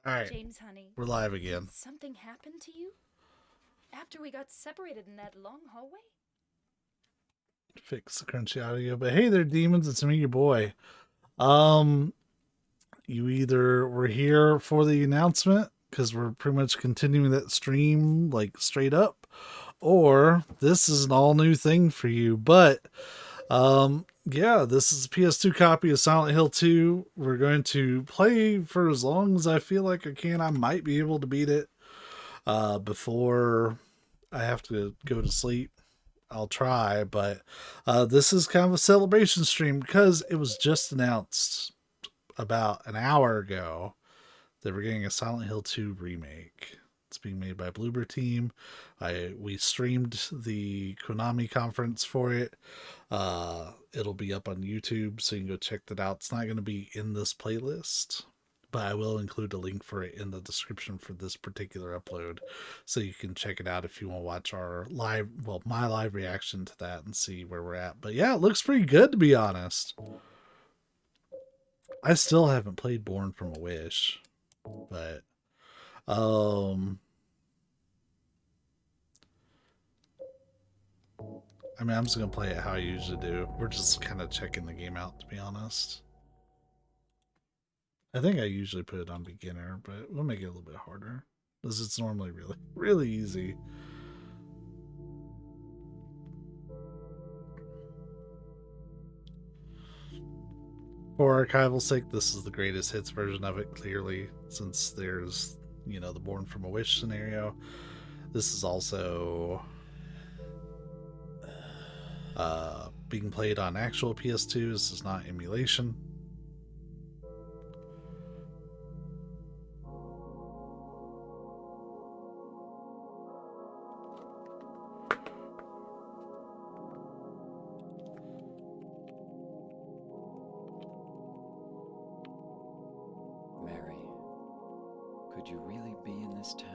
All right, James, honey, we're live did again. something happen to you after we got separated in that long hallway? Fix the crunchy audio, but hey there, demons. It's me, your boy. Um, you either were here for the announcement because we're pretty much continuing that stream like straight up, or this is an all new thing for you. But yeah, this is a PS2 copy of Silent Hill 2. We're going to play for as long as I feel like I can. I might be able to beat it before I have to go to sleep. I'll try, but this is kind of a celebration stream because it was just announced about an hour ago that we're getting a Silent Hill 2 remake. It's being made by Bloober Team. We streamed the Konami conference for it. It'll be up on YouTube, so you can go check that out. It's not going to be in this playlist, but I will include a link for it in the description for this particular upload, so you can check it out if you want to watch our live, well, my live reaction to that and see where we're at. But yeah, it looks pretty good, to be honest. I still haven't played Born from a Wish, but um I mean, I'm just gonna play it how I usually do. We're just kind of checking the game out, to be honest. I think I usually put it on beginner, but we'll make it a little bit harder because it's normally really easy. For archival sake, this is the greatest hits version of it, clearly, since there's, the Born from a Wish scenario. This is also being played on actual PS2. This is not emulation. Mary, could you really be in this town?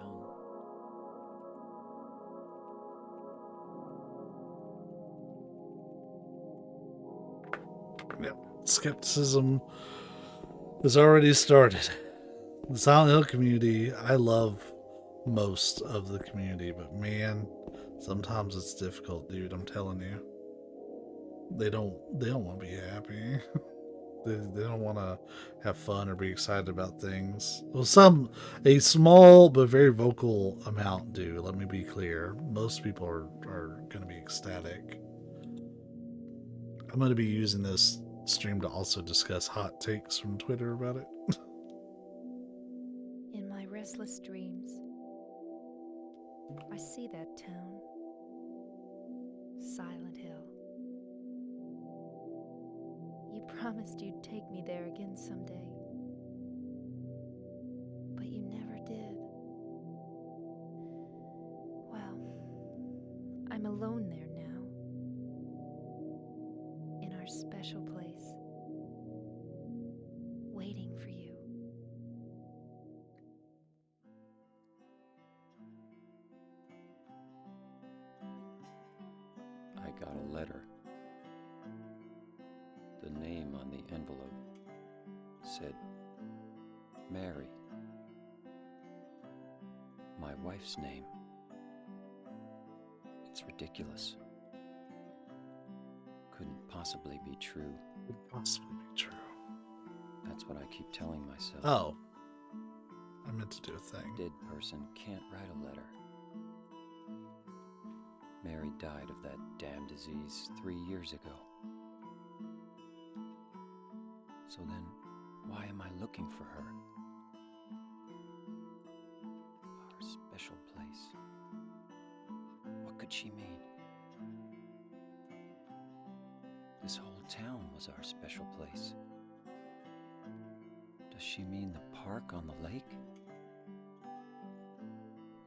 Yep. Skepticism has already started. The Silent Hill community, I love most of the community, but man, sometimes it's difficult, dude. I'm telling you. They don't want to be happy. They don't want to have fun or be excited about things. Well, a small but very vocal amount do. Let me be clear. Most people are going to be ecstatic. I'm going to be using this stream to also discuss hot takes from Twitter about it. In my restless dreams, I see that town. Silent Hill. You promised you'd take me there again someday. But you never did. Well, I'm alone there now. In our special place. Waiting for you. I got a letter. The name on the envelope said, Mary. My wife's name. It's ridiculous. Couldn't possibly be true. Could possibly be true. That's what I keep telling myself. Oh. I meant to do a thing. A dead person can't write a letter. Mary died of that damn disease 3 years ago. So then, why am I looking for her? Our special place. What could she mean? This whole town was our special place. Does she mean the park on the lake?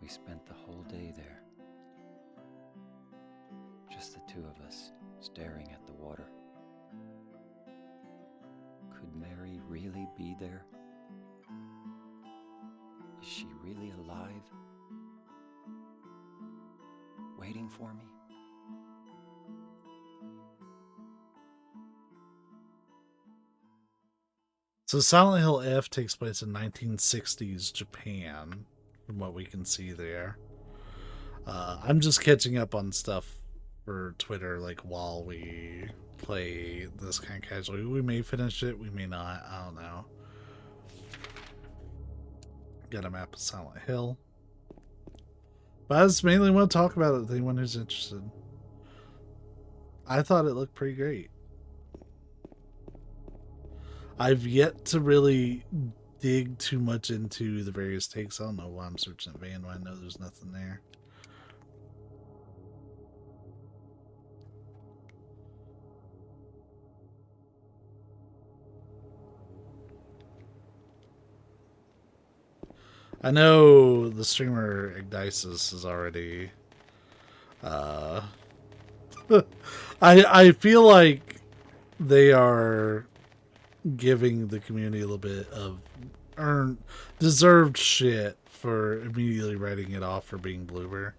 We spent the whole day there. Just the two of us, staring at the water. Could Mary really be there? Is she really alive? Waiting for me? So Silent Hill F takes place in 1960s Japan, from what we can see there. I'm just catching up on stuff for Twitter, like while we play this kind of casually. We may finish it, we may not. I don't know. Got a map of Silent Hill. But I just mainly want to talk about it with anyone who's interested. I thought it looked pretty great. I've yet to really dig too much into the various takes. I don't know why I'm searching at Van when I know there's nothing there. I know the streamer Igdisis is already I feel like they are giving the community a little bit of deserved shit for immediately writing it off for being bloober.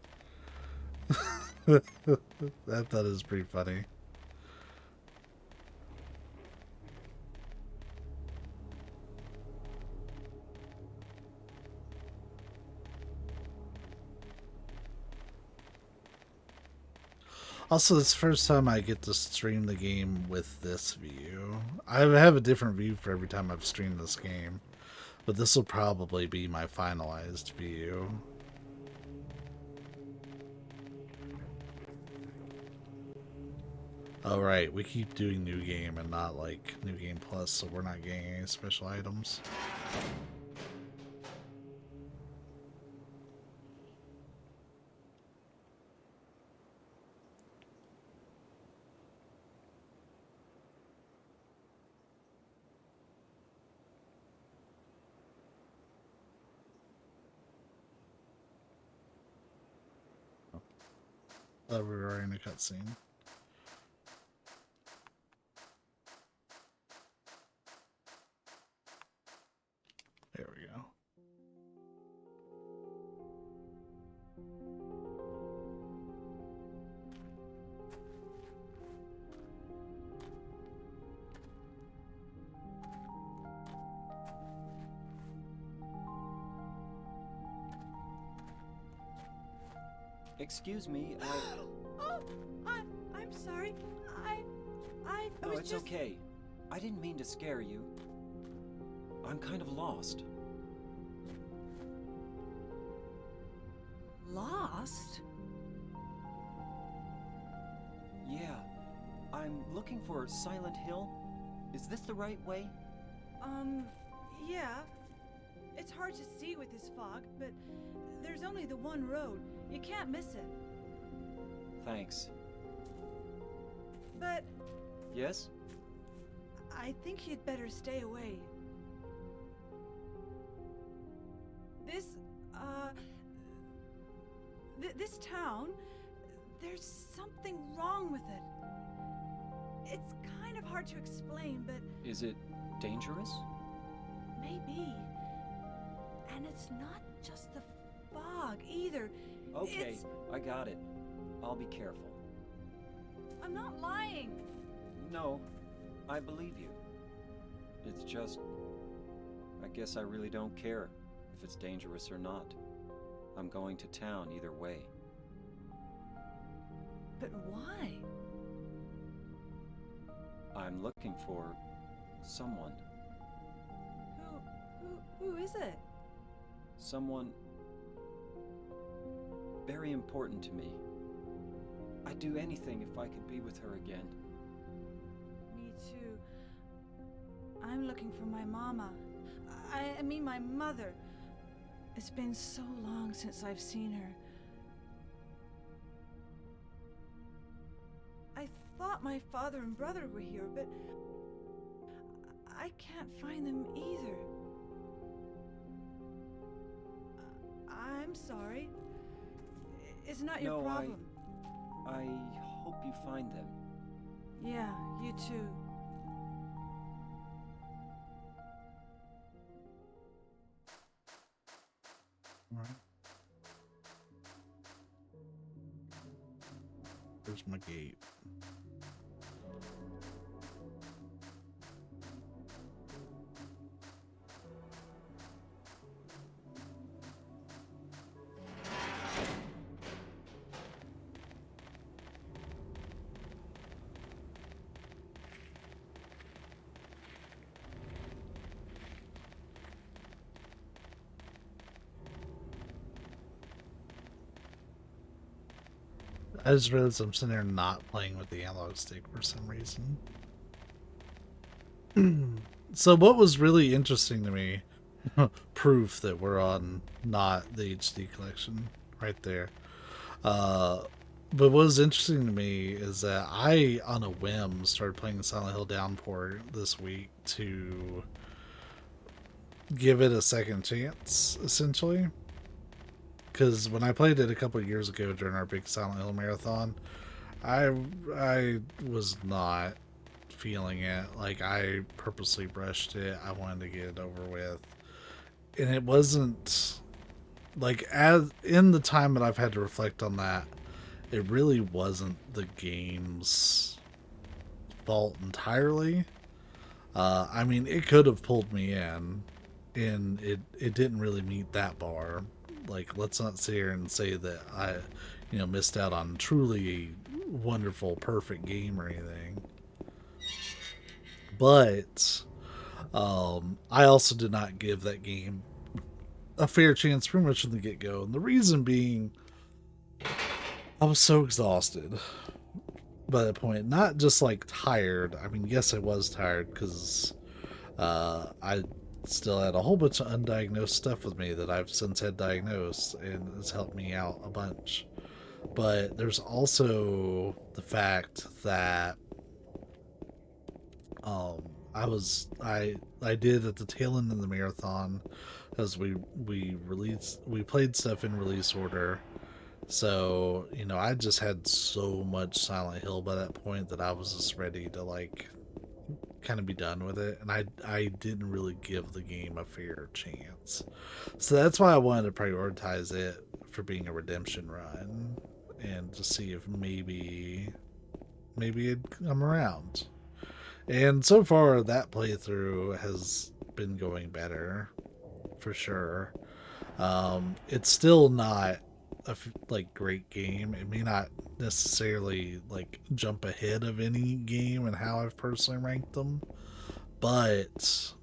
That is pretty funny. Also, it's the first time I get to stream the game with this view. I have a different view for every time I've streamed this game, but this will probably be my finalized view. Oh right, we keep doing New Game and not like New Game Plus, so we're not getting any special items. We were in a cutscene. There we go. Excuse me, Oh, I'm sorry. I No, was it's just... okay. I didn't mean to scare you. I'm kind of lost. Lost? Yeah. I'm looking for Silent Hill. Is this the right way? Yeah. It's hard to see with this fog, but there's only the one road. You can't miss it. Thanks. But Yes? I think you'd better stay away. This town, there's something wrong with it. It's kind of hard to explain, but Is it dangerous? maybe. And it's not just the fog either. Okay, It's... I got it. I'll be careful. I'm not lying. No, I believe you. It's just... I guess I really don't care if it's dangerous or not. I'm going to town either way. But why? I'm looking for someone. Who is it? Someone very important to me. I'd do anything if I could be with her again. Me too. I'm looking for my mama. I mean my mother. It's been so long since I've seen her. I thought my father and brother were here, but I can't find them either. I'm sorry. It's not your problem. I hope you find them. Yeah, you too. All right. There's my gate. I just realized I'm sitting there not playing with the analog stick for some reason. So what was really interesting to me, proof that we're on not the HD collection right there. But what was interesting to me is that I, on a whim, started playing Silent Hill Downpour this week to give it a second chance, essentially. Because when I played it a couple of years ago during our big Silent Hill marathon, I was not feeling it. Like, I purposely brushed it. I wanted to get it over with. And it wasn't like, as in the time that I've had to reflect on that, it really wasn't the game's fault entirely. I mean, it could have pulled me in, and it didn't really meet that bar. Like, let's not sit here and say that I, missed out on truly wonderful, perfect game or anything. But I also did not give that game a fair chance pretty much from the get-go. And the reason being, I was so exhausted by that point. Not just like tired. I mean, yes, I was tired because I still had a whole bunch of undiagnosed stuff with me that I've since had diagnosed, and it's helped me out a bunch. But there's also the fact that I did at the tail end of the marathon, as we played stuff in release order. So, I just had so much Silent Hill by that point that I was just ready to, like, kind of be done with it. And I didn't really give the game a fair chance. So that's why I wanted to prioritize it for being a redemption run. And to see if maybe it'd come around. And so far, that playthrough has been going better, for sure. It's still not a great game. It may not necessarily like jump ahead of any game and how I've personally ranked them, but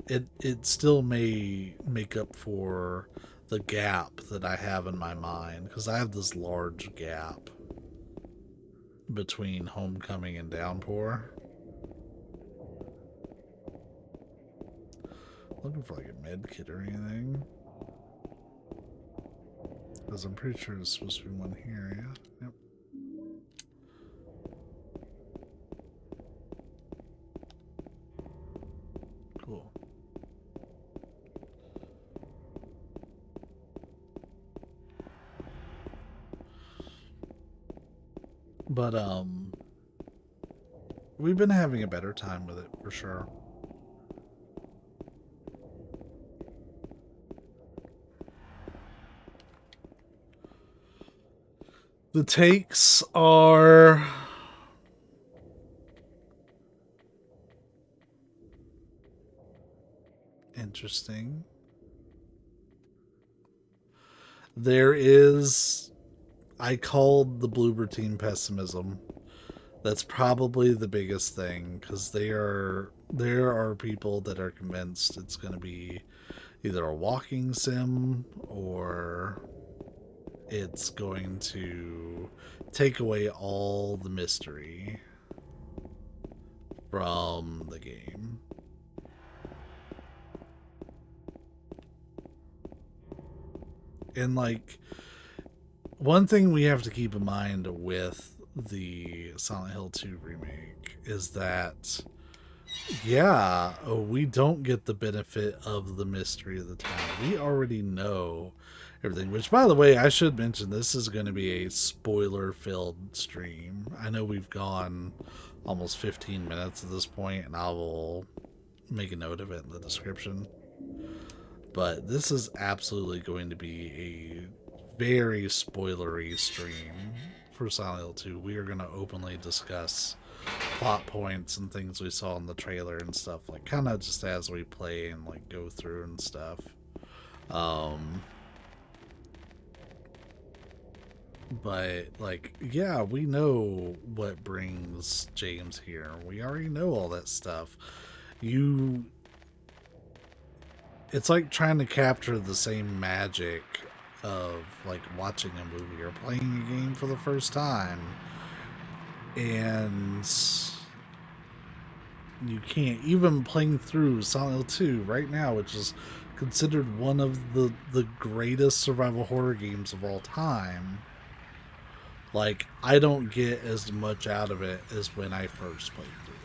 it still may make up for the gap that I have in my mind, because I have this large gap between Homecoming and Downpour. Looking for like a med kit or anything, because I'm pretty sure there's supposed to be one here. Yeah. Yep. Cool. But we've been having a better time with it for sure. The takes are interesting. There is, I called the Bloober team pessimism. That's probably the biggest thing, because there are people that are convinced it's going to be either a walking sim or it's going to take away all the mystery from the game. And like, one thing we have to keep in mind with the Silent Hill 2 remake is that, yeah, we don't get the benefit of the mystery of the town. We already know everything, which, by the way, I should mention, this is going to be a spoiler-filled stream. I know we've gone almost 15 minutes at this point, and I will make a note of it in the description. But this is absolutely going to be a very spoilery stream for Silent Hill 2. We are going to openly discuss plot points and things we saw in the trailer and stuff, like, kind of just as we play and like go through and stuff. But like, yeah, we know what brings James here. We already know all that stuff. It's like trying to capture the same magic of like watching a movie or playing a game for the first time, and you can't, even playing through Silent Hill 2 right now, which is considered one of the greatest survival horror games of all time. Like, I don't get as much out of it as when I first played through it.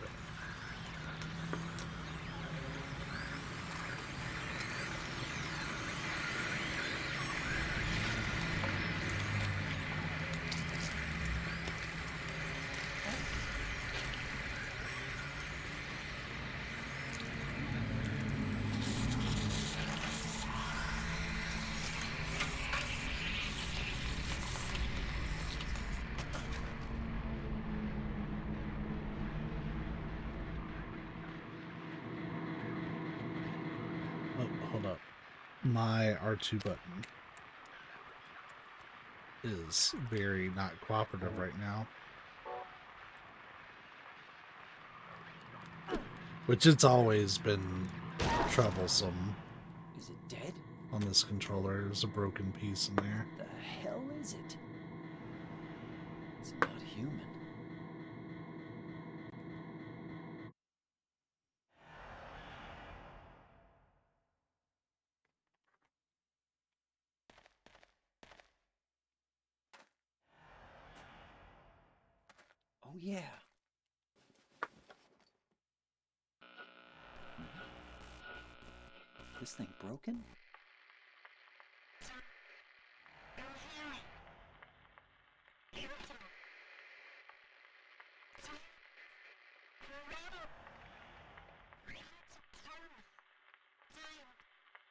Oh, hold up. My R2 button is very not cooperative right now. Which it's always been troublesome Is it dead? on this controller. There's a broken piece in there. The hell is it? It's not human. Oh yeah. This thing broken?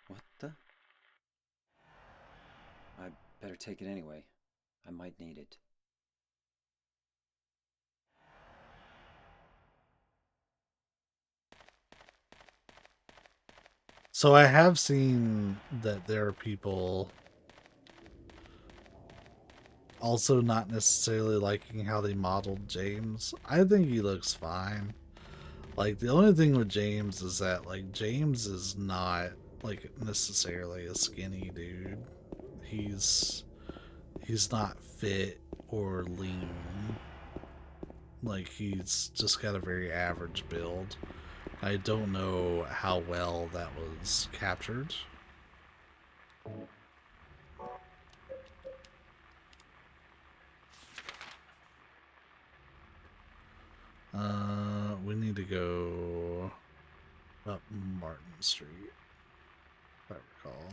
What the? I better take it anyway. I might need it. So I have seen that there are people also not necessarily liking how they modeled James. I think he looks fine. Like, the only thing with James is that, like, James is not, like, necessarily a skinny dude. He's not fit or lean. Like, he's just got a very average build. I don't know how well that was captured. We need to go up Martin Street, if I recall.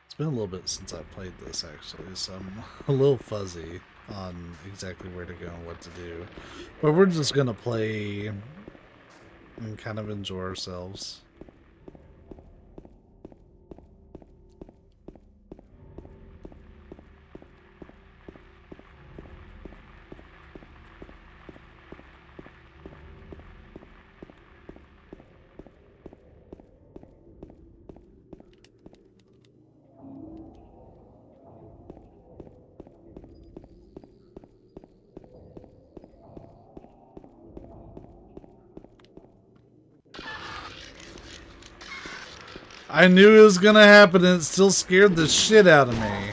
It's been a little bit since I played this, actually, so I'm a little fuzzy on exactly where to go and what to do. But we're just going to play and kind of enjoy ourselves. I knew it was gonna happen and it still scared the shit out of me.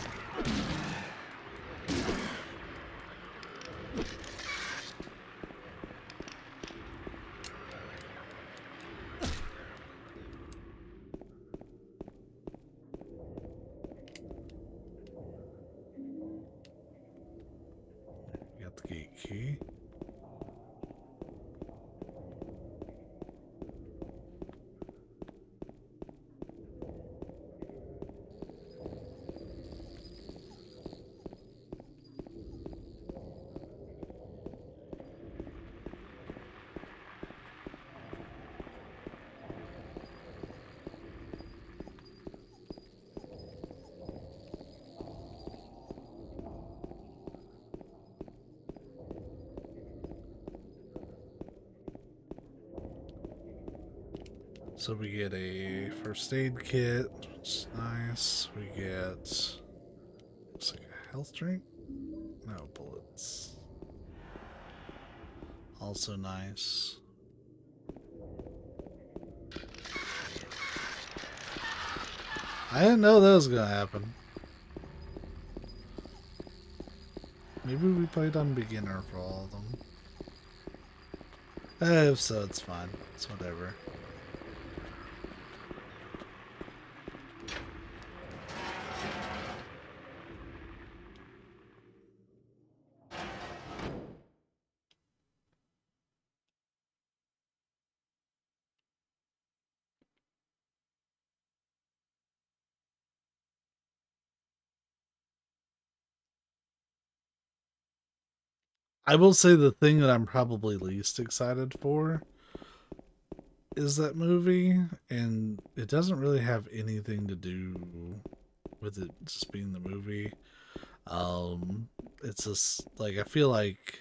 Got the gate key. So we get a first aid kit, which is nice. We get, looks like a health drink. No, bullets. Also nice. I didn't know that was gonna happen. Maybe we played on beginner for all of them. If so, it's fine. It's whatever. I will say the thing that I'm probably least excited for is that movie, and it doesn't really have anything to do with it just being the movie. It's just like I feel like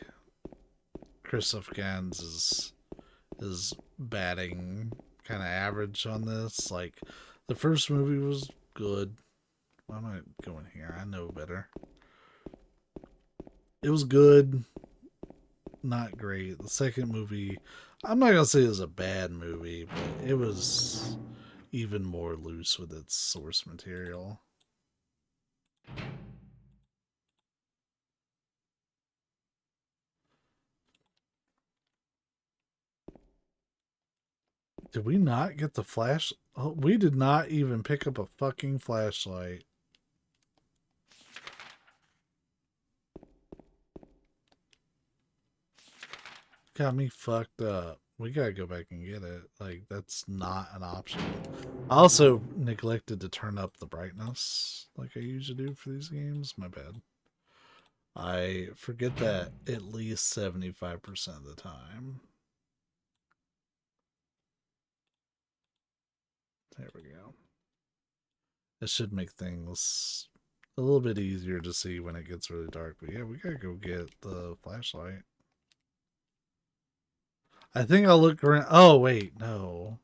Christoph Gans is batting kind of average on this. Like the first movie was good. Why am I going here? I know better. It was good, not great. The second movie, I'm not gonna say it was a bad movie, but it was even more loose with its source material. Did we not get the flash? Oh, we did not even pick up a fucking flashlight. Got me fucked up. We gotta go back and get it. Like, that's not an option. I also neglected to turn up the brightness like I usually do for these games. My bad. I forget that at least 75% of the time. There we go. It should make things a little bit easier to see when it gets really dark. But yeah, we gotta go get the flashlight. I think I'll look around. Oh, wait, no.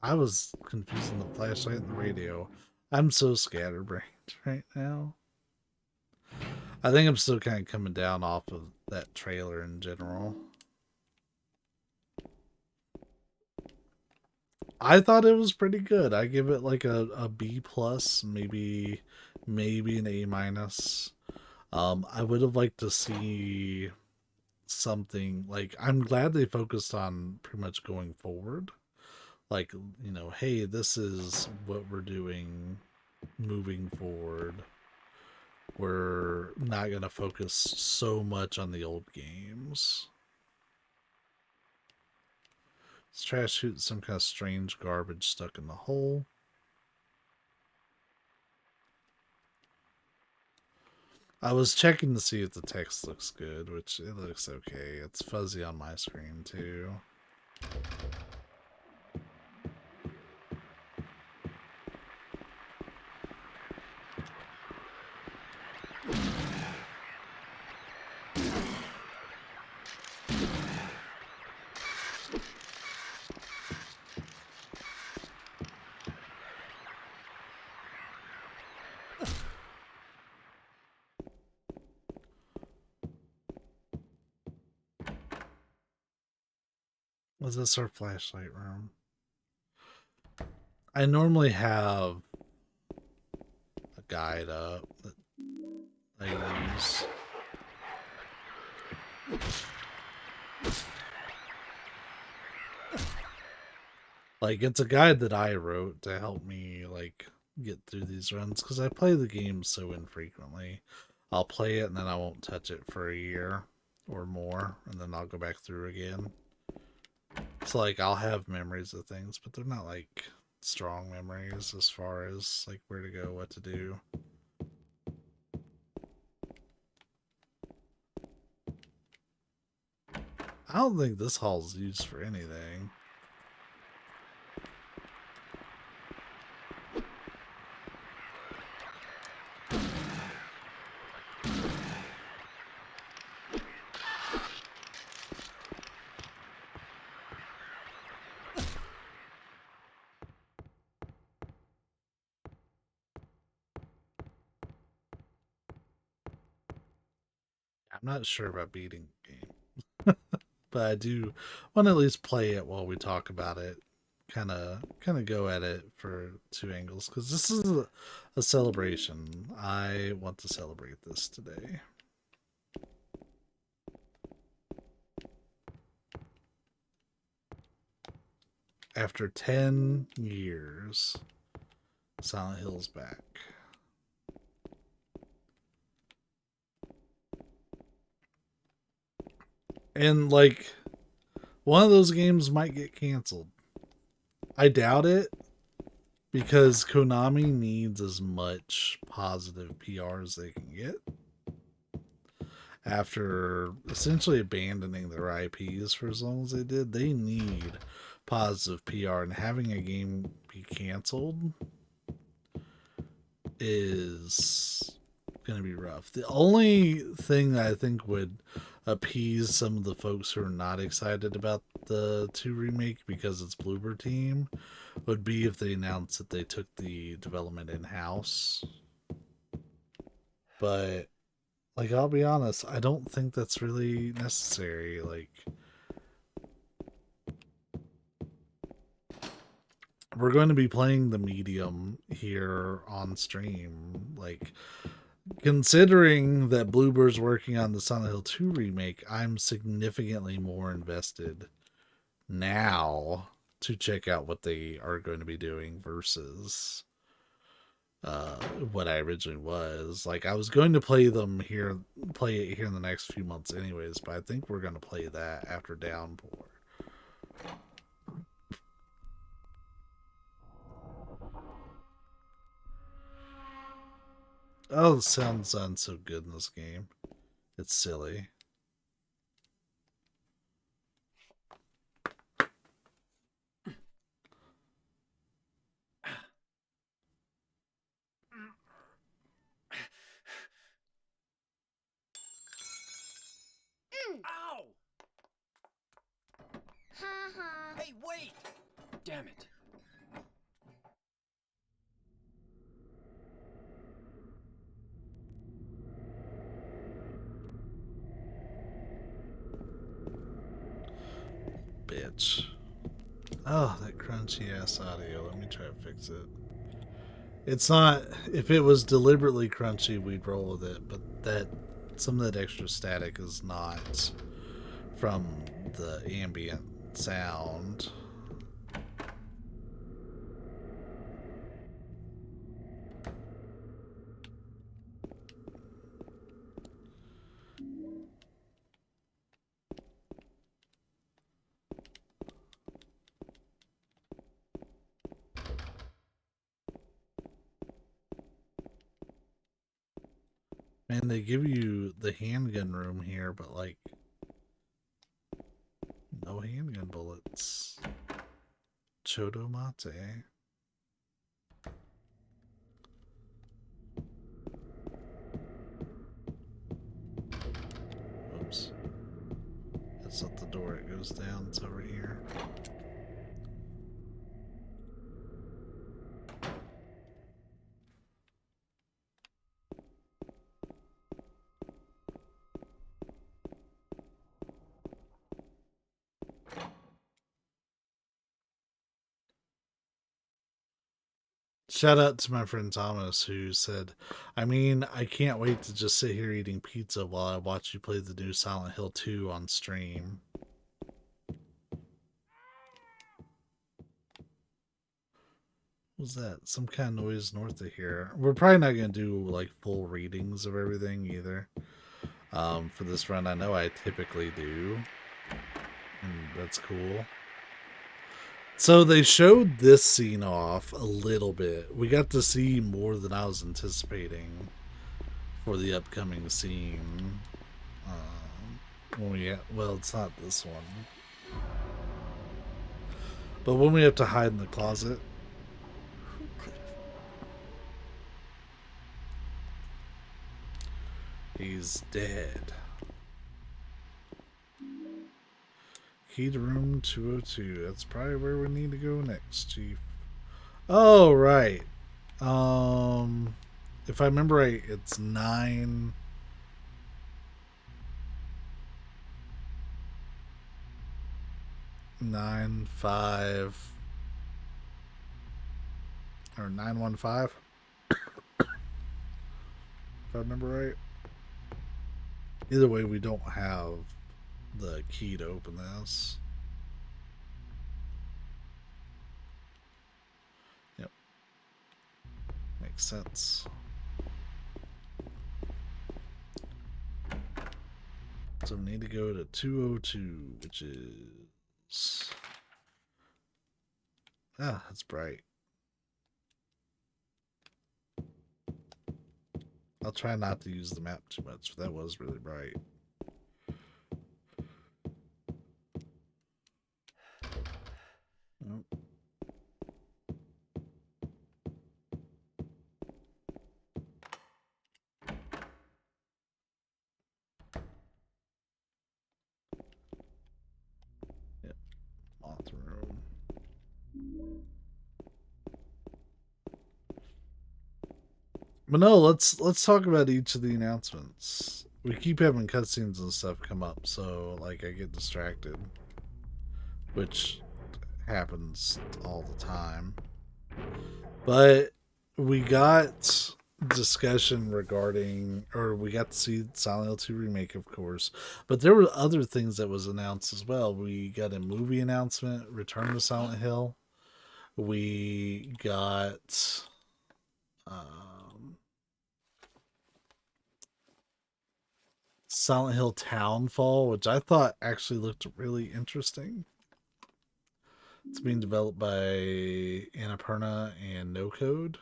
I was confusing the flashlight and the radio. I'm so scatterbrained right now. I think I'm still kind of coming down off of that trailer in general. I thought it was pretty good. I give it like a B plus, maybe an A minus. I would have liked to see something like, I'm glad they focused on pretty much going forward. Like, you know, hey, this is what we're doing moving forward. We're not going to focus so much on the old games. This trash shooting some kind of strange garbage stuck in the hole. I was checking to see if the text looks good, which it looks okay. It's fuzzy on my screen too. Was this our flashlight room? I normally have a guide up that I use. Like, it's a guide that I wrote to help me, like, get through these runs, because I play the game so infrequently. I'll play it and then I won't touch it for a year or more, and then I'll go back through again. So, like, I'll have memories of things, but they're not, like, strong memories as far as, like, where to go, what to do. I don't think this hall's used for anything. I'm not sure about beating the game, but I do want to at least play it while we talk about it. Kind of go at it for two angles, because this is a celebration. I want to celebrate this today. After 10 years, Silent Hill's back. And like, one of those games might get canceled. I doubt it, because Konami needs as much positive PR as they can get after essentially abandoning their IPs for as long as they did. They need positive PR, and having a game be canceled is going to be rough. The only thing that I think would appease some of the folks who are not excited about the 2 remake because it's Bloober Team would be if they announced that they took the development in-house. But like, I'll be honest, I don't think that's really necessary. Like, we're going to be playing the medium here on stream. Like, considering that Bloober's working on the Silent Hill 2 remake, I'm significantly more invested now to check out what they are going to be doing versus what I originally was. Like, I was going to play it here in the next few months anyways, but I think we're going to play that after Downpour. Oh, the sound sounds so good in this game. It's silly. Ow! Hey, wait! Damn it. Bitch. Oh, that crunchy ass audio. Let me try to fix it. It's not, if it was deliberately crunchy, we'd roll with it, but some of that extra static is not from the ambient sound. And they give you the handgun room here, but like, no handgun bullets. Chodo mate. Oops. That's not the door it goes down, it's over here. Shout out to my friend Thomas, who said, I mean, I can't wait to just sit here eating pizza while I watch you play the new Silent Hill 2 on stream. What was that? Some kind of noise north of here. We're probably not going to do like full readings of everything either. For this run, I know I typically do, and that's cool. So they showed this scene off a little bit. We got to see more than I was anticipating for the upcoming scene. Well, it's not this one. But when we have to hide in the closet. He's dead. Key to room 202. That's probably where we need to go next, Chief. Oh, right. If I remember right, it's 9... 9-5 or 915. If I remember right. Either way, we don't have the key to open this. makes sense. So we need to go to 202, which is... Ah, that's bright. I'll try not to use the map too much, but that was really bright. Nope. Yep, moth room. But no, let's talk about each of the announcements. We keep having cutscenes and stuff come up, so like I get distracted, which happens all the time. But we got discussion regarding, or we got to see Silent Hill 2 Remake, of course, but there were other things that was announced as well. We got a movie announcement, Return to Silent Hill. We got Silent Hill Townfall, which I thought actually looked really interesting. It's being developed by Annapurna and No Code.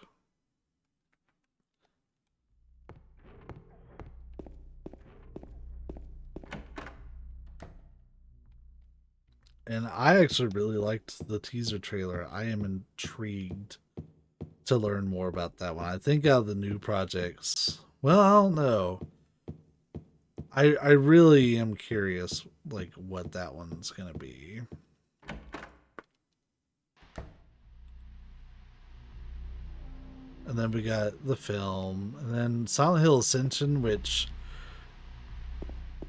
And I actually really liked the teaser trailer. I am intrigued to learn more about that one. I think out of the new projects, well, I don't know. I really am curious, like, what that one's gonna be. And then we got the film, and then Silent Hill Ascension, which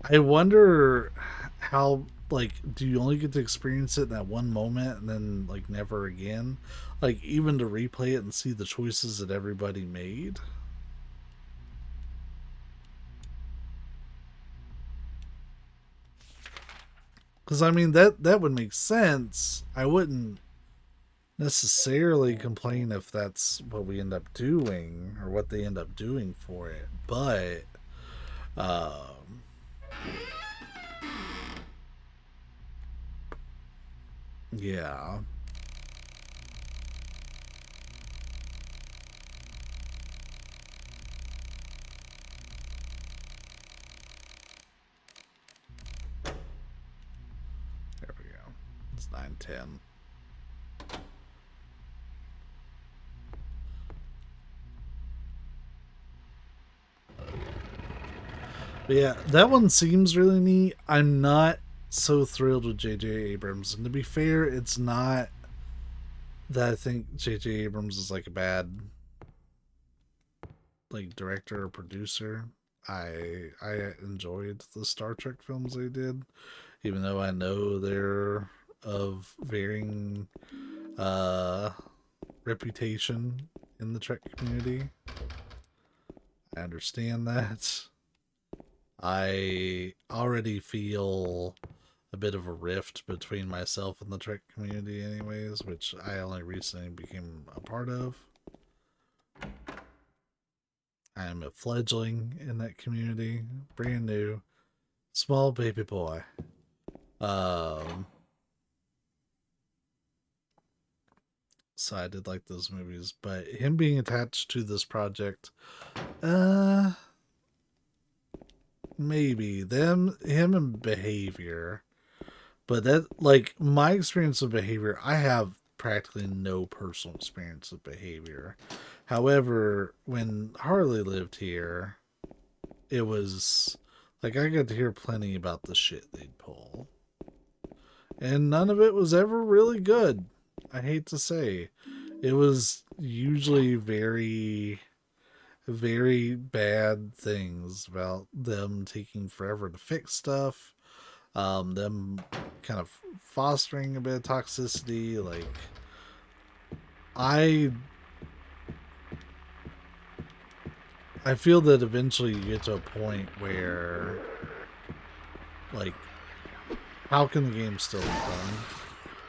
I wonder how, like, do you only get to experience it in that one moment and then, like, never again? Like, even to replay it and see the choices that everybody made? Because, I mean, that would make sense. I wouldn't necessarily complain if that's what we end up doing or what they end up doing for it. But, yeah. There we go. It's 9:10. But yeah, that one seems really neat. I'm not so thrilled with J.J. Abrams. And to be fair, it's not that I think J.J. Abrams is like a bad like director or producer. I enjoyed the Star Trek films they did, even though I know they're of varying reputation in the Trek community. I understand that. I already feel a bit of a rift between myself and the Trek community anyways, which I only recently became a part of. I am a fledgling in that community, brand new, small baby boy. So I did like those movies, but him being attached to this project, maybe him and Behavior, but that, like, my experience with Behavior, I have practically no personal experience with Behavior. However, when Harley lived here, it was like I got to hear plenty about the shit they'd pull, and none of it was ever really good. I hate to say, it was usually very, very bad things about them taking forever to fix stuff, them kind of fostering a bit of toxicity. Like, I feel that eventually you get to a point where, like, how can the game still be fun?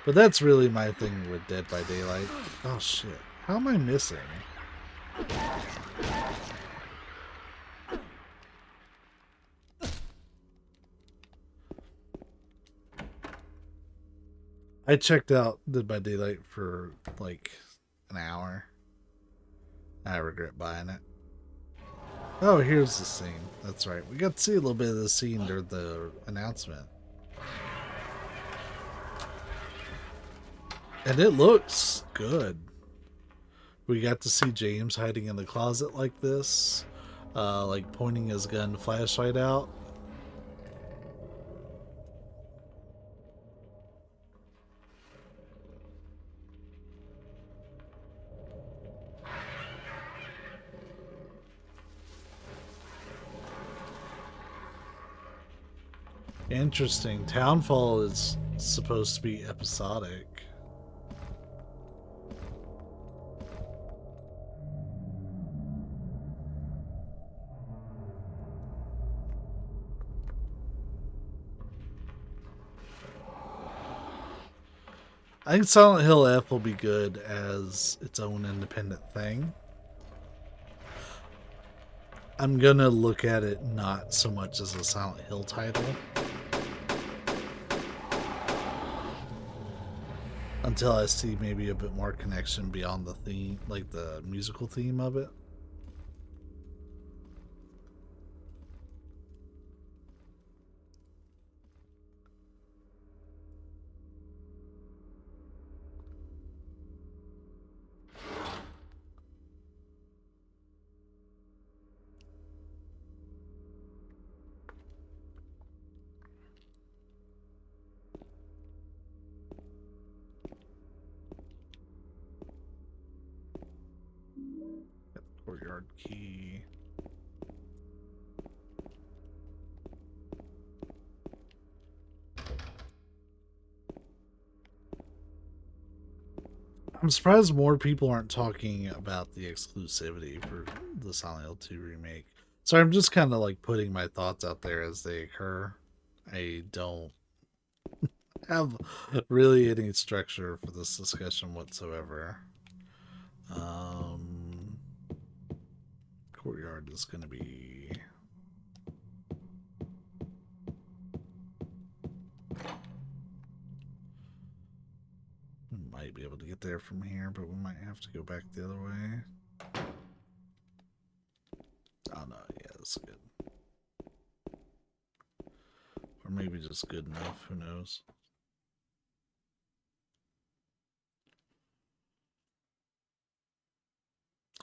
But that's really my thing with Dead by Daylight. Oh shit, how am I missing? I checked out Dead by Daylight for like an hour. I regret buying it. Oh, here's the scene. That's right. We got to see a little bit of the scene during the announcement. And it looks good. We got to see James hiding in the closet like this, like pointing his gun flashlight out. Interesting. Townfall is supposed to be episodic. I think Silent Hill F will be good as its own independent thing. I'm gonna look at it not so much as a Silent Hill title until I see maybe a bit more connection beyond the theme, like the musical theme of it. Courtyard key. I'm surprised more people aren't talking about the exclusivity for the Silent Hill 2 remake. So I'm just kind of like putting my thoughts out there as they occur. I don't have really any structure for this discussion whatsoever. Courtyard is going to be... We might be able to get there from here, but we might have to go back the other way. Oh no, yeah, that's good. Or maybe just good enough, who knows.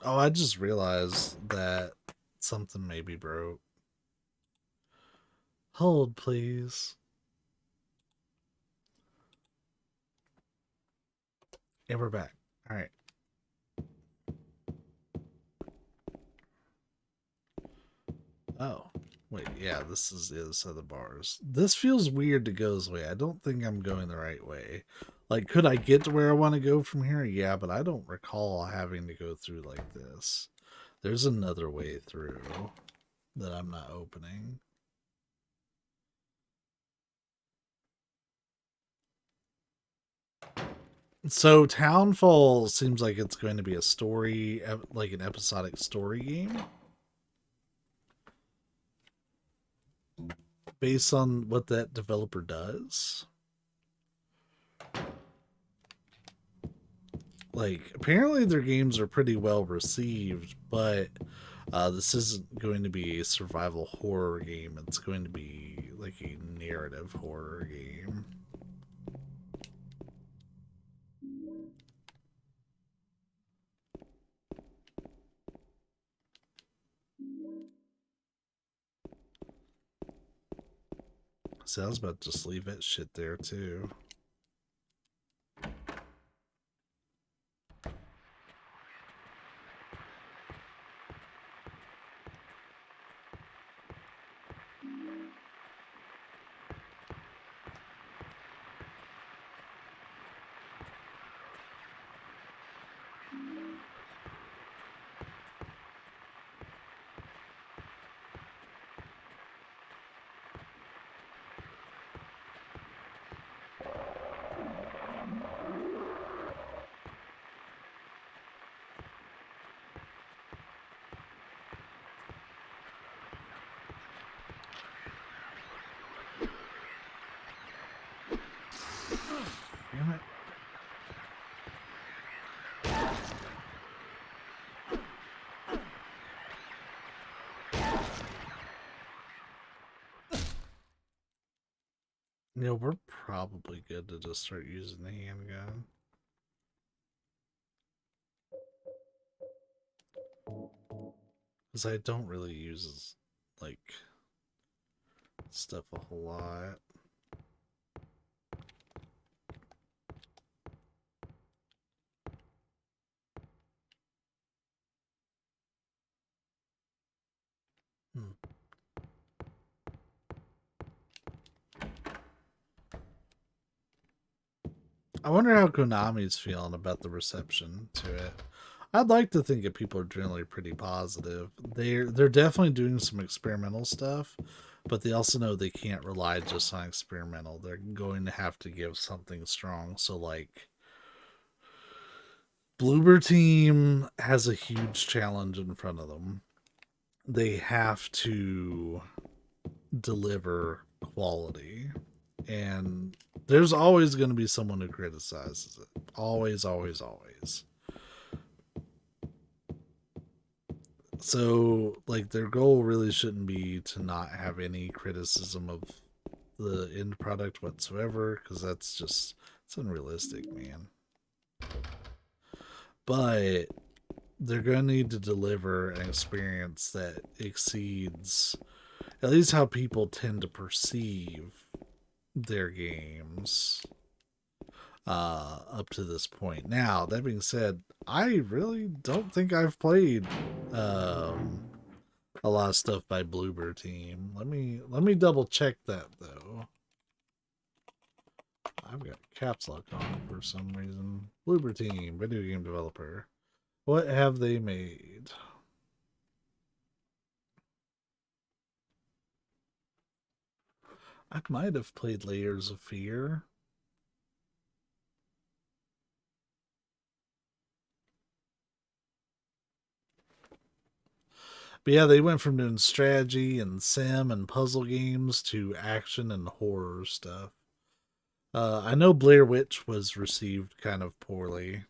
Oh, I just realized that something maybe broke. Hold, please. And we're back. All right. Oh, wait, yeah, this is the other side of the bars. This feels weird to go this way. I don't think I'm going the right way. Like, could I get to where I want to go from here? Yeah, but I don't recall having to go through like this. There's another way through that I'm not opening. So Townfall seems like it's going to be a story, like an episodic story game. Based on what that developer does. Like, apparently their games are pretty well received, but this isn't going to be a survival horror game. It's going to be like a narrative horror game. So I was about to just leave that shit there too. Yeah, we're probably good to just start using the handgun. Because I don't really use, like, stuff a whole lot. Hmm. I wonder how Konami's feeling about the reception to it. I'd like to think that people are generally pretty positive. They're definitely doing some experimental stuff, but they also know they can't rely just on experimental. They're going to have to give something strong. So like Bloober Team has a huge challenge in front of them. They have to deliver quality. And there's always going to be someone who criticizes it. Always, always, always. So, like, their goal really shouldn't be to not have any criticism of the end product whatsoever, because that's just, it's unrealistic, man. But they're going to need to deliver an experience that exceeds at least how people tend to perceive their games up to this point. Now, that being said, I really don't think I've played a lot of stuff by Bloober Team. Let me double check that though. I've got caps lock on for some reason. Bloober Team, video game developer. What have they made? I might have played Layers of Fear. But yeah, they went from doing strategy and sim and puzzle games to action and horror stuff. I know Blair Witch was received kind of poorly.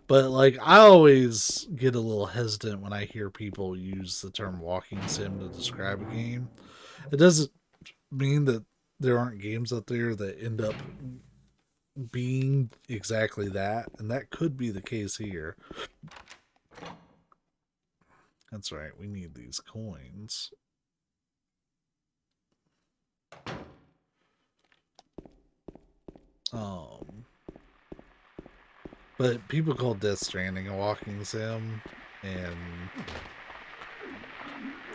But like I always get a little hesitant when I hear people use the term walking sim to describe a game. It doesn't mean that there aren't games out there that end up being exactly that, and that could be the case here. That's right, we need these coins. Um but people call Death Stranding a walking sim, and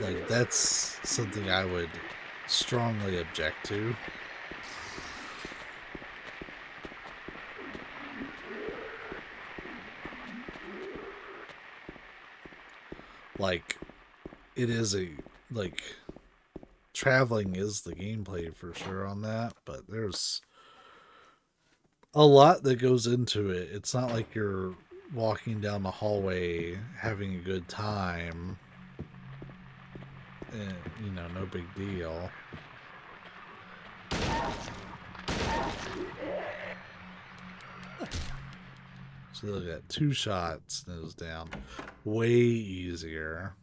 like that's something I would strongly object to. Like it is a like traveling is the gameplay for sure on that, but there's a lot that goes into it. It's not like you're walking down the hallway having a good time and you know, no big deal. So look at 2 shots and it was down. Way easier.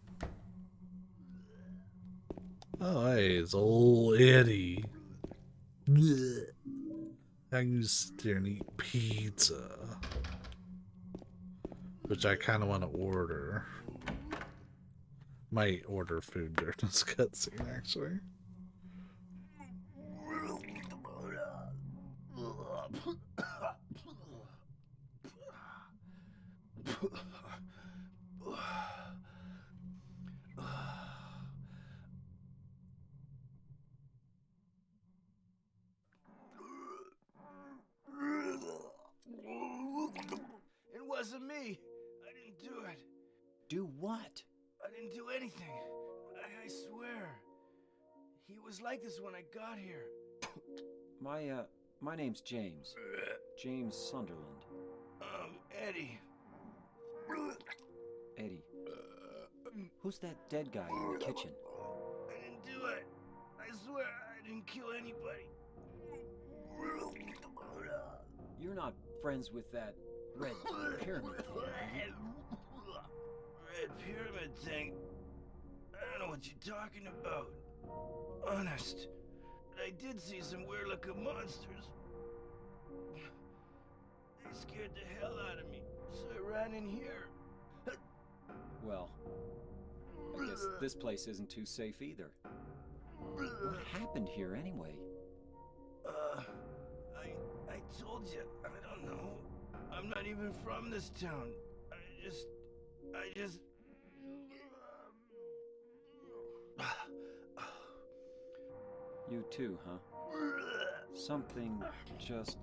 Oh, hey, it's old Eddie. Blech. I can just sit there and eat pizza. Which I kind of want to order. Might order food during this cutscene, actually. It wasn't me. I didn't do it. Do what? I didn't do anything. I swear. He was like this when I got here. My name's James. James Sunderland. Eddie. Eddie. Who's that dead guy in the kitchen? I didn't do it. I swear I didn't kill anybody. You're not friends with that red pyramid thing, are you? Red pyramid thing. don't know what you're talking about. Honest. But I did see some weird-looking monsters. They scared the hell out of me, so I ran in here. Well, I guess this place isn't too safe either. What happened here anyway? I told you, I don't know. I'm not even from this town. I just... You too, huh? Something just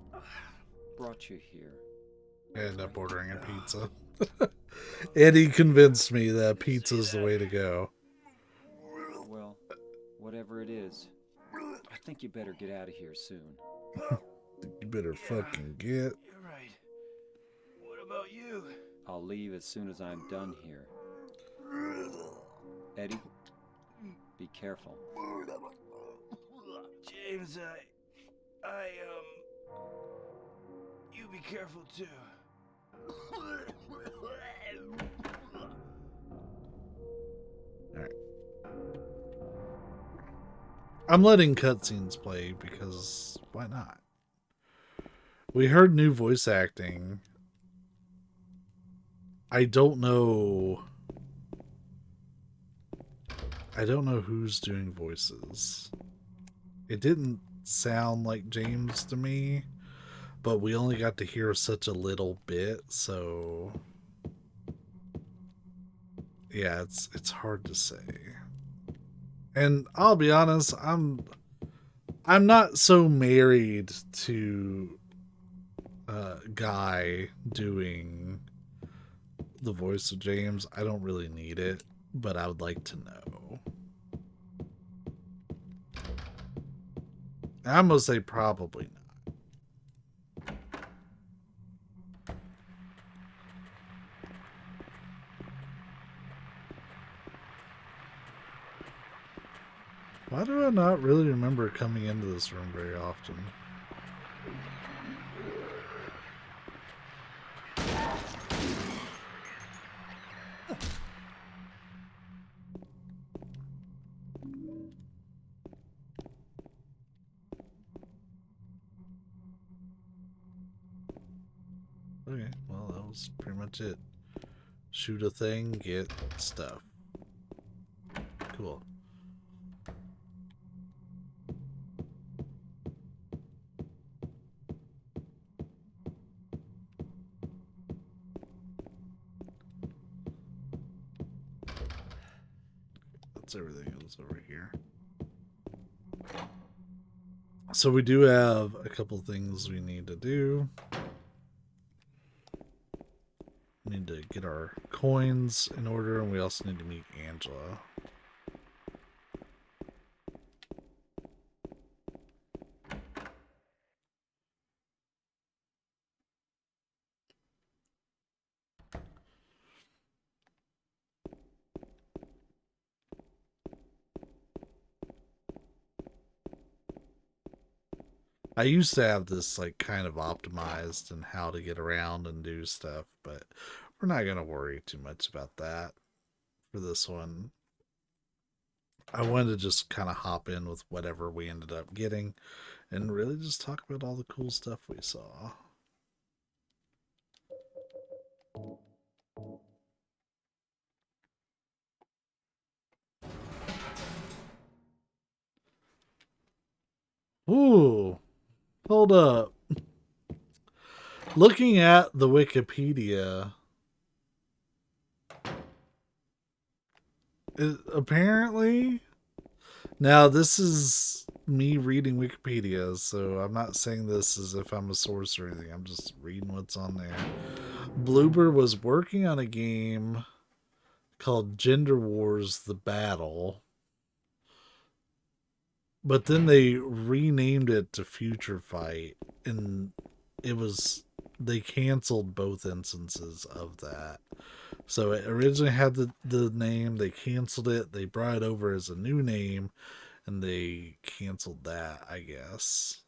brought you here. I ended up ordering a pizza. Eddie convinced me that pizza's the way to go. Well, whatever it is, I think you better get out of here soon. You better fucking get. You're right. What about you? I'll leave as soon as I'm done here. Eddie, be careful. James, you be careful too. I'm letting cutscenes play because why not? We heard new voice acting. I don't know who's doing voices. It didn't sound like James to me, but we only got to hear such a little bit, so yeah, it's hard to say. And I'll be honest, I'm not so married to Guy doing the voice of James. I don't really need it, but I would like to know. I'm gonna say probably not. Why do I not really remember coming into this room very often? Okay, well, that was pretty much it. Shoot a thing, get stuff. Cool. That's everything else over here. So we do have a couple things we need to do. We need to get our coins in order, and we also need to meet Angela. I used to have this like kind of optimized and how to get around and do stuff, but we're not going to worry too much about that for this one. I wanted to just kind of hop in with whatever we ended up getting and really just talk about all the cool stuff we saw. Ooh, hold up. Looking at the Wikipedia, apparently, now this is me reading Wikipedia, so I'm not saying this as if I'm a source or anything. I'm just reading what's on there. Bloober was working on a game called Gender Wars: The Battle, but then they renamed it to Future Fight, and they canceled both instances of that. So it originally had the name, they canceled it, they brought it over as a new name, and they canceled that, I guess.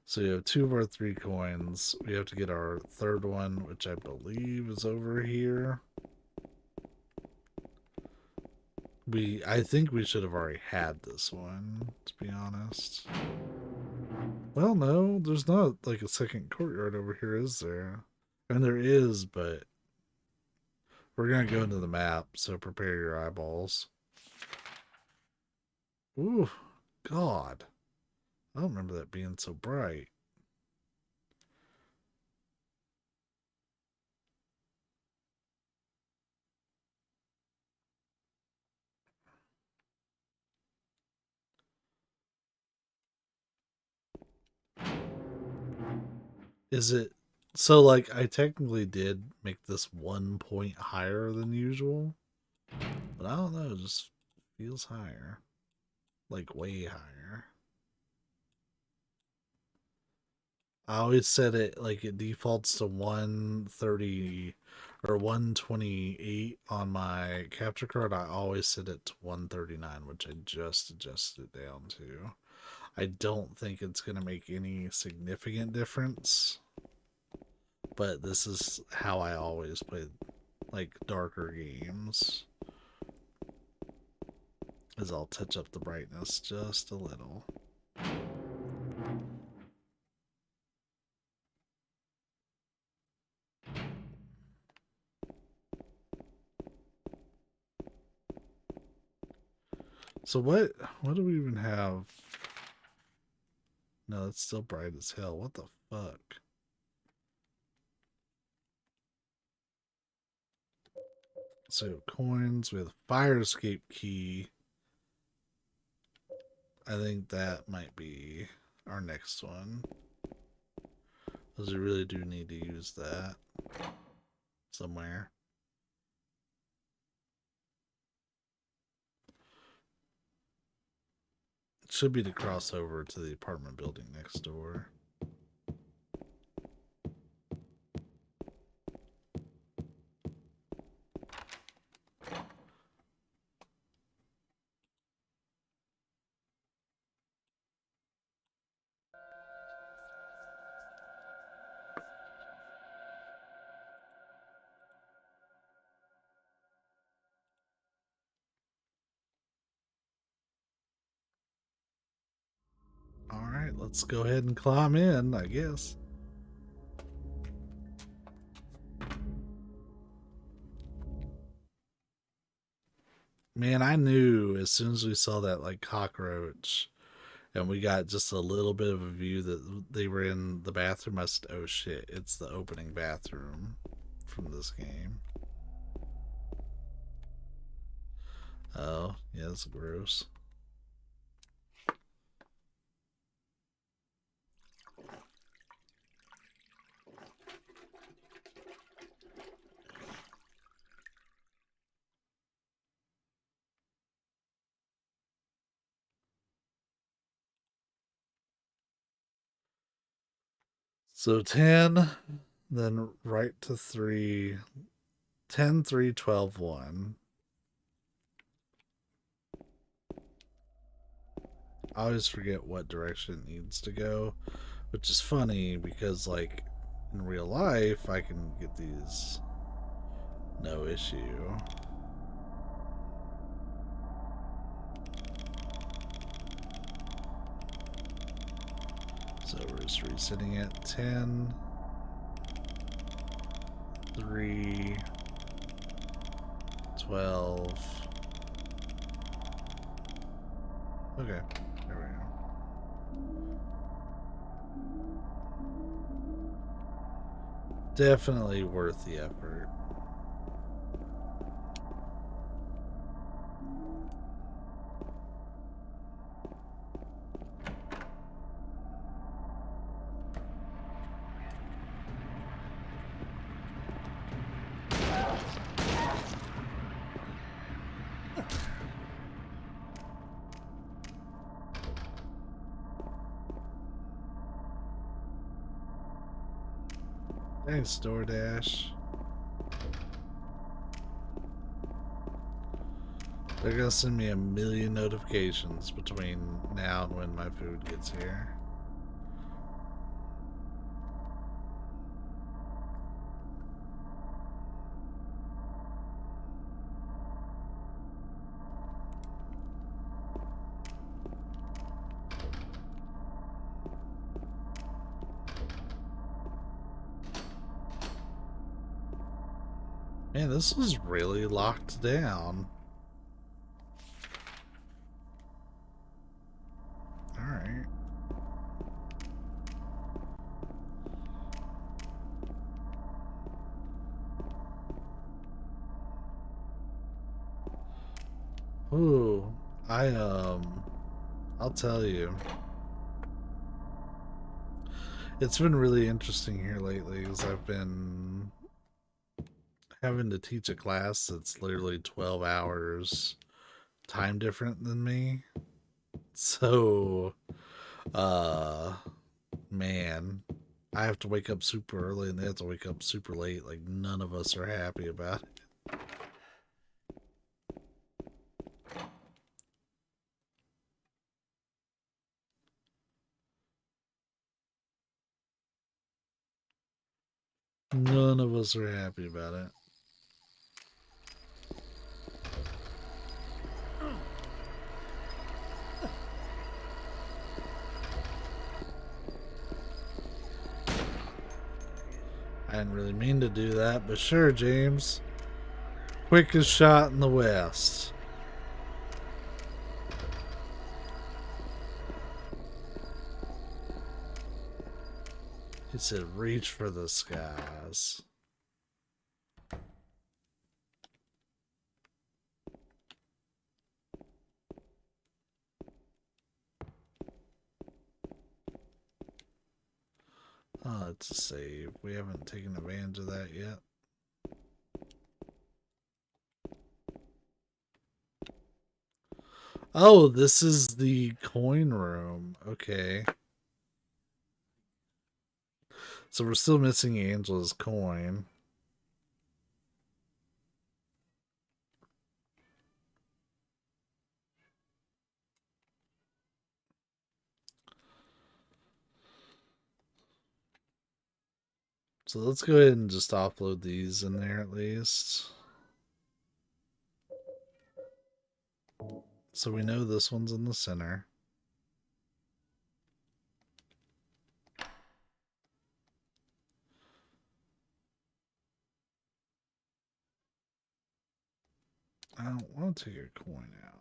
So we have 2 of our 3 coins. We have to get our third one, which I believe is over here. I think we should have already had this one, to be honest. Well, no, there's not like a second courtyard over here, is there? And there is, but we're gonna go into the map, so prepare your eyeballs. Ooh, God. I don't remember that being so bright. Is it so like I technically did make this 1 point higher than usual? But I don't know, it just feels higher. Like way higher. I always set it like it defaults to 130 or 128 on my capture card. I always set it to 139, which I just adjusted it down to. I don't think it's going to make any significant difference, but this is how I always play like darker games. Is I'll touch up the brightness just a little. So what do we even have? No, it's still bright as hell. What the fuck? So coins with fire escape key. I think that might be our next one. Because we really do need to use that somewhere. It should be to cross over to the apartment building next door. Alright, let's go ahead and climb in, I guess. Man, I knew as soon as we saw that like cockroach and we got just a little bit of a view that they were in the bathroom, I said, oh shit, it's the opening bathroom from this game. Oh, yeah, that's gross. So 10, then right to 3, 10, 3, 12, 1. I always forget what direction it needs to go, which is funny because, like, in real life, I can get these no issue. So we're just resetting it. 10, 3, 12. Okay, there we go. Definitely worth the effort. Thanks, DoorDash. They're gonna send me a million notifications between now and when my food gets here. Man, this was really locked down. Alright. Ooh, I'll tell you. It's been really interesting here lately as I've been having to teach a class that's literally 12 hours time different than me. So, uh, man, I have to wake up super early and they have to wake up super late. Like, none of us are happy about it. None of us are happy about it. I didn't really mean to do that, but sure, James. Quickest shot in the West. He said, reach for the skies. Oh, it's a save. We haven't taken advantage of that yet. Oh, this is the coin room. Okay. So we're still missing Angela's coin. So let's go ahead and just offload these in there at least. So we know this one's in the center. I don't want to take your coin out.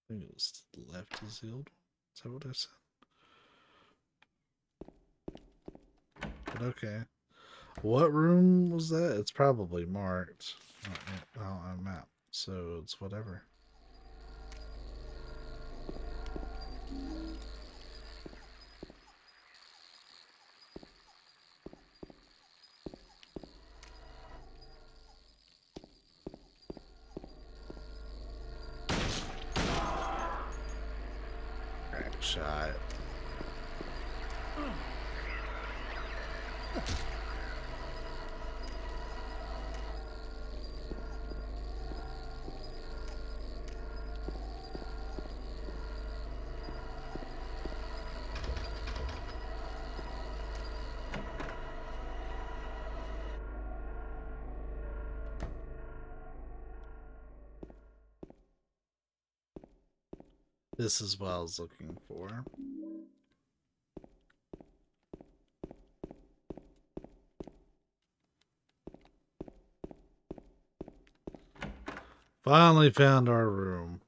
I think it was left is the old one. Is that what I said? But okay. What room was that? It's probably marked on a map, so it's whatever. Crack shot. This is what I was looking for. Finally found our room.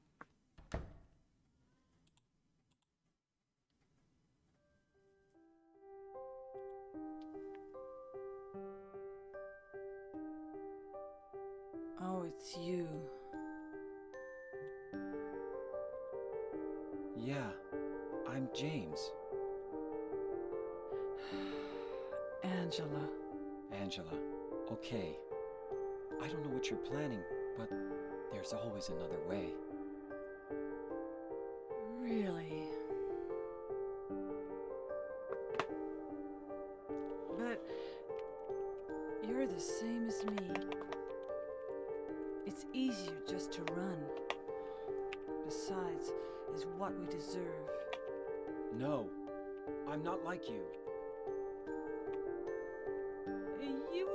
Oh, it's you. Yeah, I'm James. Angela. Angela, okay. I don't know what you're planning, but there's always another way. Really? But you're the same as me. It's easier just to run. Besides, is what we deserve. No, I'm not like you. Are you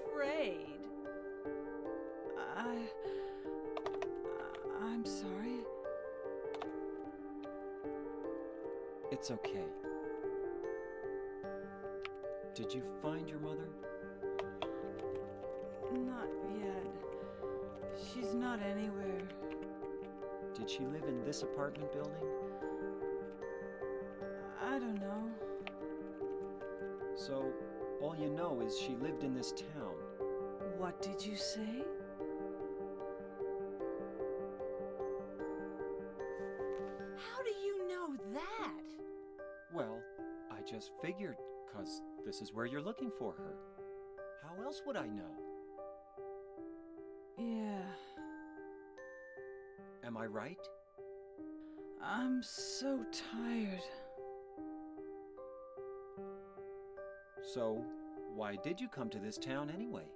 afraid? I'm sorry. It's okay. Did you find your mother? Not yet. She's not anywhere. Did she live in this apartment building? I don't know. So, all you know is she lived in this town. What did you say? How do you know that? Well, I just figured, 'cause this is where you're looking for her. How else would I know? Yeah. Am I right? I'm so tired. So, why did you come to this town anyway?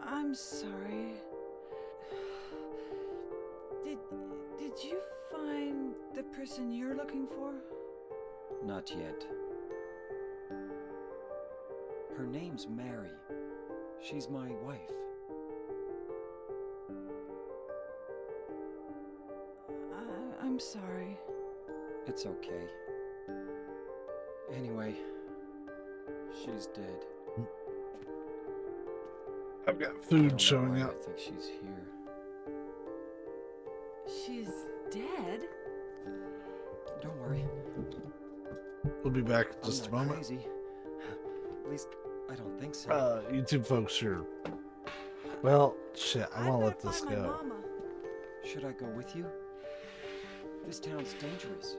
I'm sorry. Did you find the person you're looking for? Not yet. Her name's Mary. She's my wife. I'm sorry. It's okay. Anyway, she's dead. I've got I don't food know showing why up. I think she's here. She's dead? Don't worry. We'll be back in just a I'm not moment. crazy. At least, I don't think so. YouTube folks, sure. Well, shit, I want to let this find my go. mama. Should I go with you? This town's dangerous.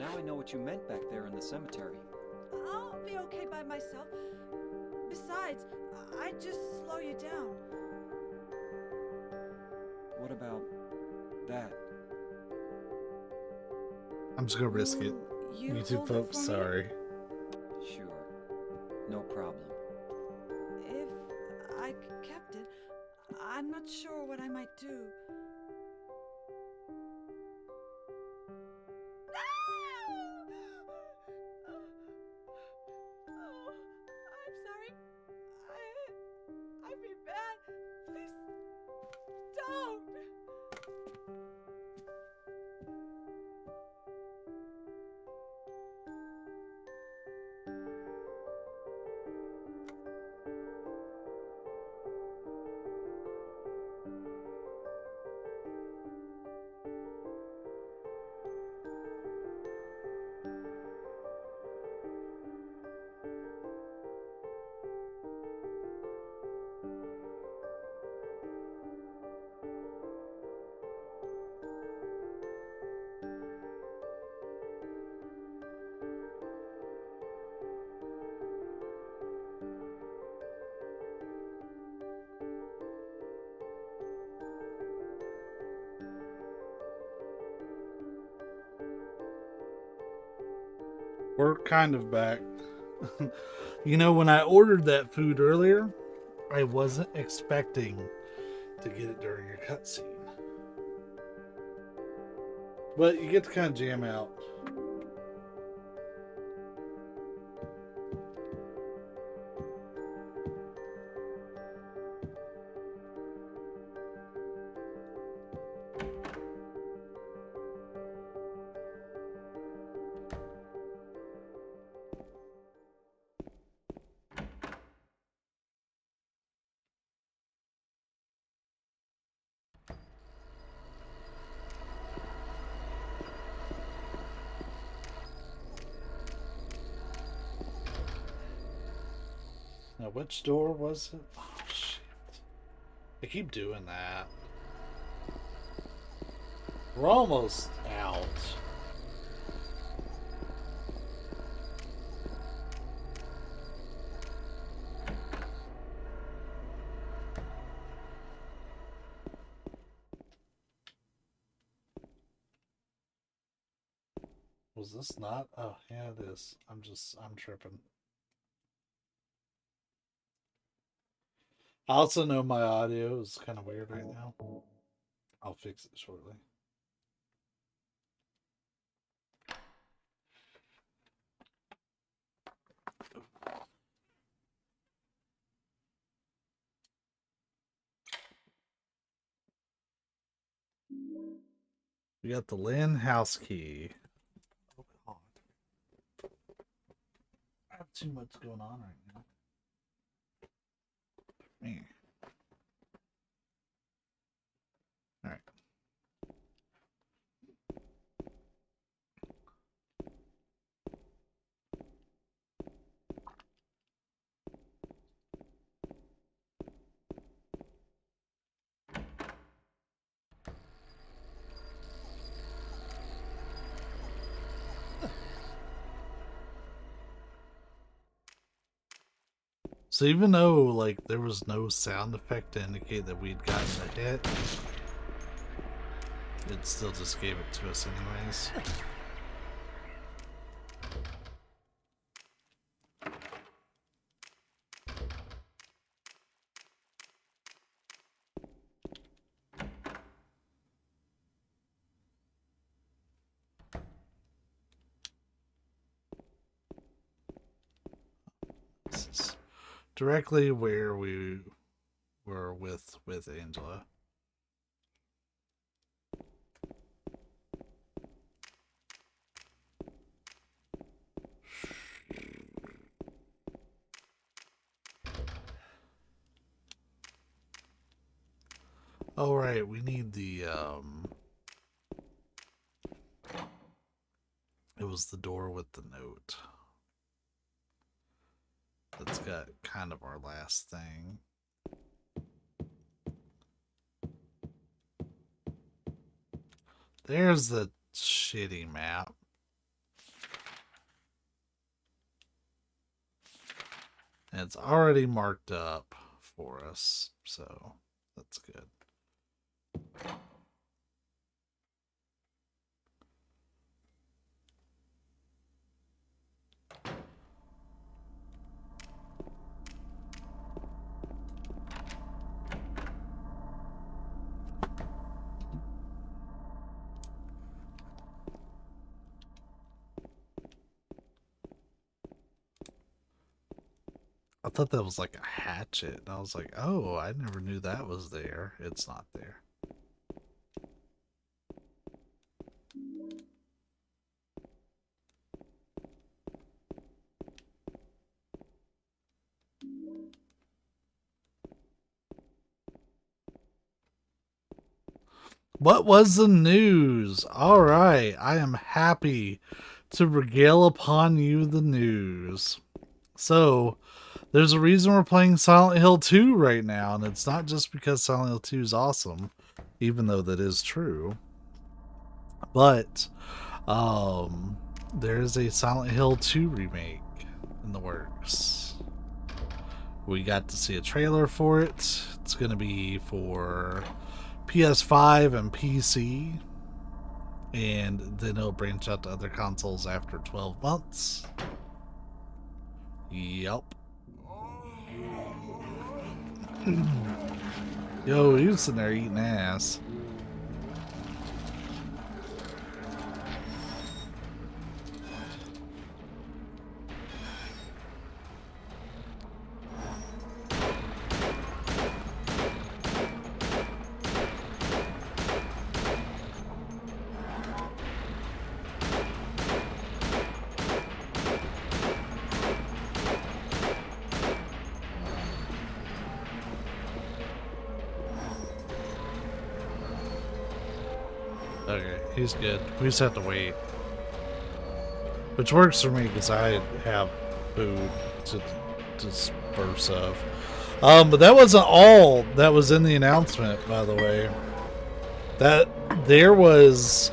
Now I know what you meant back there in the cemetery. I'll be okay by myself. Besides, I'd just slow you down. What about that? I'm just gonna risk it. You YouTube hold it folks, for me? sorry. Sure. No problem. If I kept it, I'm not sure what I might do. Oh, I'm sorry. I've been bad. Please don't. We're kind of back. You know, when I ordered that food earlier, I wasn't expecting to get it during a cutscene. But you get to kind of jam out. Now, which door was it? Oh, shit. I keep doing that. We're almost out. Was this not? Oh, yeah, it is. I'm tripping. I also know my audio is kind of weird right now. I'll fix it shortly. We got the Lynn house key. Oh God. I have too much going on right now. Man. Alright. So even though like there was no sound effect to indicate that we'd gotten a hit, it still just gave it to us anyways. This is directly where we were with Angela. Oh right, we need the it was the door with the note. That's got kind of our last thing. There's the shitty map. And it's already marked up for us, so that's good. I thought that was like a hatchet. And I was like, oh, I never knew that was there. It's not there. What was the news? All right, I am happy to regale upon you the news. So, there's a reason we're playing Silent Hill 2 right now, and it's not just because Silent Hill 2 is awesome, even though that is true. But, there's a Silent Hill 2 remake in the works. We got to see a trailer for it. It's going to be for PS5 and PC, and then it'll branch out to other consoles after 12 months. Yup. Yo, he was sitting there eating ass. Okay, he's good. We just have to wait. Which works for me because I have food to disperse of. But that wasn't all that was in the announcement, by the way. That there was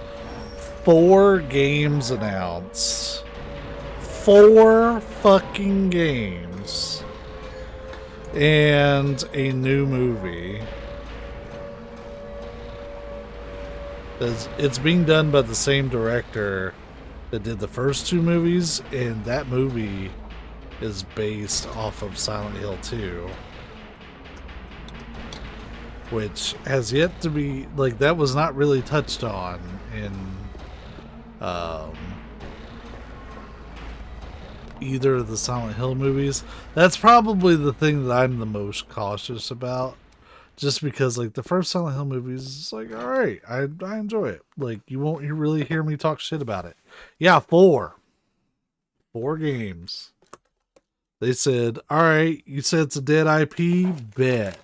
4 games announced. 4 fucking games. And a new movie. It's being done by the same director that did the first 2 movies, and that movie is based off of Silent Hill 2, which has yet to be, like, that was not really touched on in either of the Silent Hill movies. That's probably the thing that I'm the most cautious about, just because like the first Silent Hill movies is like, all right, I enjoy it. Like you won't really hear me talk shit about it. Yeah, four games. They said, all right, you said it's a dead IP, bet.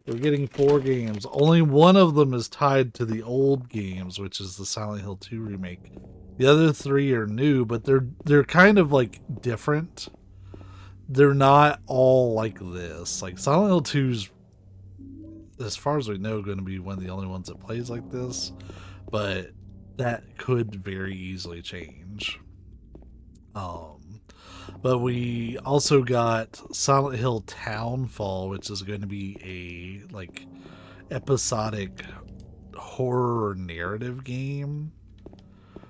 We're getting 4 games. Only one of them is tied to the old games, which is the Silent Hill 2 remake. The other 3 are new, but they're kind of like different. They're not all like this. Like Silent Hill 2's, as far as we know, going to be one of the only ones that plays like this, but that could very easily change. But we also got Silent Hill Townfall, which is going to be a like episodic horror narrative game.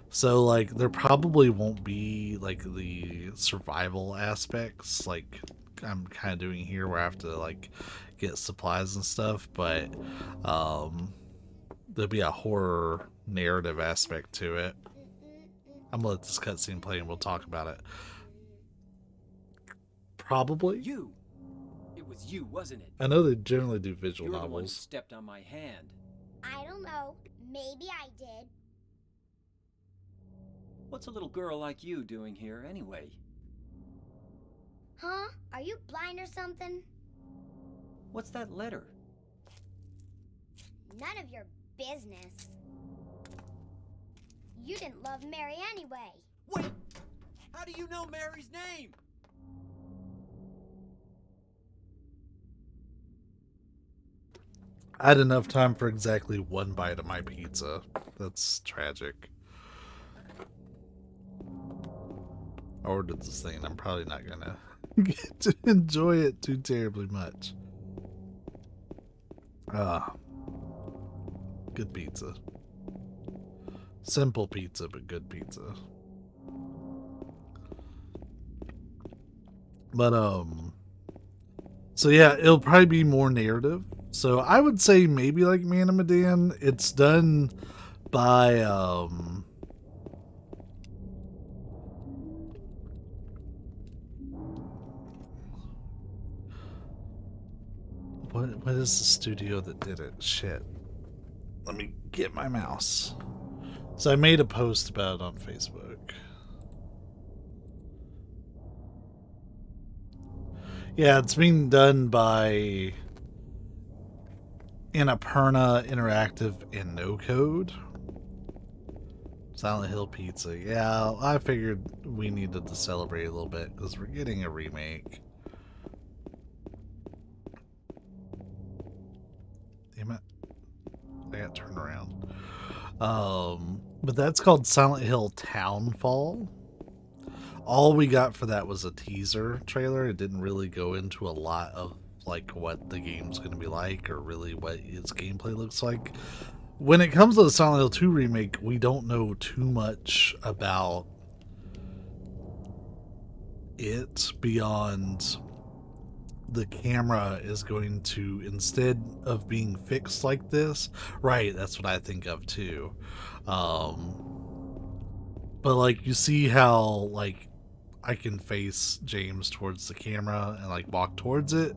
So like there probably won't be like the survival aspects like I'm kind of doing here, where I have to like get supplies and stuff, but there'll be a horror narrative aspect to it. I'm gonna let this cutscene play and we'll talk about it. Probably. You. It was you, wasn't it? I know they generally do visual You're the one who novels. stepped on my hand. I don't know. Maybe I did. What's a little girl like you doing here anyway? Huh? Are you blind or something? What's that letter? None of your business. You didn't love Mary anyway. Wait! How do you know Mary's name? I had enough time for exactly 1 bite of my pizza. That's tragic. I ordered this thing and I'm probably not gonna get to enjoy it too terribly much. Good pizza. Simple pizza, but good pizza. But so yeah, it'll probably be more narrative. So I would say maybe like Man of Medan. It's done by what is the studio that did it? Shit. Let me get my mouse. So I made a post about it on Facebook. Yeah, it's being done by Annapurna Interactive and No Code. Silent Hill Pizza. Yeah, I figured we needed to celebrate a little bit because we're getting a remake. Damn it. I got turned around. But that's called Silent Hill Townfall. All we got for that was a teaser trailer. It didn't really go into a lot of like what the game's going to be like or really what its gameplay looks like. When it comes to the Silent Hill 2 remake, we don't know too much about it beyond the camera is going to, instead of being fixed like this, right, that's what I think of too. But like you see how like I can face James towards the camera and like walk towards it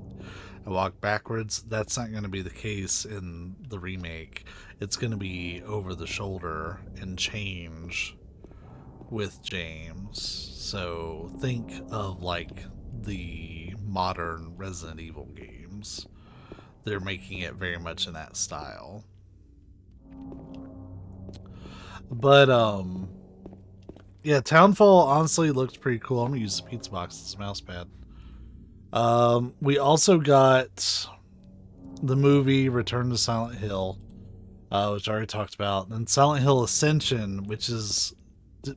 and walk backwards. That's not going to be the case in the remake. It's going to be over the shoulder and change with James. So think of like the modern Resident Evil games. They're making it very much in that style. But yeah, Townfall honestly looks pretty cool. I'm gonna use the pizza box as a mouse pad. We also got the movie Return to Silent Hill, which I already talked about, and Silent Hill Ascension, which is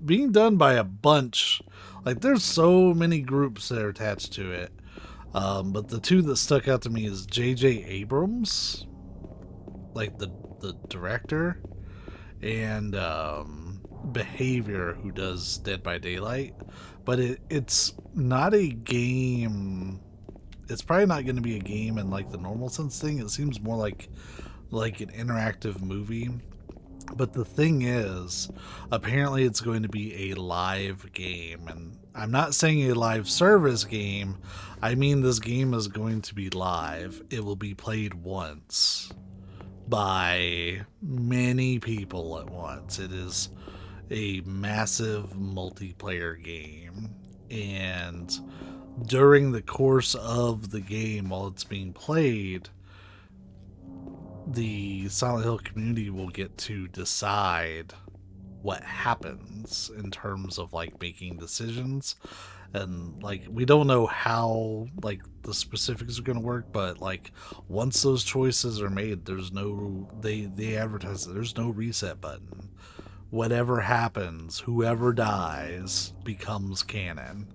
being done by a bunch. Like, there's so many groups that are attached to it. But the two that stuck out to me is J.J. Abrams, like the director, and Behavior, who does Dead by Daylight. But it's not a game. It's probably not going to be a game in like the normal sense thing. It seems more like an interactive movie. But the thing is, apparently it's going to be a live game. And I'm not saying a live service game. I mean this game is going to be live. It will be played once by many people at once. It is a massive multiplayer game. And during the course of the game, while it's being played, the Silent Hill community will get to decide what happens in terms of like making decisions. And like we don't know how like the specifics are going to work, but like once those choices are made, there's no they advertise that there's no reset button. Whatever happens, whoever dies becomes canon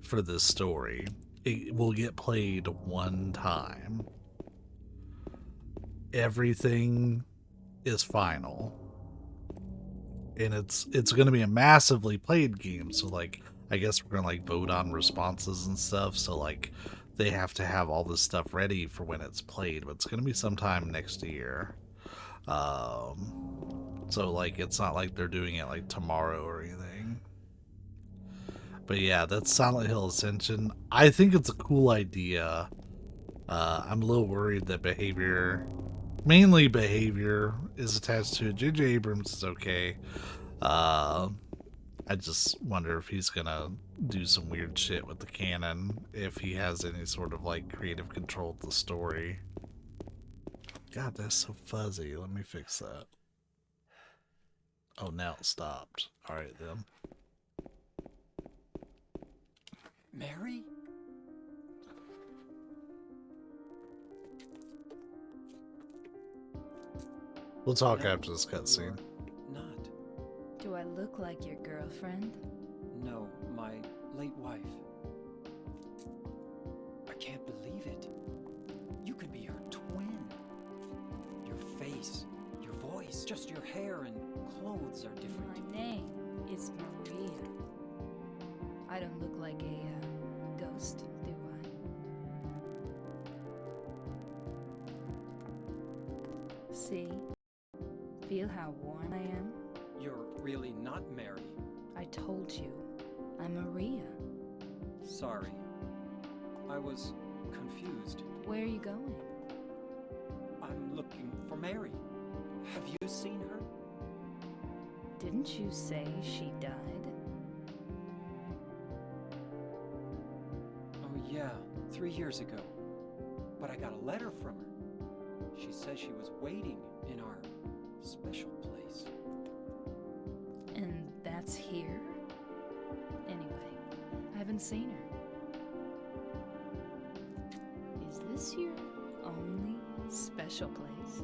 for this story. It will get played one time. Everything is final. And it's going to be a massively played game, so like I guess we're going to like vote on responses and stuff, so like they have to have all this stuff ready for when it's played, but it's going to be sometime next year. So like it's not like they're doing it like tomorrow or anything. But yeah, that's Silent Hill Ascension. I think it's a cool idea. I'm a little worried that mainly behavior is attached to it. J.J. Abrams is okay. I just wonder if he's gonna do some weird shit with the canon, if he has any sort of like creative control of the story. God, that's so fuzzy. Let me fix that. Oh, now it stopped. Alright then. Mary? We'll talk after this cutscene. Not. Do I look like your girlfriend? No, my late wife. I can't believe it. You could be her twin. Your face, your voice, just your hair and clothes are different. My name is Maria. I don't look like a ghost, do I? See? Feel how warm I am? You're really not Mary. I told you, I'm Maria. Sorry. I was confused. Where are you going? I'm looking for Mary. Have you seen her? Didn't you say she died? Oh yeah, 3 years ago. But I got a letter from her. She says she was waiting in our special place. And that's here? Anyway, I haven't seen her. Is this your only special place?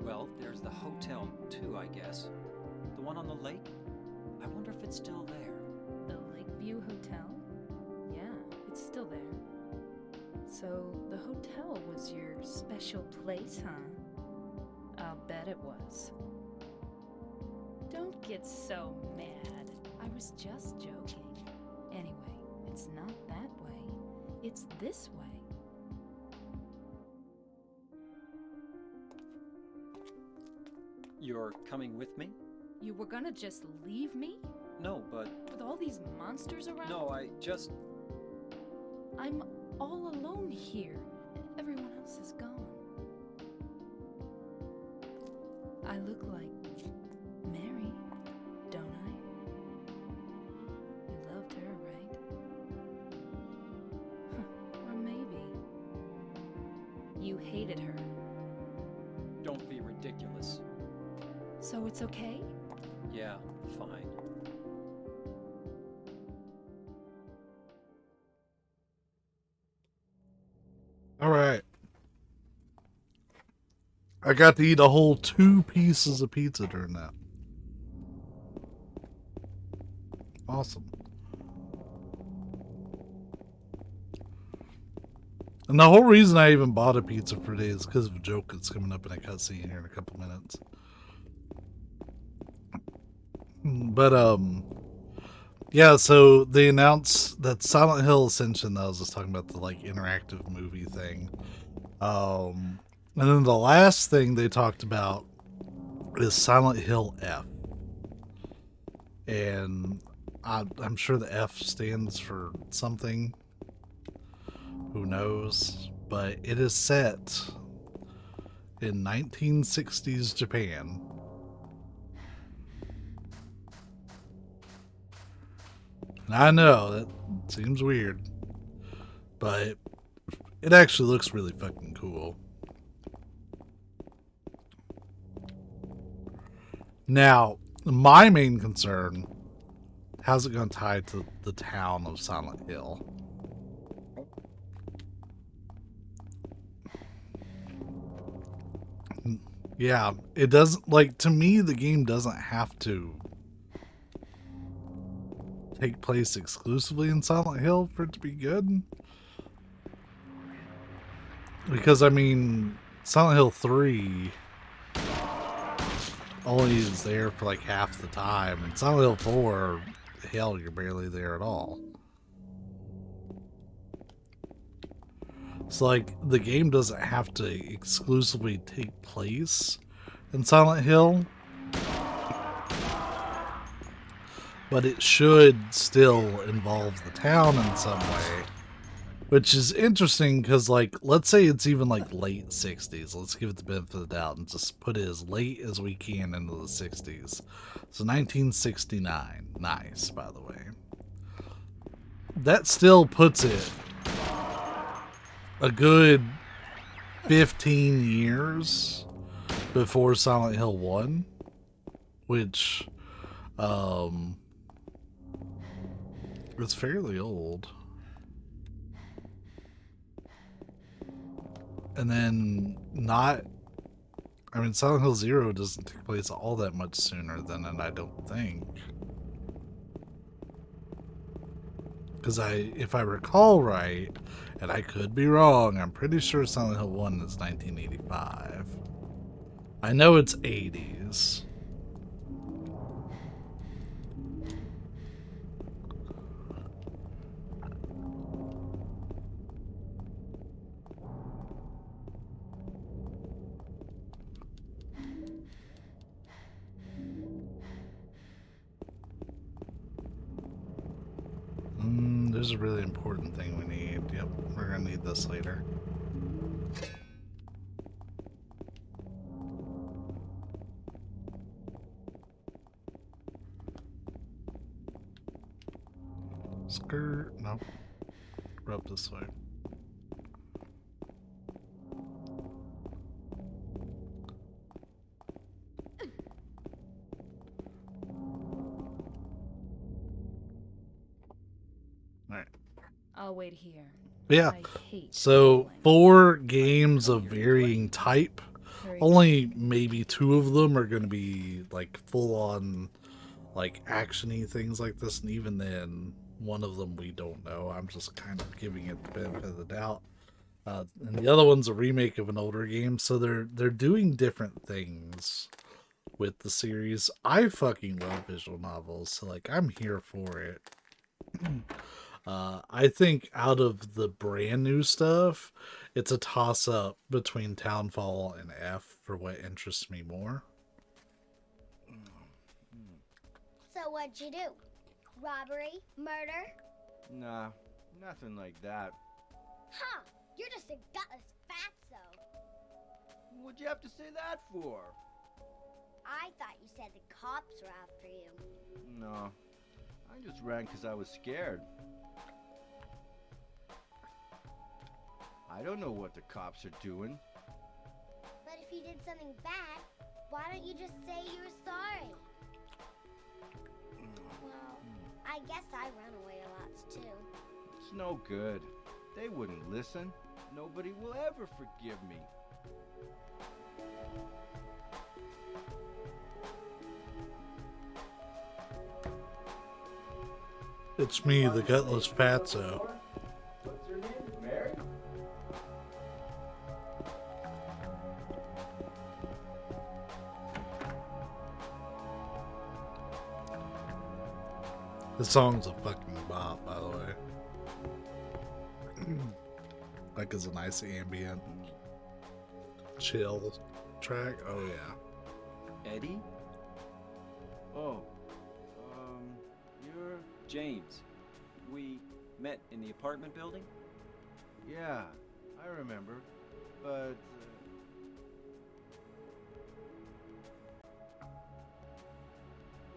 Well, there's the hotel too, I guess. The one on the lake? I wonder if it's still there. The Lakeview Hotel? Yeah, it's still there. So, the hotel was your special place, huh? I'll bet it was. Don't get so mad. I was just joking. Anyway, it's not that way. It's this way. You're coming with me? You were gonna just leave me? No, but... With all these monsters around? No, I just... I'm all alone here. Everyone else is gone. I look like Mary, don't I? You loved her, right? Or maybe you hated her. Don't be ridiculous. So it's okay? Yeah, fine. All right. I got to eat a whole 2 pieces of pizza during that. Awesome. And the whole reason I even bought a pizza for today is because of a joke that's coming up in a cutscene here in a couple minutes. But yeah, so they announced that Silent Hill Ascension, that I was just talking about, the like interactive movie thing. And then the last thing they talked about is Silent Hill F. And I'm sure the F stands for something. Who knows? But it is set in 1960s Japan. And I know that seems weird, but it actually looks really fucking cool. Now, my main concern, how's it going to tie to the town of Silent Hill? Yeah, it doesn't, like, to me, the game doesn't have to take place exclusively in Silent Hill for it to be good. Because, I mean, Silent Hill 3 only is there for like half the time, and Silent Hill 4, hell, you're barely there at all. So, like, the game doesn't have to exclusively take place in Silent Hill, but it should still involve the town in some way. Which is interesting because, like, let's say it's even like late 60s. Let's give it the benefit of the doubt and just put it as late as we can into the 60s. So 1969. Nice, by the way. That still puts it a good 15 years before Silent Hill 1, which it's fairly old. And then I mean, Silent Hill 0 doesn't take place all that much sooner than it, I don't think. Because if I recall right, and I could be wrong, I'm pretty sure Silent Hill 1 is 1985. I know it's 80s. There's a really important thing we need. Yep, we're gonna need this later. Skirt, nope. We're up this way. Alright. I'll wait here. Yeah. I hate So falling. 4 games of varying type. Hurry. Only maybe 2 of them are going to be like full on like actiony things like this, and even then, one of them we don't know. I'm just kind of giving it the benefit of the doubt. And the other one's a remake of an older game, so they're doing different things with the series. I fucking love visual novels, so like I'm here for it. I think out of the brand new stuff, it's a toss-up between Townfall and F for what interests me more. So what'd you do? Robbery? Murder? Nah, nothing like that. Huh, you're just a gutless fatso. What'd you have to say that for? I thought you said the cops were after you. No, I just ran because I was scared. I don't know what the cops are doing. But if you did something bad, why don't you just say you were sorry? Well, I guess I run away a lot too. It's no good. They wouldn't listen. Nobody will ever forgive me. It's me, the gutless fatso. What's her name? Mary? The song's a fucking bop, by the way. Like, it's a nice ambient, chill track. Oh yeah. Eddie? Oh, you're... James. We met in the apartment building? Yeah, I remember. But,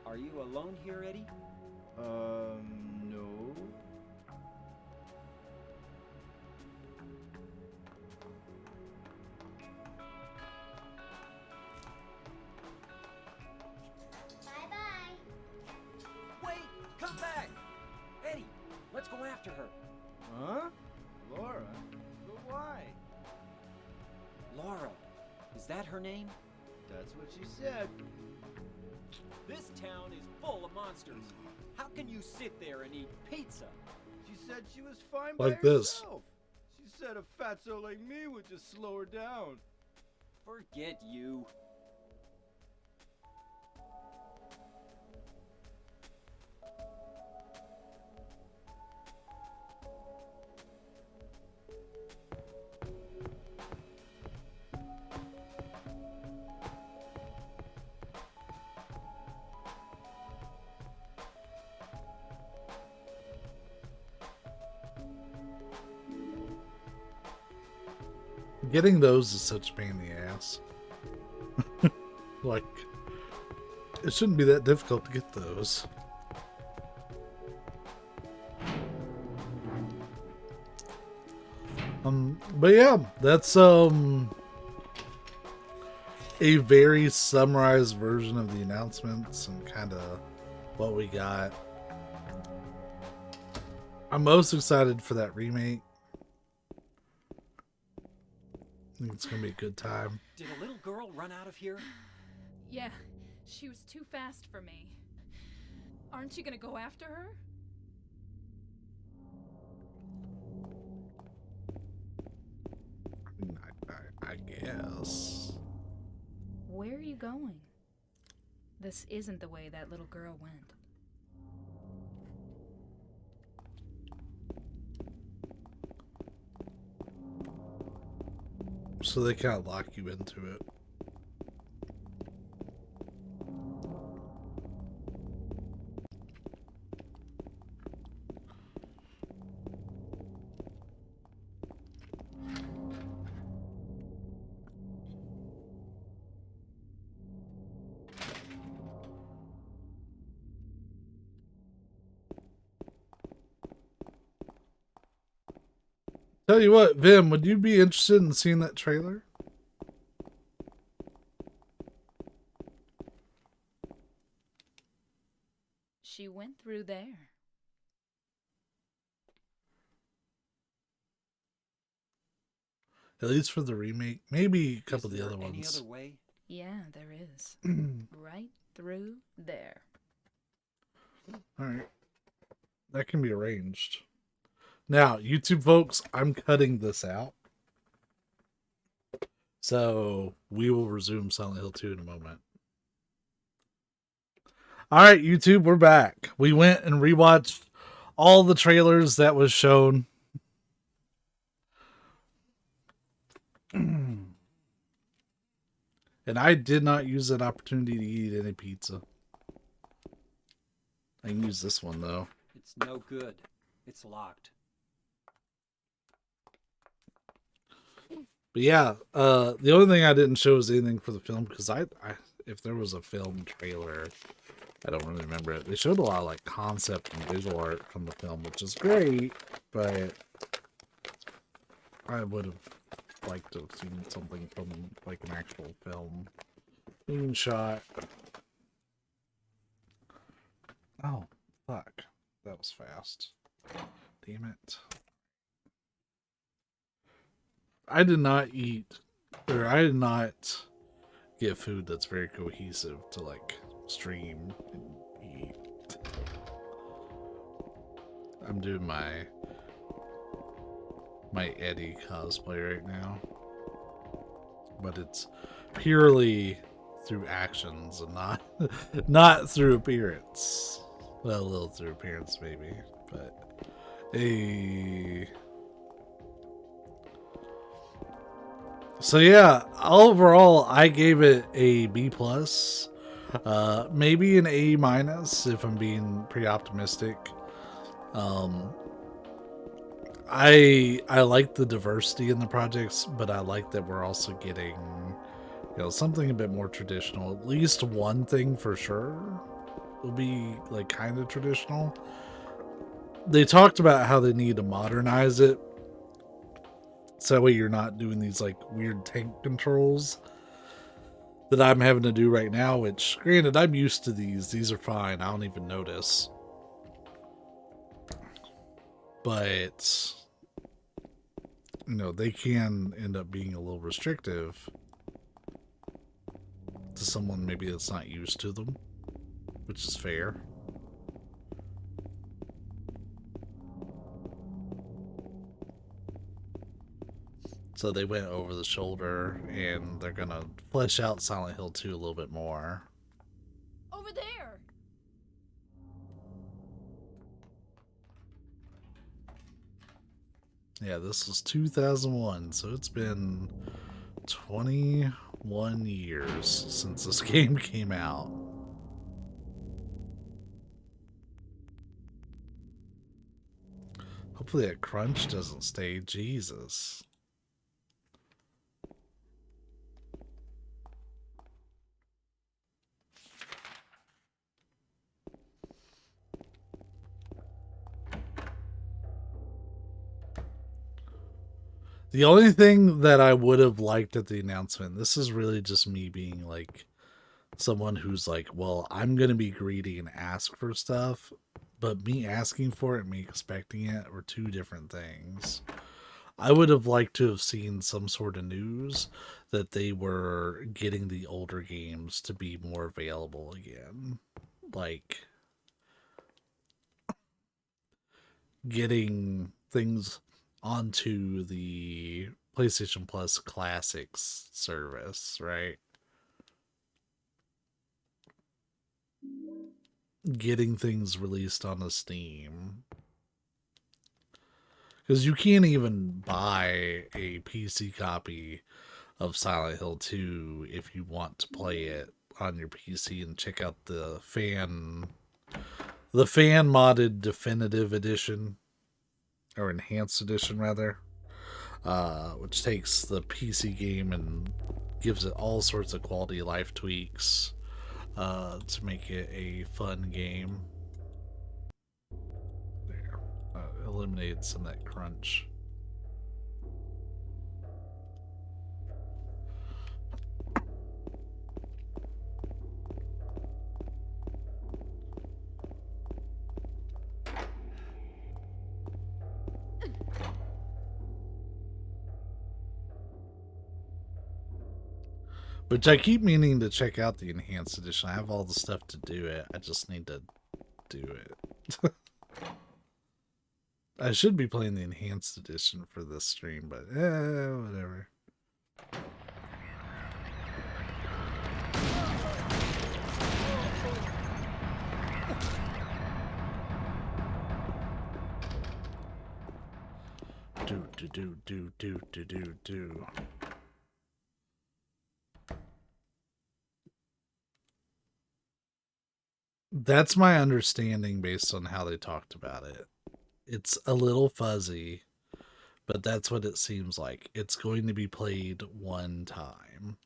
Are you alone here, Eddie? no. Bye-bye. Wait! Come back! Eddie, let's go after her. Huh? Laura? But why? Laura. Is that her name? That's what she said. This town is full of monsters. How can you sit there and eat pizza? She said she was fine Like by this. herself. She said a fatso like me would just slow her down. Forget you. Getting those is such a pain in the ass. Like, it shouldn't be that difficult to get those. But yeah, that's a very summarized version of the announcements and kind of what we got. I'm most excited for that remake. I think it's gonna be a good time. Did a little girl run out of here? Yeah, she was too fast for me. Aren't you gonna go after her? I guess. Where are you going? This isn't the way that little girl went. So they kind of lock you into it. Tell you what, Vim, would you be interested in seeing that trailer? She went through there. At least for the remake. Maybe a couple of Is the there other any ones. other way? Yeah, there is. Right through there. Alright. That can be arranged. Now, YouTube folks, I'm cutting this out. So we will resume Silent Hill 2 in a moment. Alright, YouTube, we're back. We went and rewatched all the trailers that was shown. And I did not use that opportunity to eat any pizza. I can use this one though. It's no good. It's locked. But yeah, the only thing I didn't show was anything for the film because I if there was a film trailer, I don't really remember it. They showed a lot of like concept and visual art from the film, which is great, but I would have liked to have seen something from like an actual film being shot. Oh, fuck. That was fast. Damn it. I did not eat, or I did not get food that's very cohesive to like stream and eat. I'm doing my Eddie cosplay right now, but it's purely through actions and not through appearance. Well, a little through appearance, maybe, but hey. So yeah, overall, I gave it a B plus, maybe an A minus if I'm being pretty optimistic. I like the diversity in the projects, but I like that we're also getting, something a bit more traditional. At least one thing for sure will be like kind of traditional. They talked about how they need to modernize it, so that way you're not doing these like weird tank controls that I'm having to do right now. Which, granted, I'm used to these. These are fine. I don't even notice. But they can end up being a little restrictive to someone maybe that's not used to them, which is fair. So they went over the shoulder, and they're gonna flesh out Silent Hill 2 a little bit more. Over there! Yeah, this was 2001, so it's been 21 years since this game came out. Hopefully that crunch doesn't stay. Jesus. The only thing that I would have liked at the announcement, this is really just me being like someone who's like, well, I'm going to be greedy and ask for stuff, but me asking for it and me expecting it were two different things. I would have liked to have seen some sort of news that they were getting the older games to be more available again. Like getting things onto the PlayStation Plus Classics service, right? Getting things released on the Steam. Because you can't even buy a PC copy of Silent Hill 2 if you want to play it on your PC and check out the fan modded definitive edition, or enhanced edition rather, which takes the PC game and gives it all sorts of quality of life tweaks to make it a fun game. There, eliminated some of that crunch. Which I keep meaning to check out the enhanced edition. I have all the stuff to do it. I just need to do it. I should be playing the enhanced edition for this stream, but whatever. Do. That's my understanding based on how they talked about it. It's a little fuzzy, but that's what it seems like. It's going to be played one time.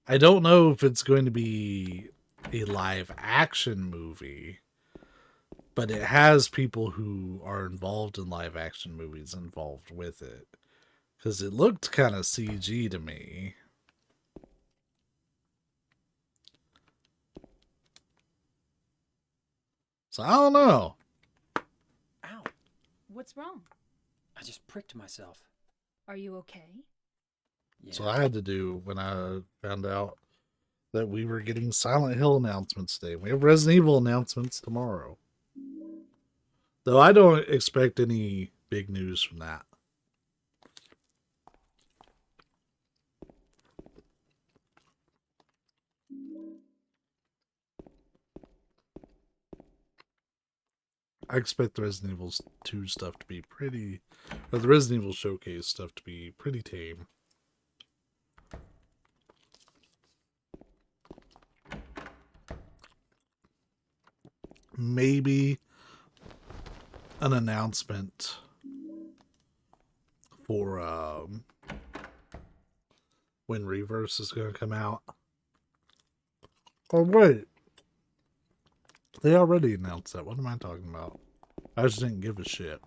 I don't know if it's going to be a live action movie, but it has people who are involved in live action movies involved with it. Because it looked kind of CG to me. So I don't know. Ow. What's wrong? I just pricked myself. Are you okay? Yeah. So I had to do when I found out that we were getting Silent Hill announcements today. We have Resident Evil announcements tomorrow. Though I don't expect any big news from that. I expect the Resident Evil 2 stuff to be pretty, or the Resident Evil Showcase stuff to be pretty tame. Maybe an announcement for when Reverse is going to come out. Oh wait, they already announced that. What am I talking about? I just didn't give a shit.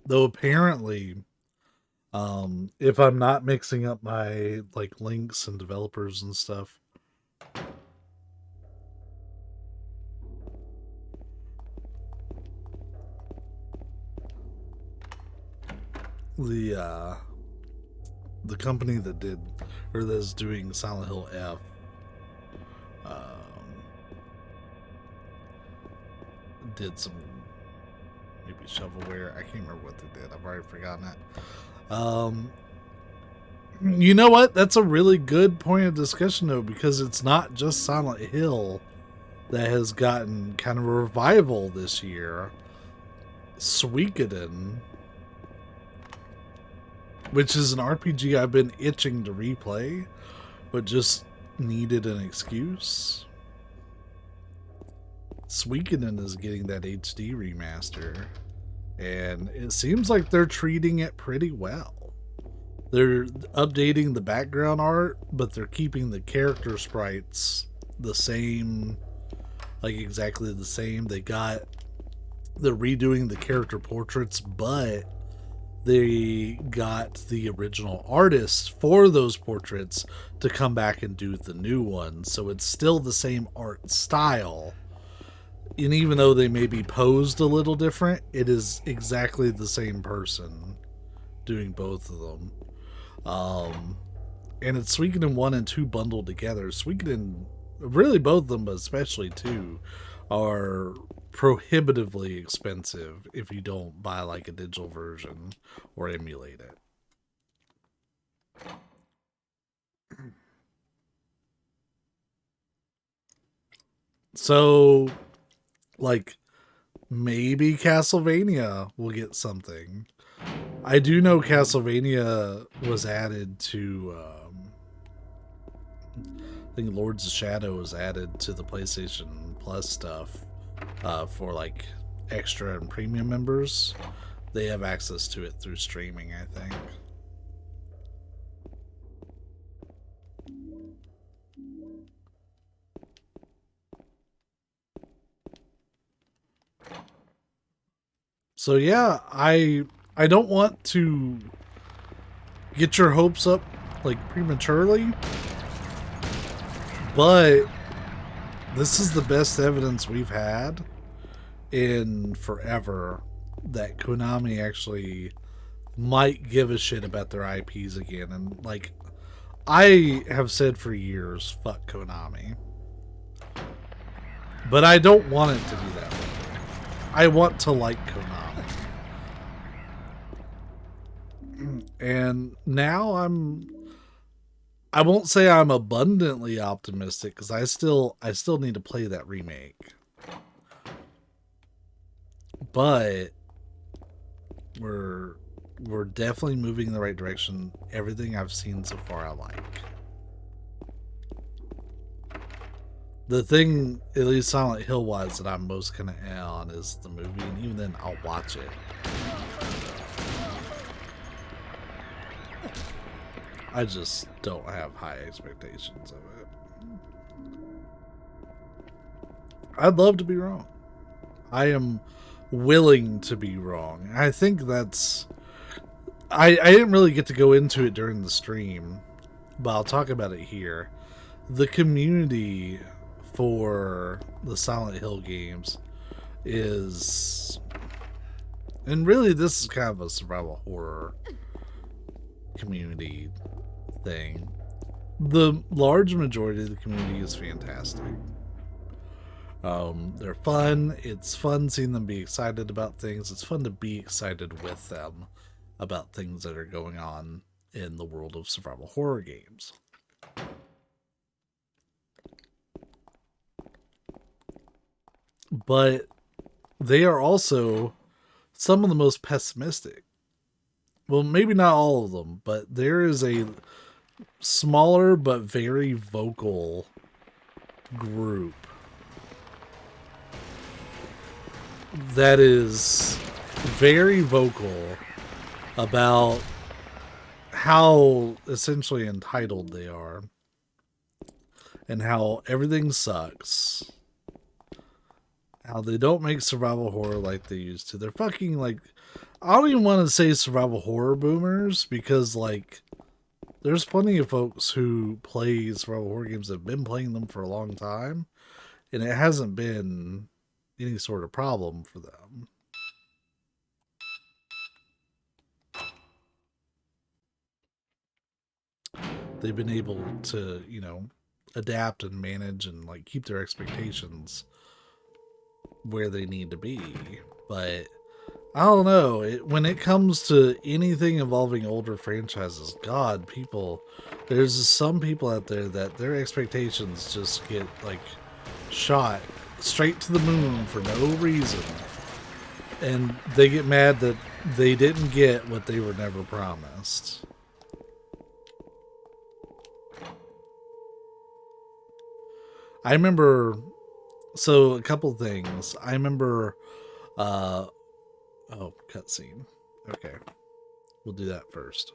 Though apparently, if I'm not mixing up my like links and developers and stuff, the company that did or that's doing Silent Hill F did some maybe shovelware. I can't remember what they did. I've already forgotten it. You know what? That's a really good point of discussion though, because it's not just Silent Hill that has gotten kind of a revival this year. Suikoden, which is an RPG I've been itching to replay, but just needed an excuse. Suikoden is getting that HD remaster, and it seems like they're treating it pretty well. They're updating the background art, but they're keeping the character sprites the same, like exactly the same. They're redoing the character portraits, but they got the original artist for those portraits to come back and do the new ones. So it's still the same art style. And even though they may be posed a little different, it is exactly the same person doing both of them. And it's Suikoden 1 and 2 bundled together. Suikoden, really both of them, but especially 2, are prohibitively expensive if you don't buy like a digital version or emulate it. So, like, maybe Castlevania will get something. I do know Castlevania was added to, I think Lords of Shadow was added to the PlayStation Plus stuff for like extra and premium members. They have access to it through streaming, I think. So yeah, I don't want to get your hopes up like prematurely, but this is the best evidence we've had in forever that Konami actually might give a shit about their IPs again. And like, I have said for years, fuck Konami. But I don't want it to be that way. I want to like Konami. And now I won't say I'm abundantly optimistic, because I still need to play that remake. But we're definitely moving in the right direction. Everything I've seen so far I like. The thing, at least Silent Hill wise, that I'm most kind of on is the movie, and even then I'll watch it. I just don't have high expectations of it. I'd love to be wrong. I am willing to be wrong. I think that's... I didn't really get to go into it during the stream, but I'll talk about it here. The community for the Silent Hill games is... And really, this is kind of a survival horror community thing. The large majority of the community is fantastic. They're fun. It's fun seeing them be excited about things. It's fun to be excited with them about things that are going on in the world of survival horror games. But they are also some of the most pessimistic. Well, maybe not all of them, but there is a smaller but very vocal group that is very vocal about how essentially entitled they are and how everything sucks. How they don't make survival horror like they used to. They're fucking like, I don't even want to say survival horror boomers because like there's plenty of folks who play survival horror games that have been playing them for a long time and it hasn't been any sort of problem for them. They've been able to, you know, adapt and manage and like keep their expectations where they need to be. But I don't know, when it comes to anything involving older franchises, God, people, there's some people out there that their expectations just get like shot straight to the moon for no reason. And they get mad that they didn't get what they were never promised. I remember, so a couple things. I remember, oh, cutscene. Okay, we'll do that first.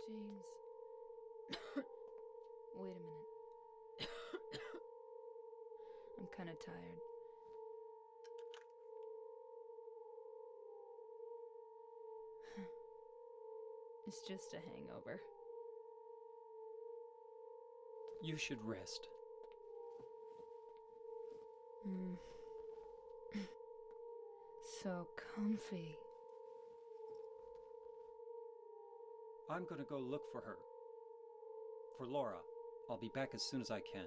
James. Wait a minute. I'm kind of tired. It's just a hangover. You should rest. So comfy. I'm gonna go look for her. For Laura. I'll be back as soon as I can.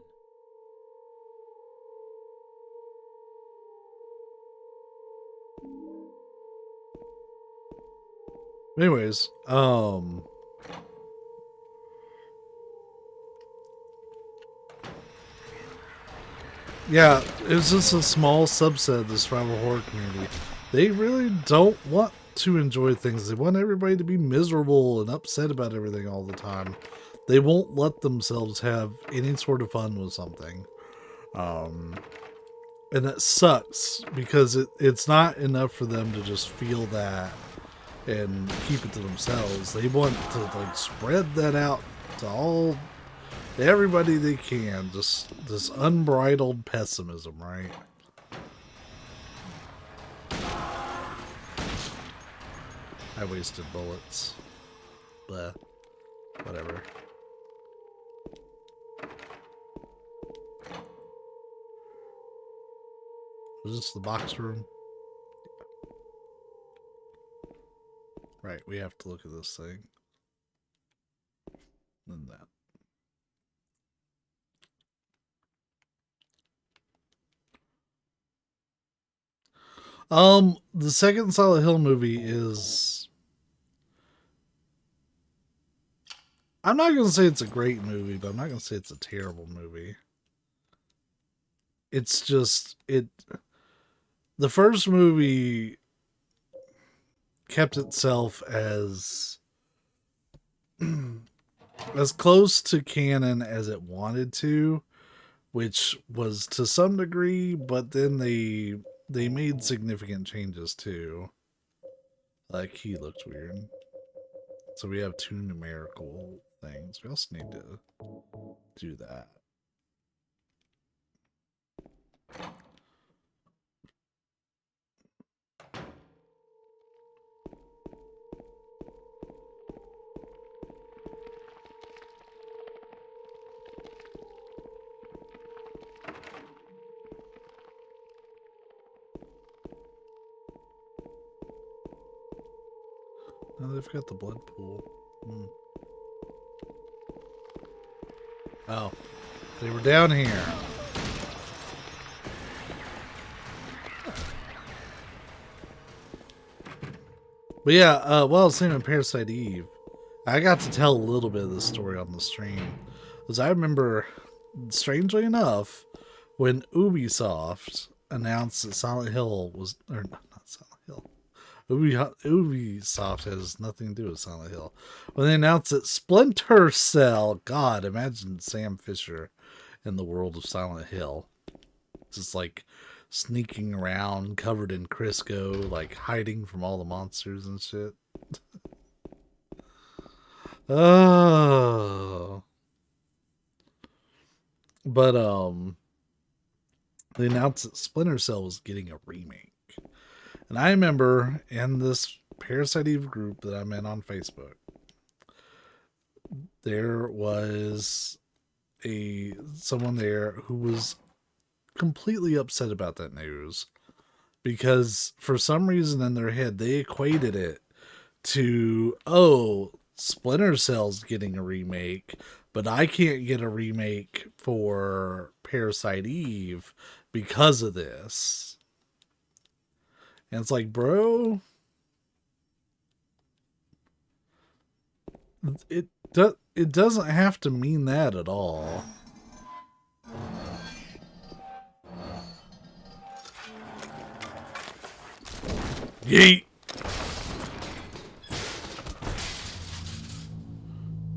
Anyways, yeah, it's just a small subset of the survival horror community. They really don't want to enjoy things. They want everybody to be miserable and upset about everything all the time. They won't let themselves have any sort of fun with something. And that sucks because it's not enough for them to just feel that and keep it to themselves. They want to like spread that out to everybody they can. Just this unbridled pessimism, right? I wasted bullets. But whatever. Was this the box room? Right, we have to look at this thing. And that. The second Silent Hill movie is, I'm not gonna say it's a great movie, but I'm not gonna say it's a terrible movie. It's just the first movie kept itself as as close to canon as it wanted to, which was to some degree, but then they made significant changes too. Like he looks weird. So we have two numerical things. We also need to do that. Oh, they've got the blood pool. Hmm. Oh, they were down here. But yeah, while I was saying Parasite Eve, I got to tell a little bit of the story on the stream. Because I remember, strangely enough, when Ubisoft announced that Silent Hill was, or not Silent Hill, Ubisoft has nothing to do with Silent Hill. When they announced that Splinter Cell, God, imagine Sam Fisher in the world of Silent Hill. Just like sneaking around covered in Crisco, like hiding from all the monsters and shit. Oh. But they announced that Splinter Cell was getting a remake. And I remember in this Parasite Eve group that I'm in on Facebook, there was someone there who was completely upset about that news because for some reason in their head they equated it to, oh, Splinter Cell's getting a remake, but I can't get a remake for Parasite Eve because of this. And it's like, bro, it doesn't have to mean that at all. Yeet.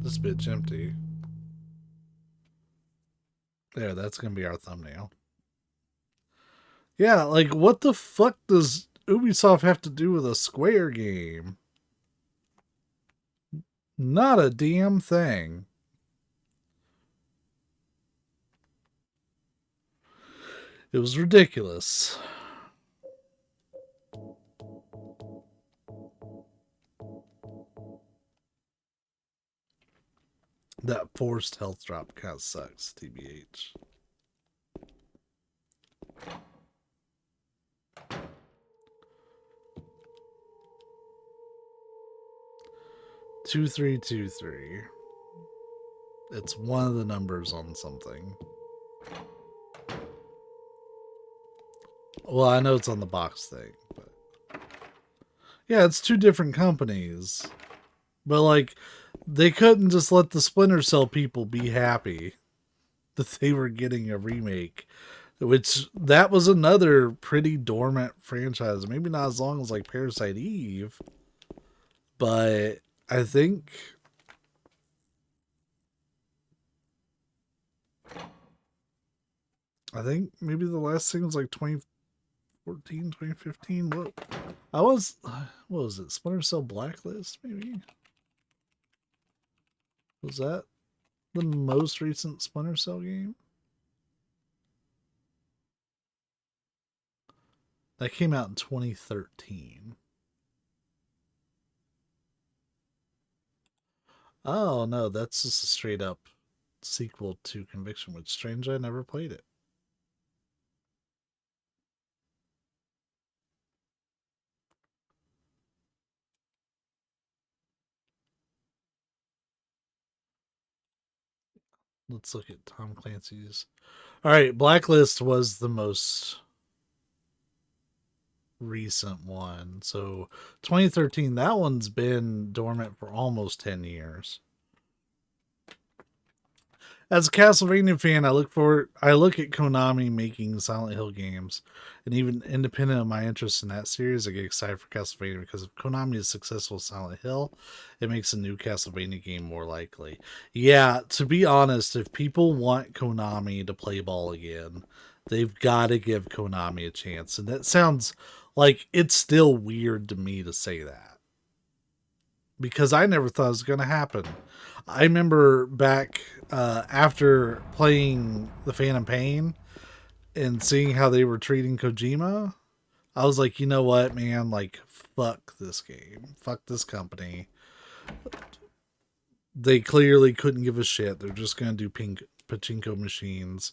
This bitch empty. There, that's gonna be our thumbnail. Yeah, like what the fuck does Ubisoft have to do with a Square game? Not a damn thing. It was ridiculous. That forced health drop kind of sucks, TBH. Two, 3, 2, 3. It's one of the numbers on something. Well, I know it's on the box thing, but yeah, it's two different companies. But like, they couldn't just let the Splinter Cell people be happy that they were getting a remake, which that was another pretty dormant franchise. Maybe not as long as like Parasite Eve, but I think maybe the last thing was like 2014, 2015. What was it? Splinter Cell Blacklist, maybe? Was that the most recent Splinter Cell game? That came out in 2013. Oh no, that's just a straight up sequel to Conviction, which strange I never played it. Let's look at Tom Clancy's. All right, Blacklist was the most recent one. So 2013, that one's been dormant for almost 10 years. As a Castlevania fan, I look at Konami making Silent Hill games, and even independent of my interest in that series, I get excited for Castlevania because if Konami is successful with Silent Hill, it makes a new Castlevania game more likely. Yeah, to be honest, if people want Konami to play ball again, they've got to give Konami a chance. And that sounds like it's still weird to me to say that, because I never thought it was going to happen. I remember back after playing The Phantom Pain and seeing how they were treating Kojima, I was like, you know what, man? Like, fuck this game. Fuck this company. They clearly couldn't give a shit. They're just going to do pachinko machines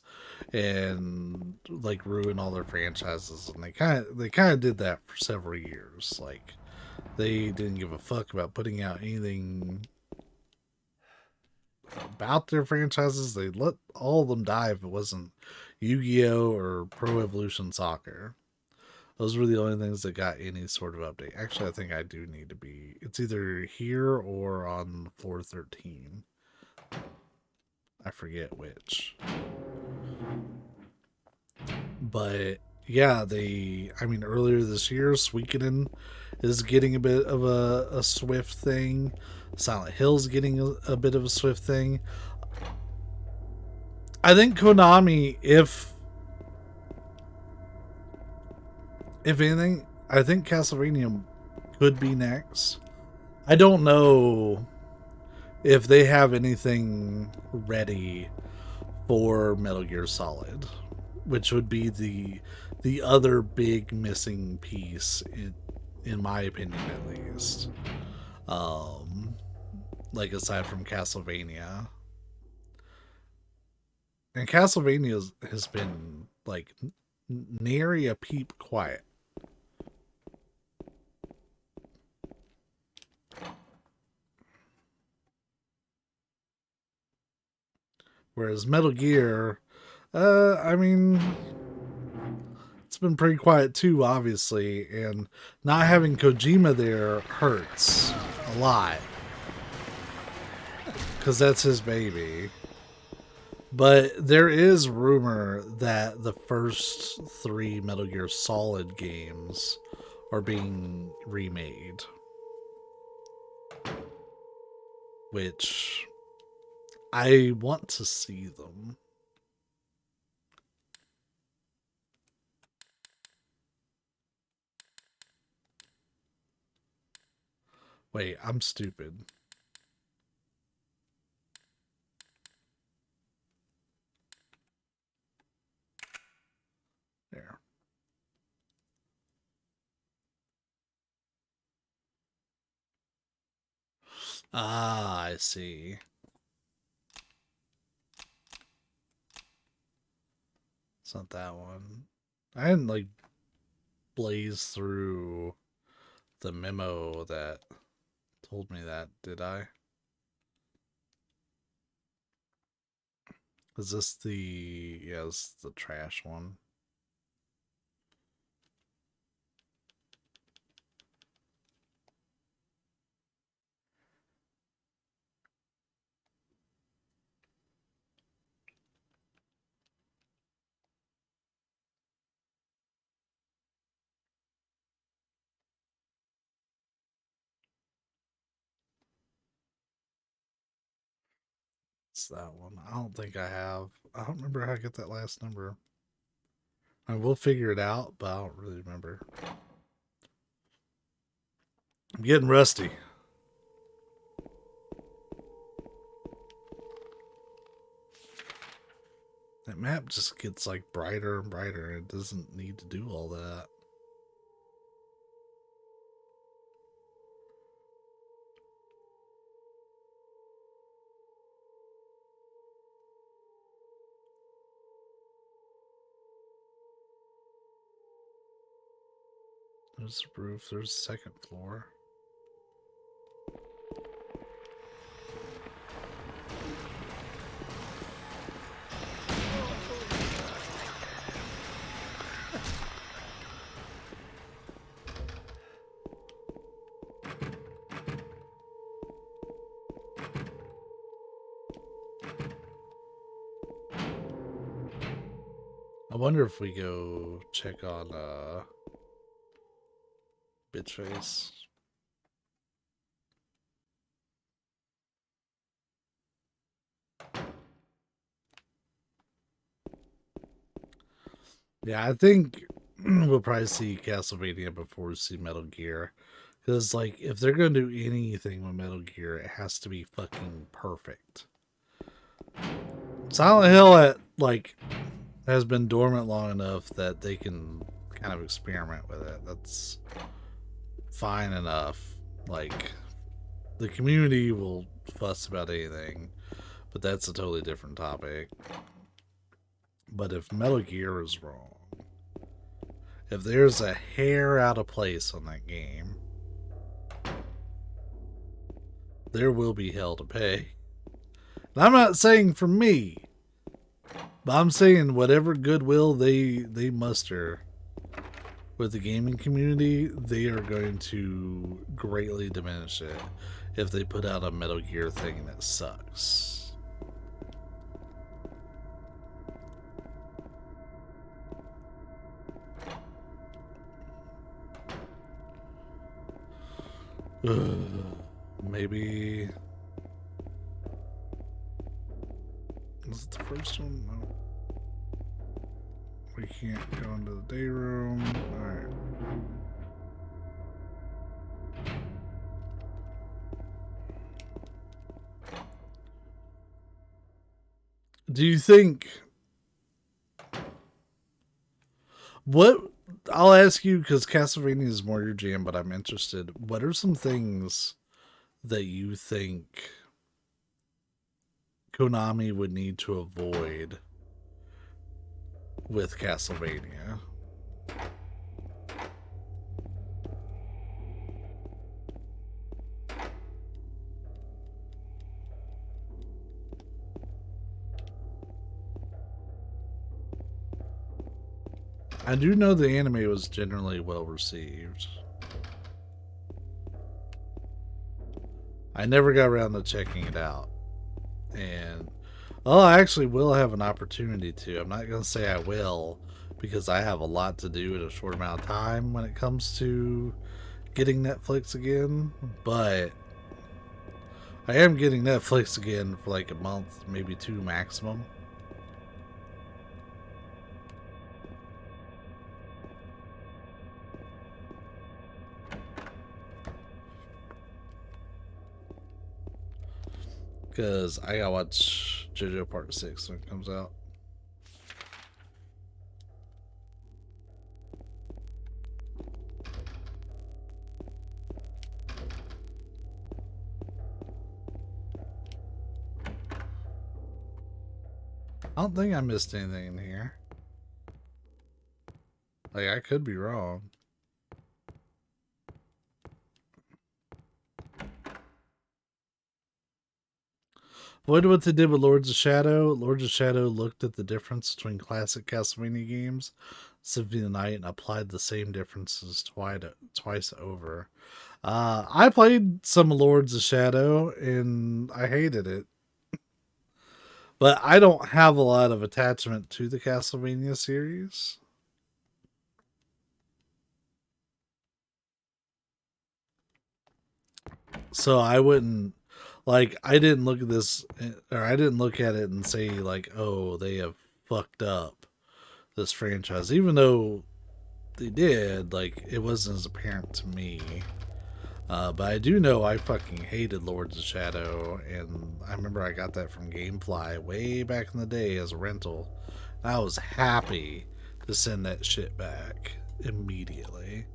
and like ruin all their franchises. And they kind of did that for several years. Like, they didn't give a fuck about putting out anything about their franchises. They let all of them die if it wasn't Yu-Gi-Oh or Pro Evolution Soccer. Those were the only things that got any sort of update. Actually, I think I do need to be... It's either here or on floor 13. I forget which. But yeah, I mean, earlier this year, Suikoden is getting a bit of a Swift thing. Silent Hill's getting a bit of a Swift thing. I think Konami, if anything, I think Castlevania could be next. I don't know if they have anything ready for Metal Gear Solid, which would be the other big missing piece in my opinion, at least. Like aside from Castlevania. And Castlevania has been like nary a peep quiet. Whereas Metal Gear, I mean, it's been pretty quiet too, obviously, and not having Kojima there hurts a lot. Because that's his baby. But there is rumor that the first 3 Metal Gear Solid games are being remade. Which I want to see them. Wait, I'm stupid. There. Ah, I see. It's not that one. I didn't like blaze through the memo that told me that, did I? Is this the... yeah, this is the trash one. It's that one. I don't think I have. I don't remember how I get that last number. I will figure it out, but I don't really remember. I'm getting rusty. That map just gets like brighter and brighter. It doesn't need to do all that. There's the roof. There's the second floor. I wonder if we go check on Bitchface. Yeah, I think we'll probably see Castlevania before we see Metal Gear. Because, like, if they're going to do anything with Metal Gear, it has to be fucking perfect. Silent Hill, has been dormant long enough that they can kind of experiment with it. That's fine enough. Like, the community will fuss about anything, but that's a totally different topic. But if Metal Gear is wrong, if there's a hair out of place on that game, there will be hell to pay. And I'm not saying for me, but I'm saying whatever goodwill they muster with the gaming community, they are going to greatly diminish it if they put out a Metal Gear thing that sucks. Maybe. Was it the first one? No. We can't go into the day room. Alright. Do you think what I'll ask you, because Castlevania is more your jam, but I'm interested. What are some things that you think Konami would need to avoid with Castlevania? I do know the anime was generally well received. I never got around to checking it out. And I actually will have an opportunity to. I'm not going to say I will, because I have a lot to do in a short amount of time when it comes to getting Netflix again. But I am getting Netflix again for like a month, maybe 2 maximum. Because I gotta watch JoJo Part 6 when it comes out. I don't think I missed anything in here. Like, I could be wrong. Avoid what they did with Lords of Shadow. Lords of Shadow looked at the difference between classic Castlevania games, Symphony of the Night, and applied the same differences twice over. I played some Lords of Shadow, and I hated it. But I don't have a lot of attachment to the Castlevania series. So I wouldn't, like, I didn't look at this, or I didn't look at it and say, like, oh, they have fucked up this franchise. Even though they did, like, it wasn't as apparent to me. But I do know I fucking hated Lords of Shadow, and I remember I got that from Gamefly way back in the day as a rental. I was happy to send that shit back immediately.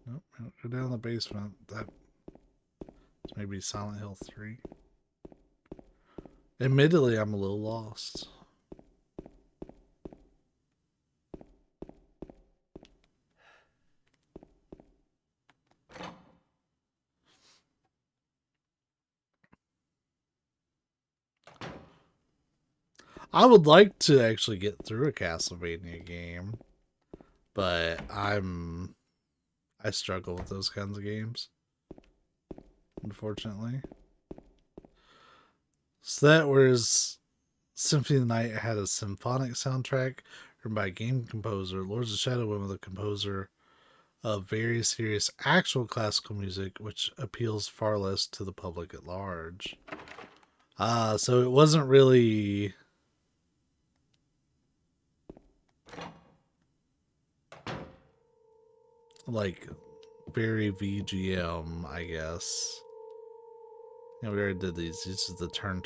Nope, go down the basement. That's maybe Silent Hill 3. Admittedly, I'm a little lost. I would like to actually get through a Castlevania game, but I struggle with those kinds of games, unfortunately. So that, whereas Symphony of the Night had a symphonic soundtrack written by a game composer, Lords of Shadow went with a composer of very serious actual classical music, which appeals far less to the public at large. So it wasn't really like very VGM, I guess. Yeah, we already did these. This is the turn.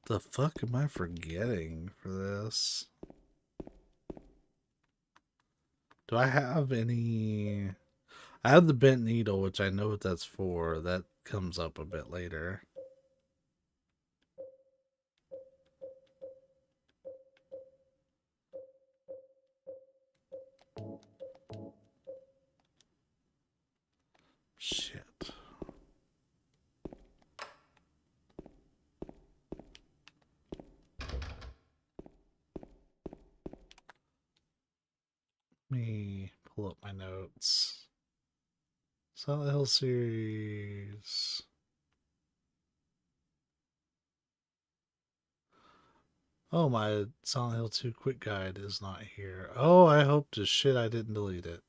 The fuck am I forgetting for this? Do I have any... I have the bent needle, which I know what that's for. That comes up a bit later. Shit. Let me pull up my notes. Silent Hill series. Oh, my Silent Hill 2 quick guide is not here. Oh, I hope to shit I didn't delete it.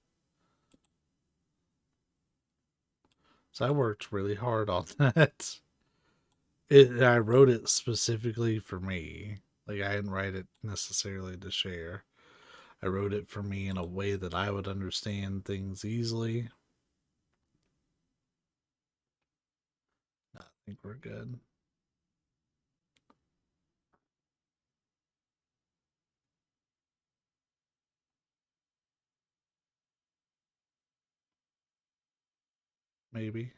So I worked really hard on that. I wrote it specifically for me. Like, I didn't write it necessarily to share. I wrote it for me in a way that I would understand things easily. I think we're good. Maybe.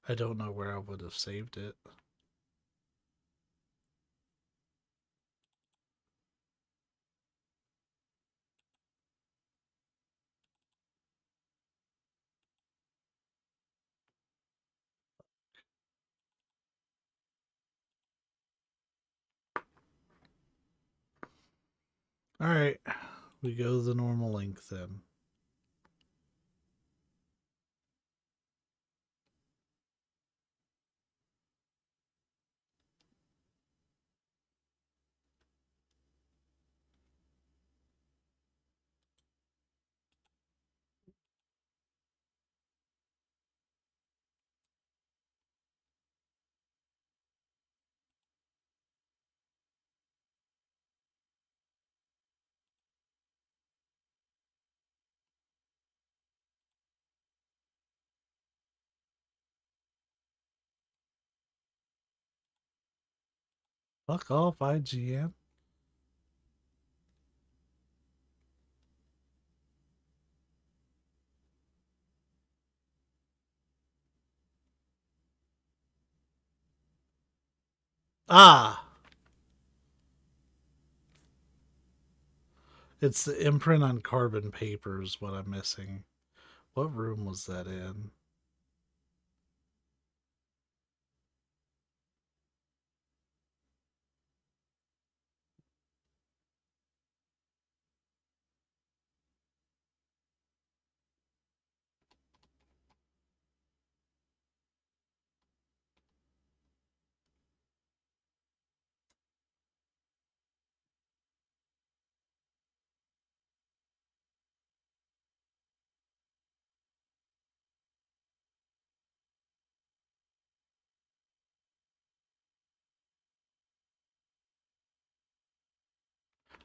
I don't know where I would have saved it. Alright. We go the normal length then. Fuck off, IGN. Ah! It's the imprint on carbon paper is what I'm missing. What room was that in?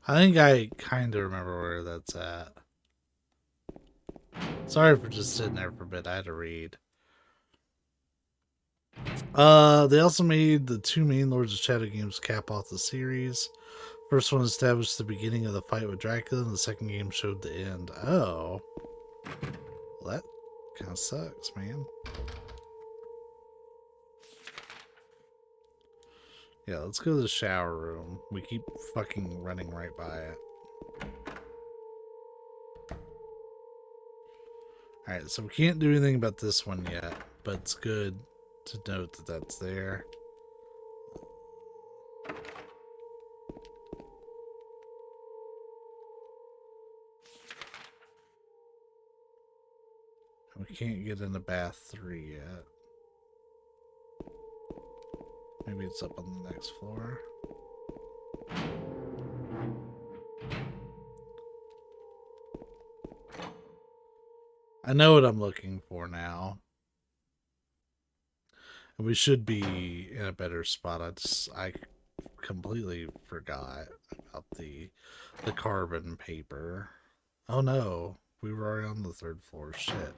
I think I kind of remember where that's at. Sorry for just sitting there for a bit. I had to read. They also made the two main Lords of Shadow games cap off the series. First one established the beginning of the fight with Dracula, and the second game showed the end. Oh. Well, that kind of sucks, man. Yeah, let's go to the shower room. We keep fucking running right by it. Alright, so we can't do anything about this one yet, but it's good to note that that's there. We can't get into bath 3 yet. Maybe it's up on the next floor. I know what I'm looking for now. And we should be in a better spot. I completely forgot about the carbon paper. Oh no, we were already on the third floor. Shit.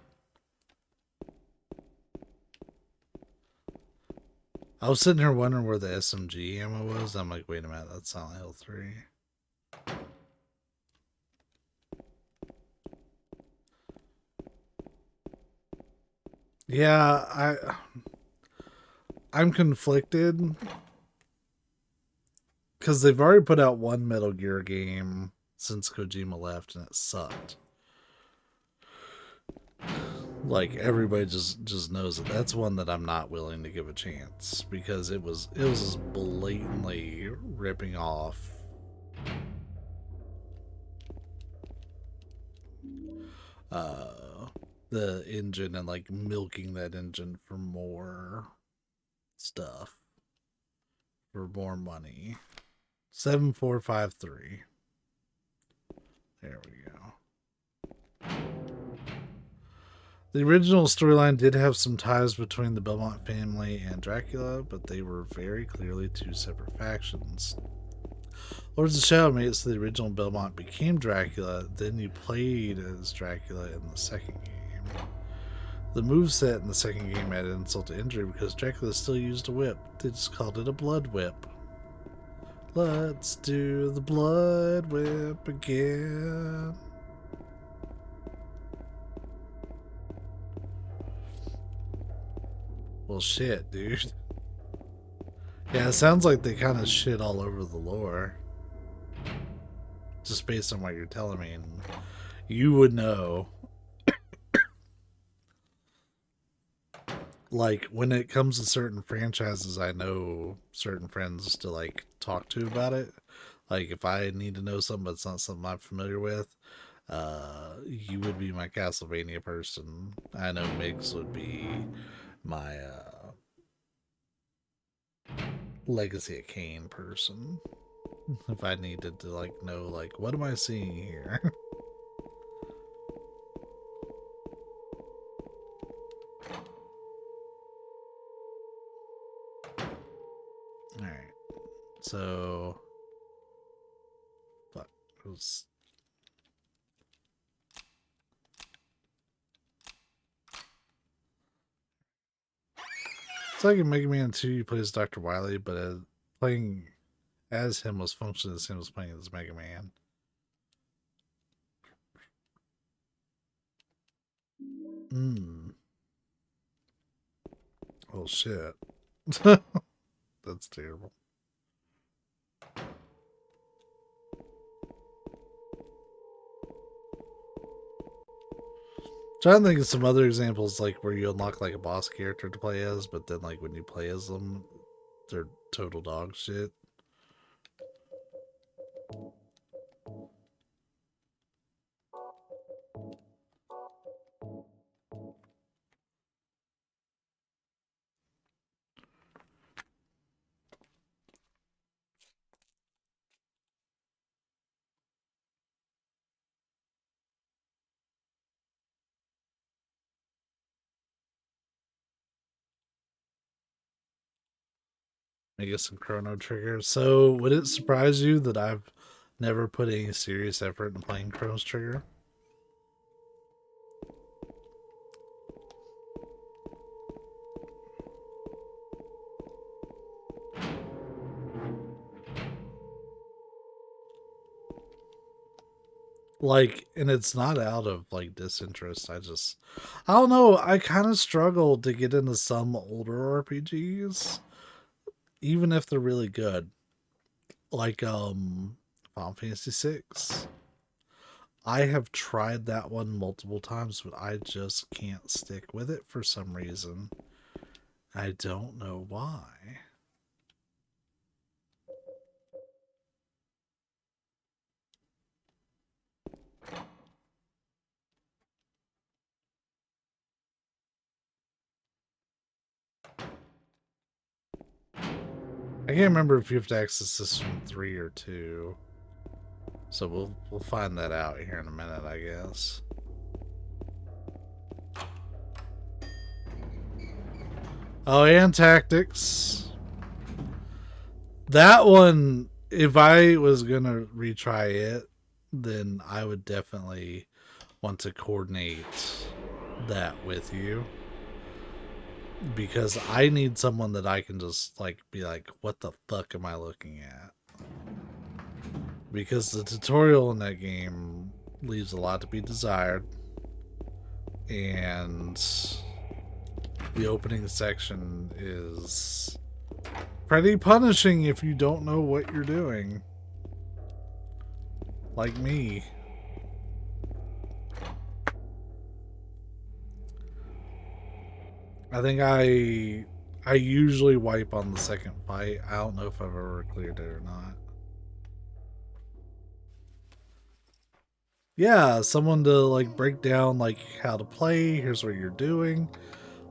I was sitting here wondering where the SMG ammo was. I'm like, wait a minute, that's Silent Hill 3. Yeah, I'm conflicted because they've already put out one Metal Gear game since Kojima left, and it sucked. Like everybody just knows it. That's one that I'm not willing to give a chance because it was just blatantly ripping off the engine and like milking that engine for more stuff, for more money. 7453. There we go. The original storyline did have some ties between the Belmont family and Dracula, but they were very clearly two separate factions. Lords of Shadow made it so the original Belmont became Dracula, then you played as Dracula in the second game. The moveset in the second game added insult to injury because Dracula still used a whip. They just called it a blood whip. Let's do the blood whip again. Well, shit, dude. Yeah, it sounds like they kind of shit all over the lore. Just based on what you're telling me. And you would know. Like, when it comes to certain franchises, I know certain friends to, like, talk to about it. Like, if I need to know something but it's not something I'm familiar with, you would be my Castlevania person. I know Migs would be my Legacy of Kain person. If I needed to like know like what am I seeing here? Alright. So fuck. It was it's like in Mega Man 2 you play as Dr. Wily, but playing as him was functionally the same as playing as Mega Man. Oh shit. That's terrible. Trying to think of some other examples like where you unlock like a boss character to play as, but then like when you play as them, they're total dog shit. I guess some Chrono Trigger. So would it surprise you that I've never put any serious effort in playing Chrono Trigger? Like, and it's not out of like disinterest. I don't know. I kind of struggle to get into some older RPGs, even if they're really good. Like Final Fantasy VI. I have tried that one multiple times, but I just can't stick with it for some reason. I don't know why. I can't remember if you have to access this from 3 or 2. So we'll find that out here in a minute, I guess. Oh, and Tactics. That one, if I was gonna retry it, then I would definitely want to coordinate that with you. because I need someone that I can just like be like, what the fuck am I looking at? Because the tutorial in that game leaves a lot to be desired, and the opening section is pretty punishing if you don't know what you're doing. Like me. I think I usually wipe on the second fight. I don't know if I've ever cleared it or not. Yeah, someone to like break down like how to play, here's what you're doing.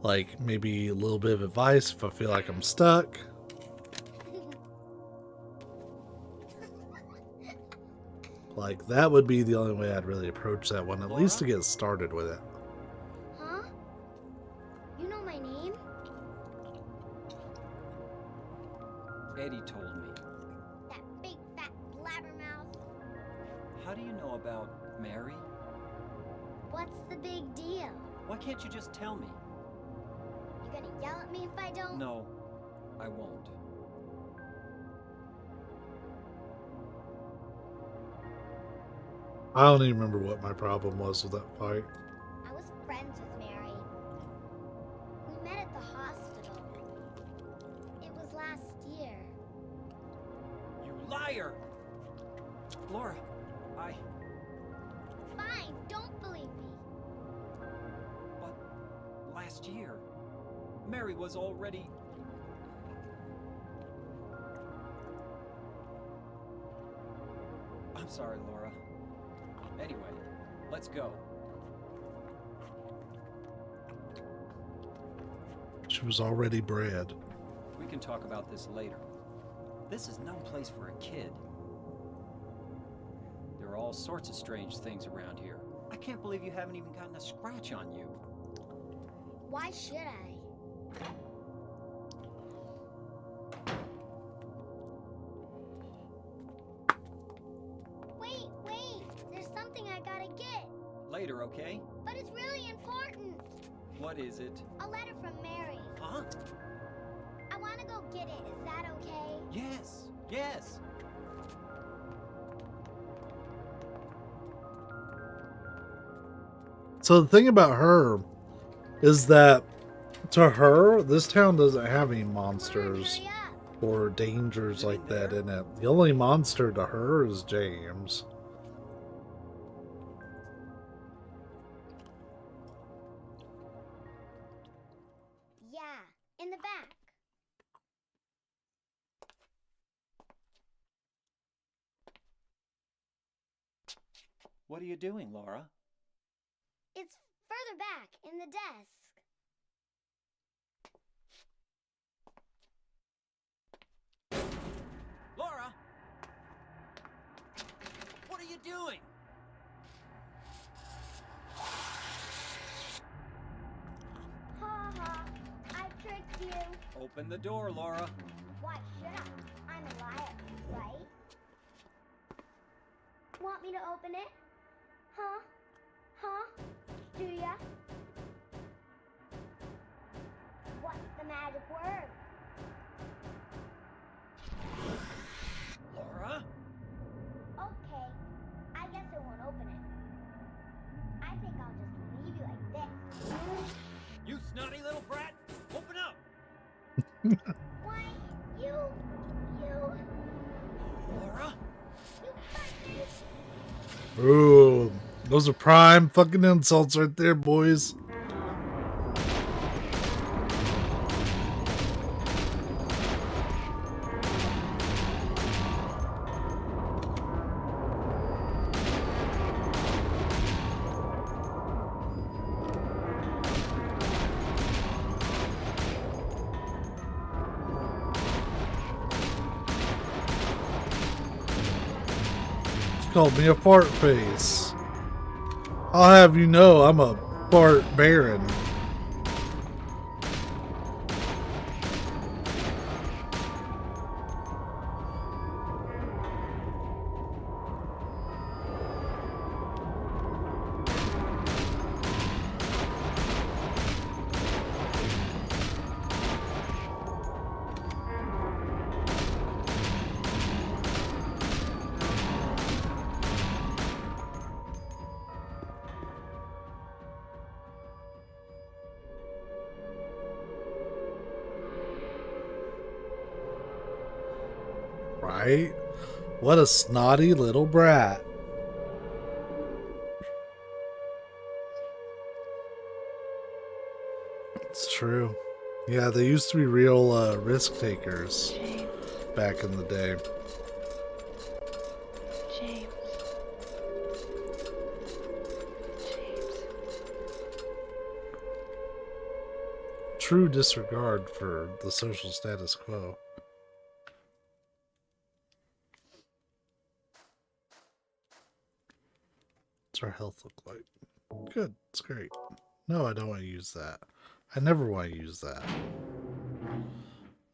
Like maybe a little bit of advice if I feel like I'm stuck. Like that would be the only way I'd really approach that one, at least to get started with it. Huh? You know my name? Eddie told me. That big fat blabbermouth. How do you know about Mary? What's the big deal? Why can't you just tell me? You gonna yell at me if I don't? No, I won't. I don't even remember what my problem was with that fight. I was friends with Mary. We met at the hospital. It was last year. You liar! Laura, Fine, don't believe me. But last year, Mary was already... I'm sorry, Laura. Anyway, let's go. She was already bred. We can talk about this later. This is no place for a kid. There are all sorts of strange things around here. I can't believe you haven't even gotten a scratch on you. Why should I? Wait, there's something I gotta get. Later, okay? But it's really important. What is it? A letter from Mary. Huh? I wanna go get it. Is that okay? Yes, yes. So the thing about her is that to her, this town doesn't have any Come on, monsters hurry up. or dangers like that in it. The only monster to her is James. Yeah, in the back. What are you doing, Laura? It's further back in the desk. Laura! What are you doing? Ha ha, I've tricked you. Open the door, Laura. Why should I? I'm a liar, right? Want me to open it? Huh? Huh? Do ya? What's the magic word? Laura? Okay, I guess I won't open it. I think I'll just leave you like this. You snotty little brat! Open up! Why, you... Laura? You fuckers! Ooh, those are prime fucking insults right there, boys. Called me a fart face. I'll have you know I'm a fart baron. Right? What a snotty little brat. It's true. Yeah, they used to be real risk takers James. back in the day. James. James. True disregard for the social status quo. What's our health look like? Good. It's great. No, I don't want to use that. I never want to use that.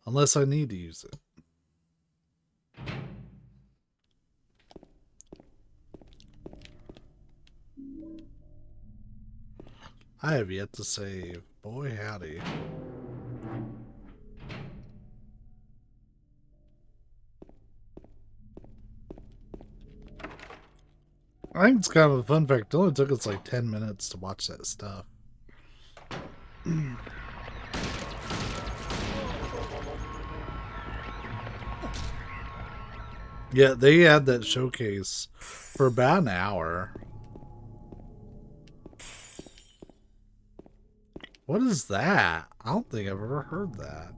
Unless I need to use it. I have yet to save. Boy, howdy. I think it's kind of a fun fact. It only took us like 10 minutes to watch that stuff. Yeah, they had that showcase for about an hour. What is that? I don't think I've ever heard that.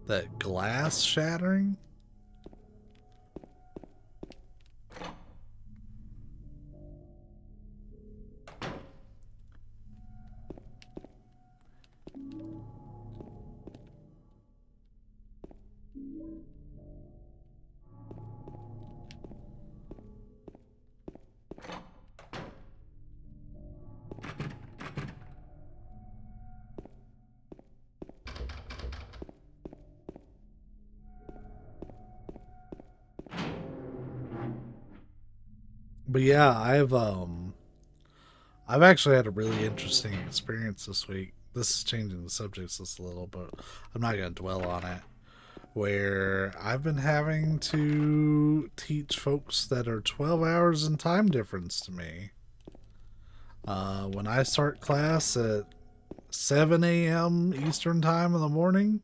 That glass shattering? But yeah, I've actually had a really interesting experience this week. This is changing the subjects just a little, but I'm not going to dwell on it. Where I've been having to teach folks that are 12 hours in time difference to me. When I start class at 7 a.m. Eastern time in the morning,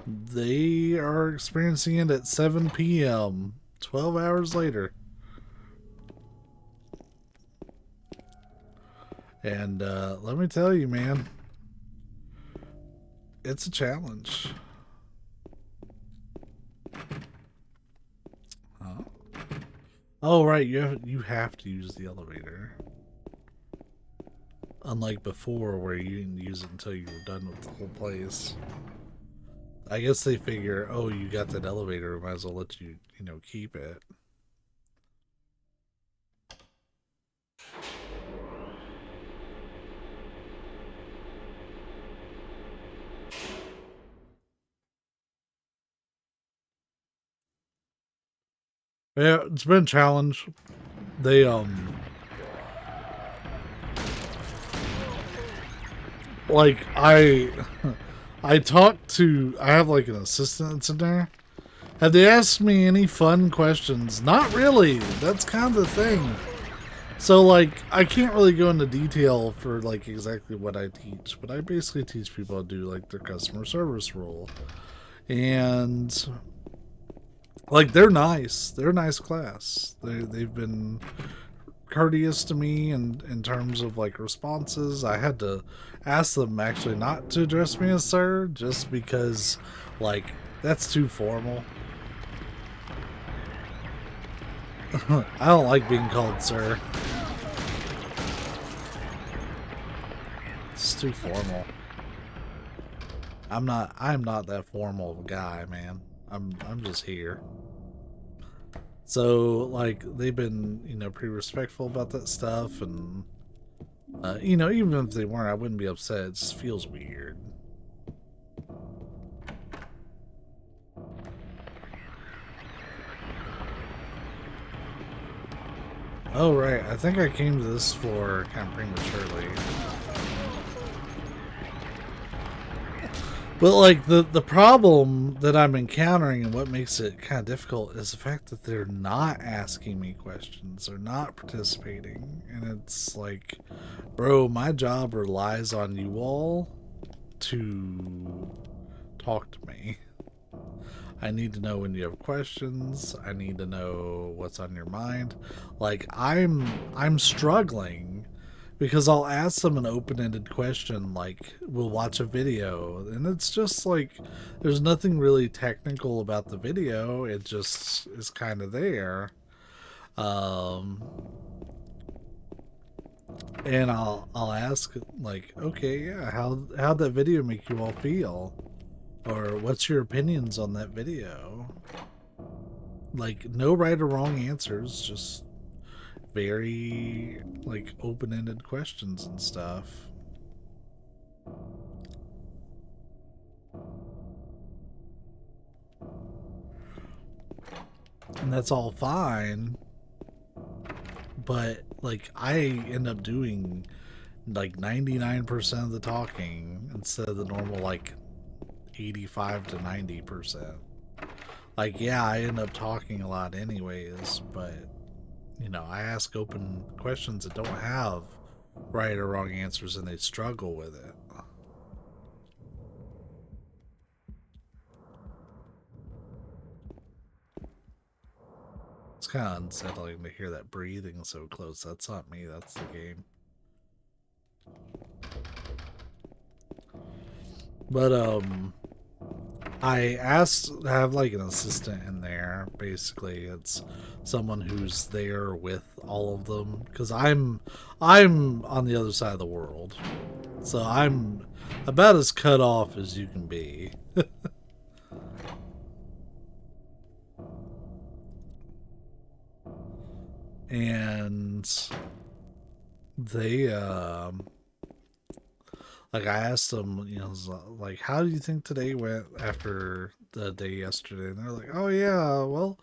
they are experiencing it at 7 p.m. 12 hours later. And let me tell you, man, it's a challenge. Huh? Oh, right, you have to use the elevator. Unlike before, where you didn't use it until you were done with the whole place. I guess they figure, oh, you got that elevator, we might as well let you, keep it. Yeah, it's been a challenge. They like I talked to, I have like an assistant that's in there. Have they asked me any fun questions? Not really. That's kind of the thing. So like I can't really go into detail for like exactly what I teach, but I basically teach people to do like their customer service role. And like they're nice. They're a nice class. They've been courteous to me in terms of like responses. I had to ask them actually not to address me as sir, just because like that's too formal. I don't like being called sir. It's too formal. I'm not that formal of a guy, man. I'm just here. So like they've been, pretty respectful about that stuff, and even if they weren't, I wouldn't be upset. It just feels weird. Oh right, I think I came to this floor kind of prematurely. But like the problem that I'm encountering and what makes it kind of difficult is the fact that they're not asking me questions. They're not participating. And it's like, bro, my job relies on you all to talk to me. I need to know when you have questions. I need to know what's on your mind. Like I'm struggling because I'll ask them an open-ended question like we'll watch a video and it's just like there's nothing really technical about the video. It just is kind of there. And I'll ask like, okay, yeah, how'd that video make you all feel? Or what's your opinions on that video? Like, no right or wrong answers, just very, like, open-ended questions and stuff. And that's all fine. But, like, I end up doing, like, 99% of the talking instead of the normal, like, 85 to 90%. Like, yeah, I end up talking a lot anyways, but, you know, I ask open questions that don't have right or wrong answers and they struggle with it. It's kind of unsettling to hear that breathing so close. That's not me, that's the game. But, I asked to have like an assistant in there. Basically, it's someone who's there with all of them because I'm on the other side of the world, so I'm about as cut off as you can be. And they like I asked them, you know, like, how do you think today went after the day yesterday? And they're like, oh yeah, well,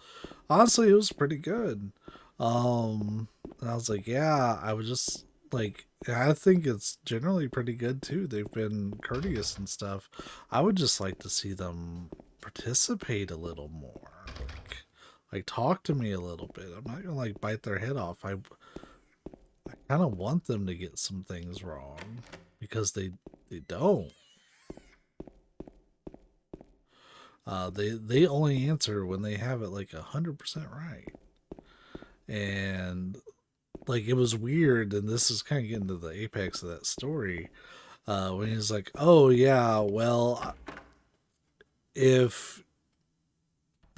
honestly, it was pretty good. And I was like, yeah, I was just like, I think it's generally pretty good too. They've been courteous and stuff. I would just like to see them participate a little more. Like talk to me a little bit. I'm not gonna like bite their head off. I kind of want them to get some things wrong because they don't. They only answer when they have it like 100% right. And like it was weird, and this is kind of getting to the apex of that story. When he's like, "Oh yeah, well, if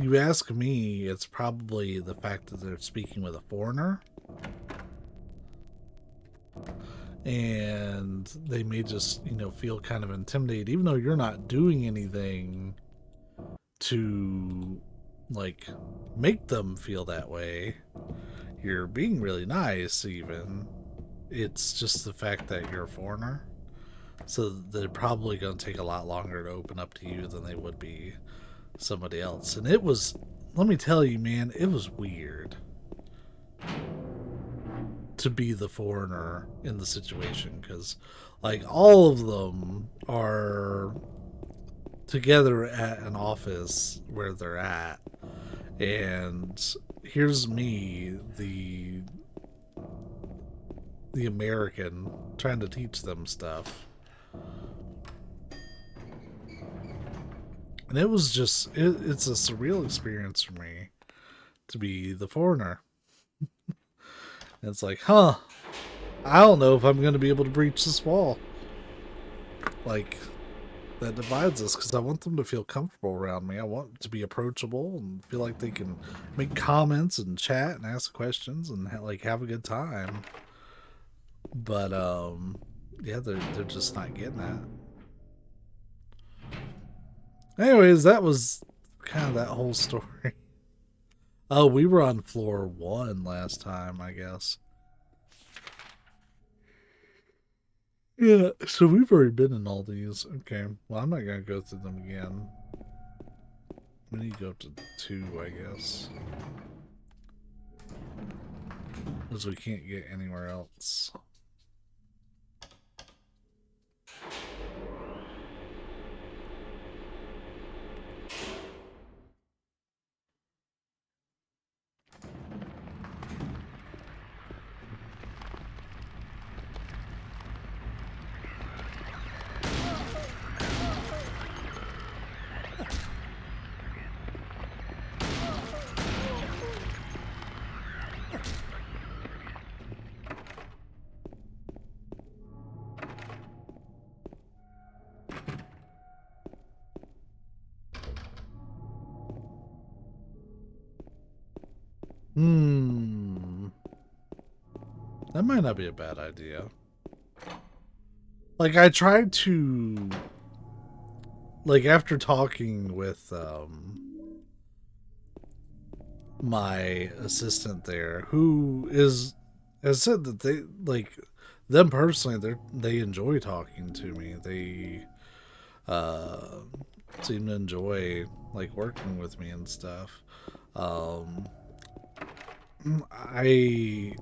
you ask me, it's probably the fact that they're speaking with a foreigner." And they may just, you know, feel kind of intimidated, even though you're not doing anything to, like, make them feel that way. You're being really nice, even. It's just the fact that you're a foreigner. So they're probably going to take a lot longer to open up to you than they would be somebody else. And it was, let me tell you, man, it was weird to be the foreigner in the situation, because like all of them are together at an office where they're at, and here's me, the American, trying to teach them stuff. And it was just it's a surreal experience for me to be the foreigner. It's like, huh, I don't know if I'm going to be able to breach this wall, like, that divides us, because I want them to feel comfortable around me. I want to be approachable and feel like they can make comments and chat and ask questions and like have a good time. But yeah, they're just not getting that. Anyways, that was kind of that whole story. Oh, we were on floor 1 last time, I guess. Yeah, so we've already been in all these. Okay, well, I'm not going to go through them again. We need to go up to 2, I guess. Because we can't get anywhere else. Hmm. That might not be a bad idea. Like, I tried to... Like, after talking with, my assistant there, who has said that they, like, them personally, they enjoy talking to me. They, uh, seem to enjoy, like, working with me and stuff. Um, I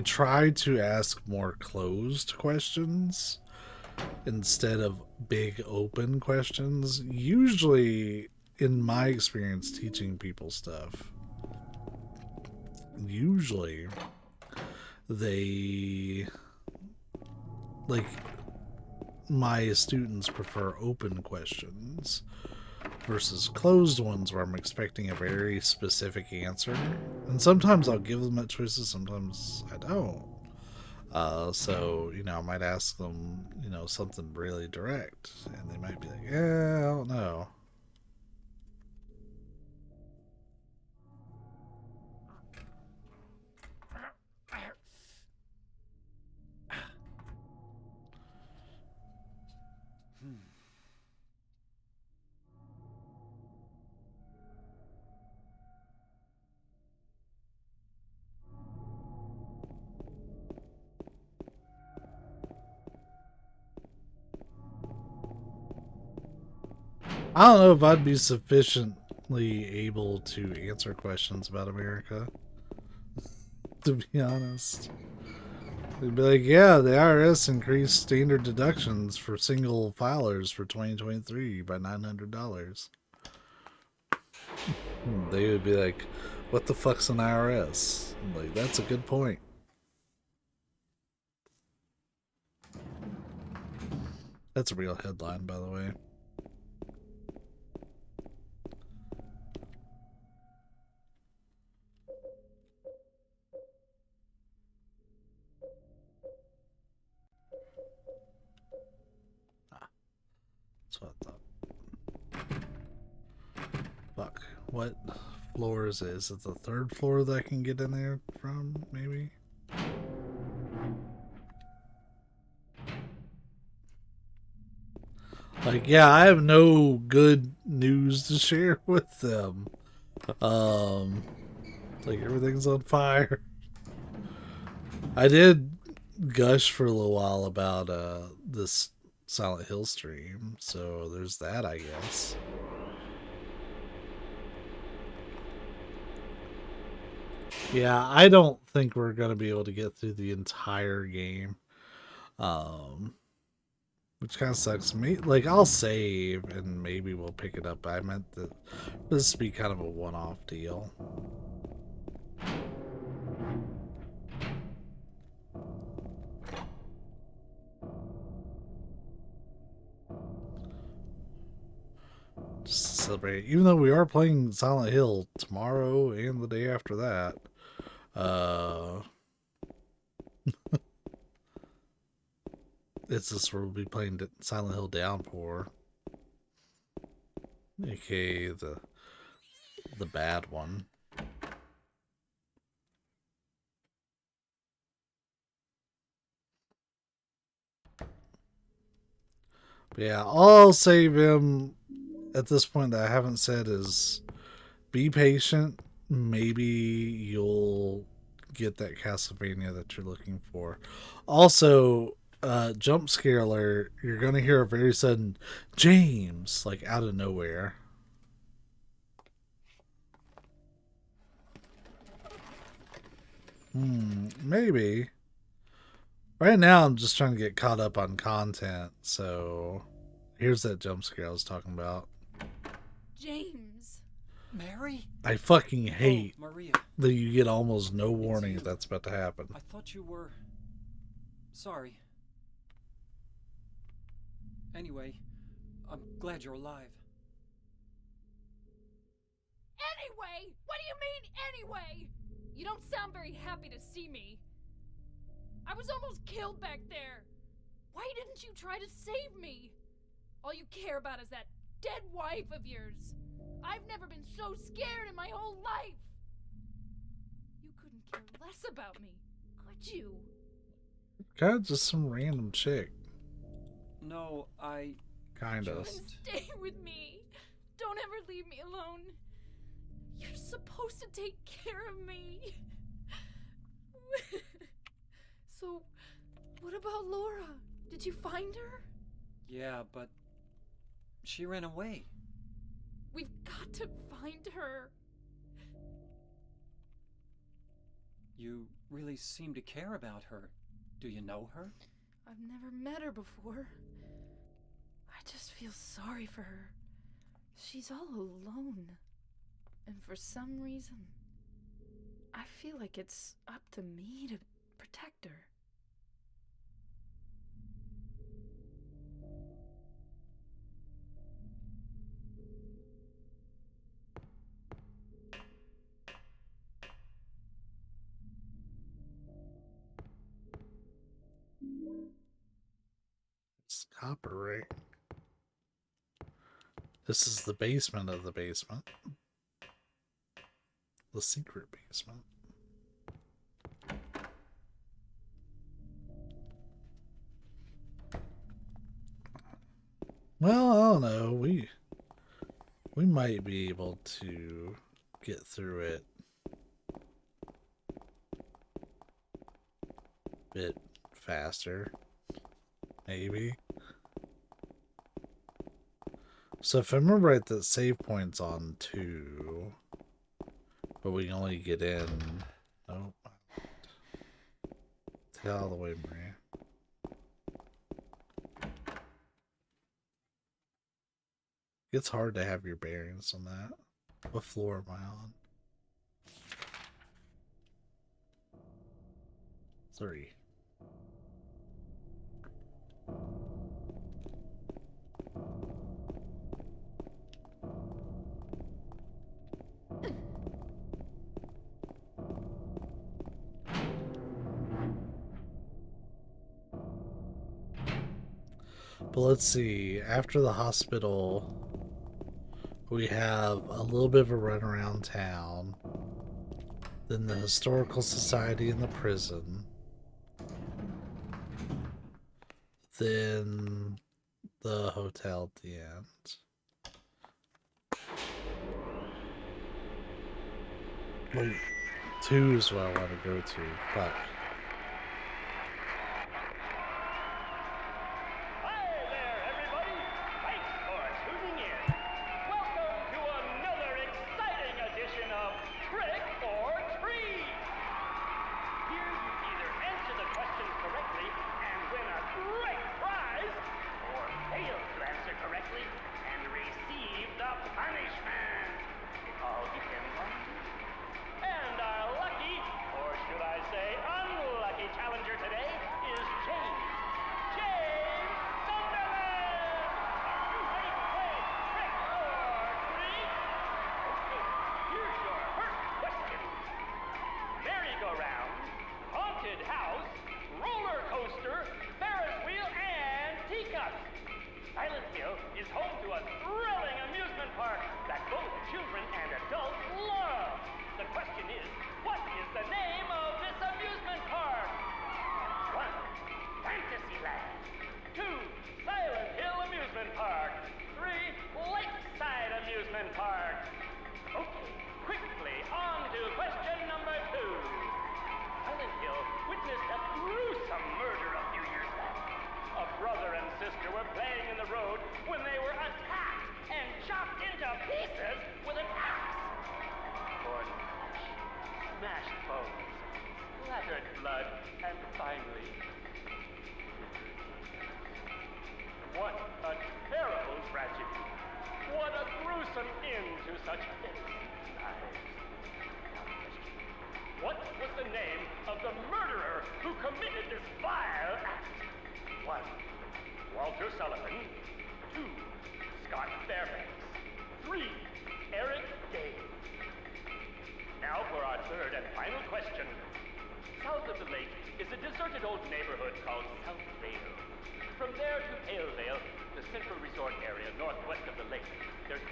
try to ask more closed questions instead of big open questions. Usually, in my experience teaching people stuff, usually they, like, my students prefer open questions versus closed ones where I'm expecting a very specific answer. And sometimes I'll give them that choices, sometimes I don't. So, I might ask them, something really direct, and they might be like, yeah, I don't know. I don't know if I'd be sufficiently able to answer questions about America, to be honest. They'd be like, yeah, the IRS increased standard deductions for single filers for 2023 by $900. They would be like, what the fuck's an IRS? I'm like, that's a good point. That's a real headline, by the way. That's what I thought. Fuck. What floor is it? Is it the third floor that I can get in there from, maybe? Like, yeah, I have no good news to share with them. Like, everything's on fire. I did gush for a little while about this Silent Hill stream, so there's that, I guess. Yeah, I don't think we're gonna be able to get through the entire game. Which kind of sucks. Like, I'll save and maybe we'll pick it up. I meant that this would be kind of a one-off deal. Just to celebrate. Even though we are playing Silent Hill tomorrow and the day after that. It's just we'll be playing Silent Hill Downpour. AKA the bad one. But yeah, I'll save him at this point that I haven't said is be patient. Maybe you'll get that Castlevania that you're looking for. Also, jump scare alert, you're going to hear a very sudden James, like out of nowhere. Maybe. Right now, I'm just trying to get caught up on content, so here's that jump scare I was talking about. James. Mary? I fucking hate Maria. that you get almost no warning you. if that's about to happen. I thought you were... Sorry. Anyway, I'm glad you're alive. Anyway? What do you mean, anyway? You don't sound very happy to see me. I was almost killed back there. Why didn't you try to save me? All you care about is that dead wife of yours. I've never been so scared in my whole life. care less about me, could you? God, just some random chick. No, I Kind of. just... Stay with me. Don't ever leave me alone. You're supposed to take care of me. So, what about Laura? Did you find her? Yeah, but she ran away. We've got to find her. You really seem to care about her. Do you know her? I've never met her before. I just feel sorry for her. She's all alone. And for some reason, I feel like it's up to me to protect her. It's copyright. This is the basement of the basement. The secret basement. Well, I don't know. We might be able to get through it a bit faster. Maybe. So if I remember right, that save point's on 2. But we can only get in. Oh. Get out of the way, Maria. It's hard to have your bearings on that. What floor am I on? 3. But let's see, after the hospital, we have a little bit of a run around town, then the historical society and the prison, then the hotel at the end. Wait, 2 is what I want to go to. Fuck.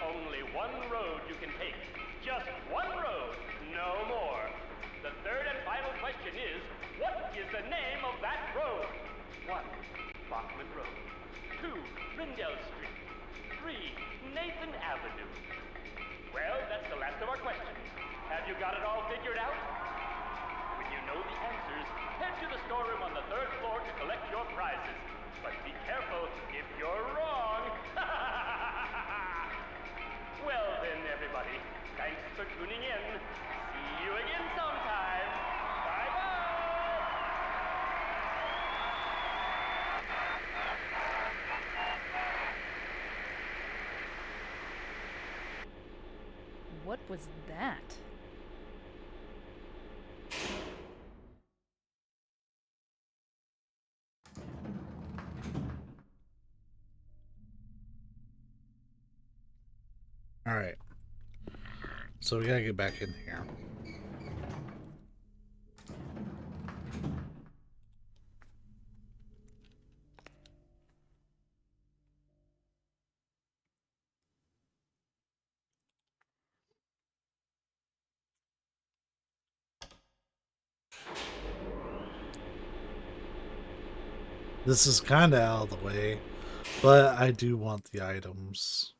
Only one road you can take. Just one road, no more. The third and final question is, what is the name of that road? 1. Bachman Road. 2. Rindell Street. 3. Nathan Avenue. Well, that's the last of our questions. Have you got it all figured out? When you know the answers, head to the storeroom on the 3rd floor to collect your prizes. But be careful if you're wrong. Well then, everybody, thanks for tuning in. See you again sometime. Bye-bye! What was that? All right. So we gotta get back in here. This is kind of out of the way, but I do want the items.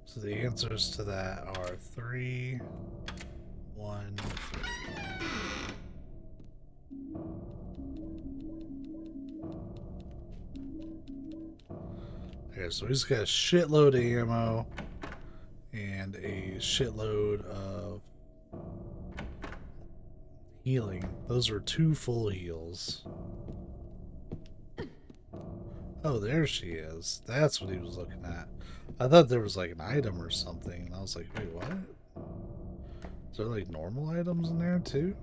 So the answers to that are 3, 1, 3. Okay, so we just got a shitload of ammo and a shitload of healing. Those are 2 full heals. Oh, there she is. That's what he was looking at. I thought there was like an item or something, and I was like, wait, what? Is there like normal items in there too?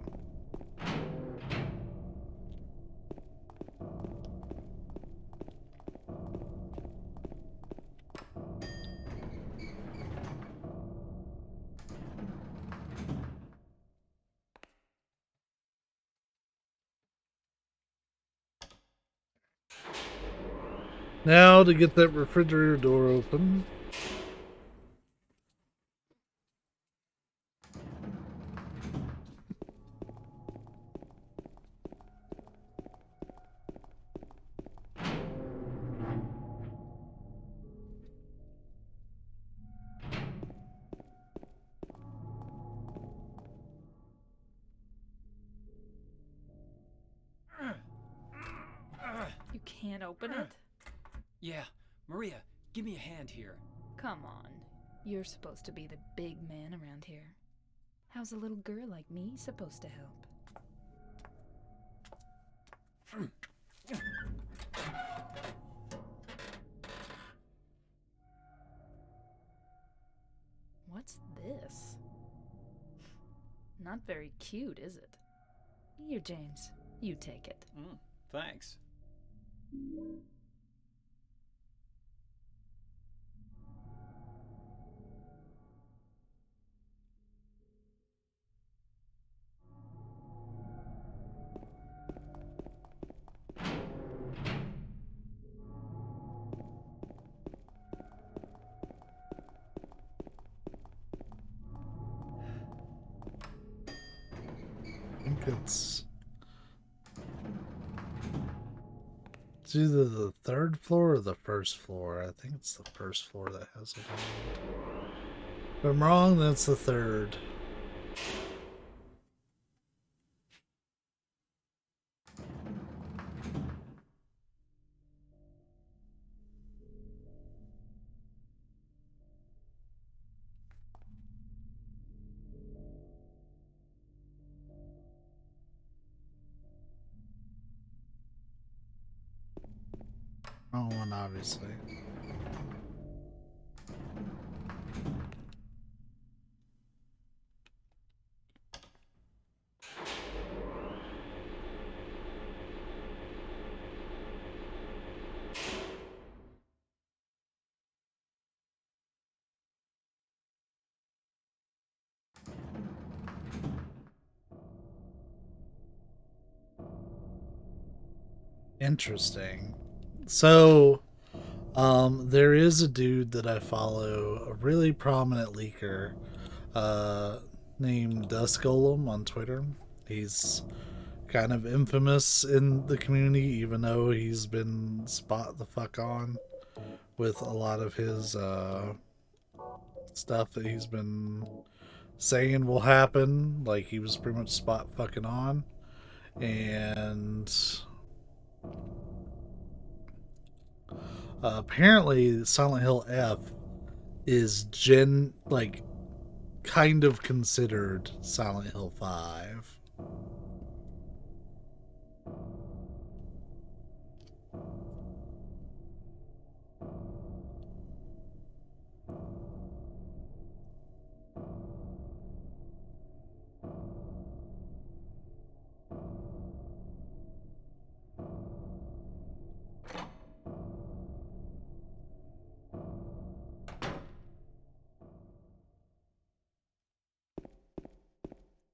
Now to get that refrigerator door open. You can't open it? Yeah, Maria, give me a hand here. Come on. You're supposed to be the big man around here. How's a little girl like me supposed to help? What's this? Not very cute, is it? Here, James. You take it. Thanks. I think it's either the 3rd floor or the 1st floor. I think it's the 1st floor that has it. If I'm wrong, that's the 3rd. Wrong one, obviously. Interesting. So, there is a dude that I follow, a really prominent leaker, uh, named Dust Golem on Twitter. He's kind of infamous in the community, even though he's been spot the fuck on with a lot of his stuff that he's been saying will happen. Like, he was pretty much spot fucking on. And apparently, Silent Hill F is kind of considered Silent Hill 5.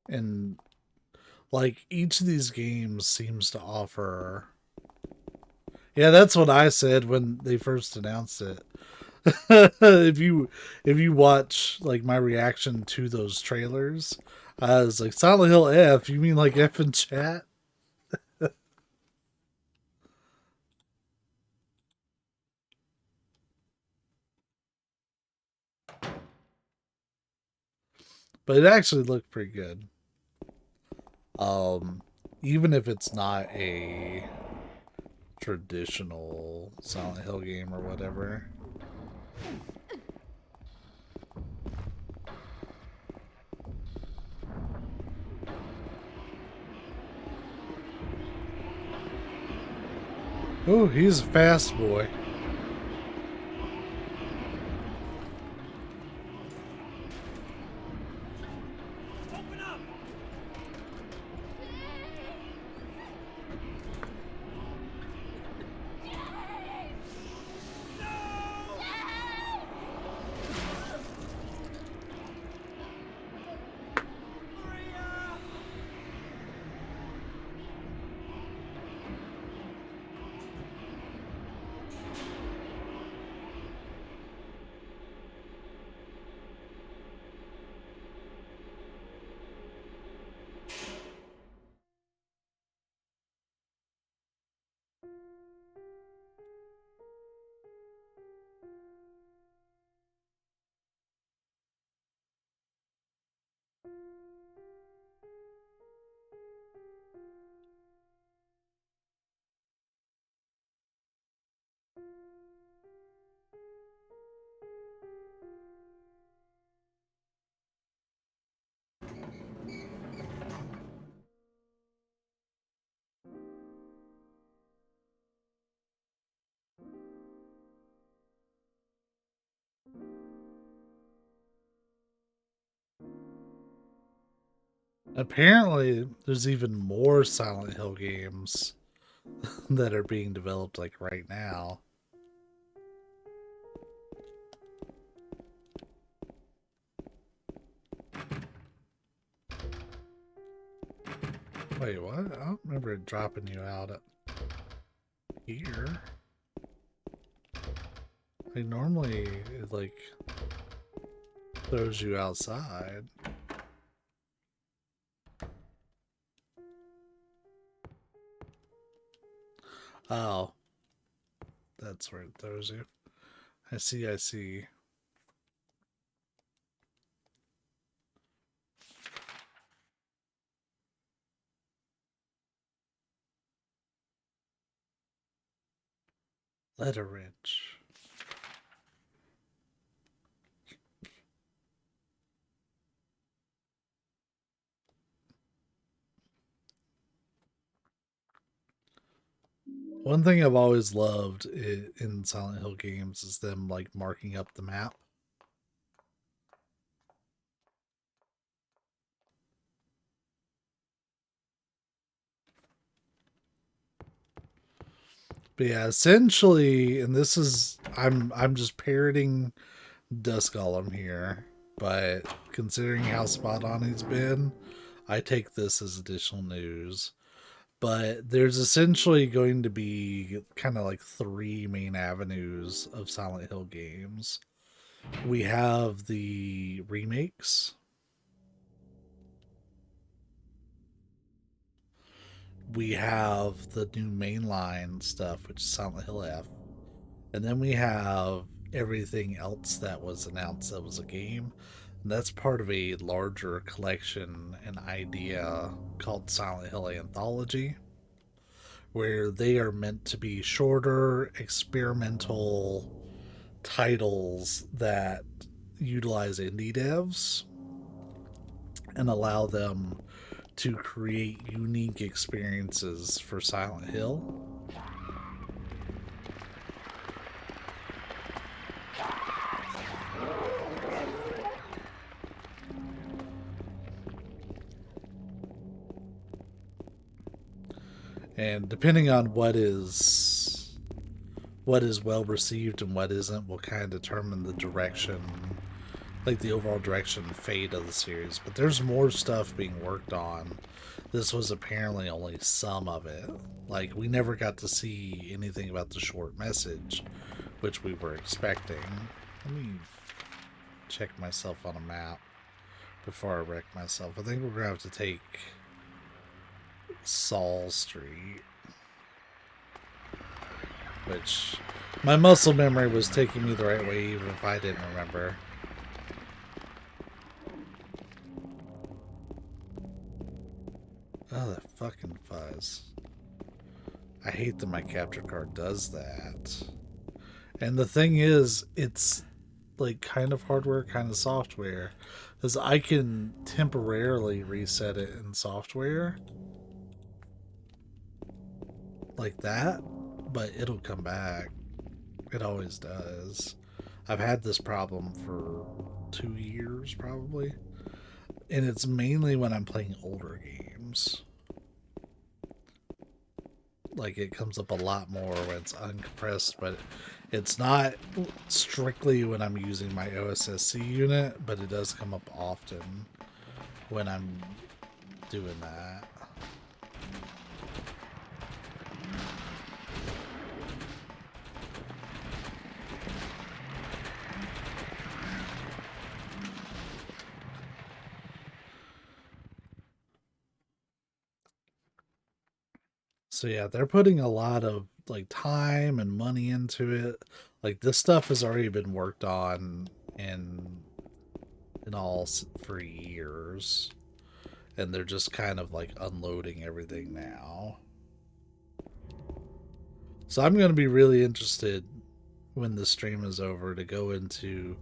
And like each of these games seems to offer. Yeah, that's what I said when they first announced it. If you watch like my reaction to those trailers, I was like, Silent Hill F, you mean like F in chat? But it actually looked pretty good. Even if it's not a traditional Silent Hill game or whatever. Oh, he's a fast boy. Apparently, there's even more Silent Hill games that are being developed like right now. Wait, what? I don't remember it dropping you out at here. Like normally it like throws you outside. Oh. That's where it throws you. I see, I see. Letter Ridge. One thing I've always loved in Silent Hill games is them like marking up the map. But yeah, essentially, and this is I'm just parroting Dusk Golem here, but considering how spot on he's been, I take this as additional news. But there's essentially going to be kind of like three main avenues of Silent Hill games. We have the remakes. We have the new mainline stuff, which is Silent Hill F. And then we have everything else that was announced that was a game. And that's part of a larger collection and idea called Silent Hill Anthology, where they are meant to be shorter, experimental titles that utilize indie devs and allow them to create unique experiences for Silent Hill. And depending on what is well received and what isn't will kind of determine the direction, like the overall direction and fate of the series. But there's more stuff being worked on. This was apparently only some of it. Like, we never got to see anything about the short message, which we were expecting. Let me check myself on a map before I wreck myself. I think we're going to have to take Saul Street, which my muscle memory was taking me the right way even if I didn't remember. Oh, that fucking fuzz. I hate that my capture card does that. And the thing is, it's like kind of hardware, kind of software, because I can temporarily reset it in software like that, but it'll come back. It always does. I've had this problem for 2 years probably, and it's mainly when I'm playing older games. Like, it comes up a lot more when it's uncompressed, but it's not strictly when I'm using my OSSC unit, but it does come up often when I'm doing that. So yeah, they're putting a lot of like time and money into it. Like, this stuff has already been worked on in all for years, and they're just kind of like unloading everything now. So I'm going to be really interested when the stream is over to go into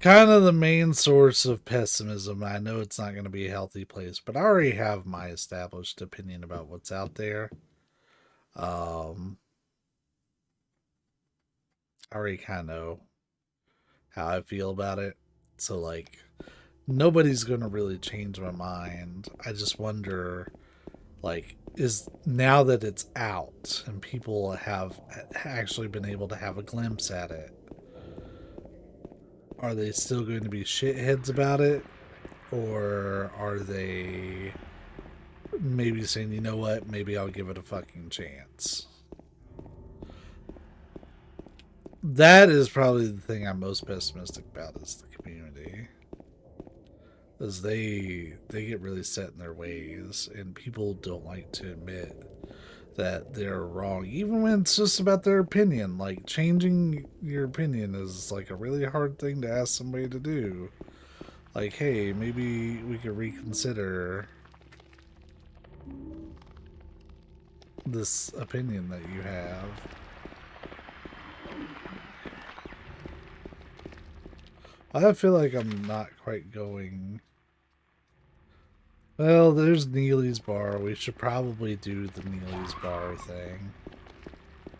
kind of the main source of pessimism. I know it's not going to be a healthy place, but I already have my established opinion about what's out there. I already kind of know how I feel about it. So, like, nobody's going to really change my mind. I just wonder, like, is now that it's out and people have actually been able to have a glimpse at it, are they still going to be shitheads about it? Or are they maybe saying, you know what, maybe I'll give it a fucking chance? That is probably the thing I'm most pessimistic about, is the community. Is they get really set in their ways, and people don't like to admit that they're wrong, even when it's just about their opinion. Like, changing your opinion is like a really hard thing to ask somebody to do. Like, hey, maybe we could reconsider this opinion that you have. I feel like I'm not quite going. Well, there's Neely's Bar. We should probably do the Neely's Bar thing.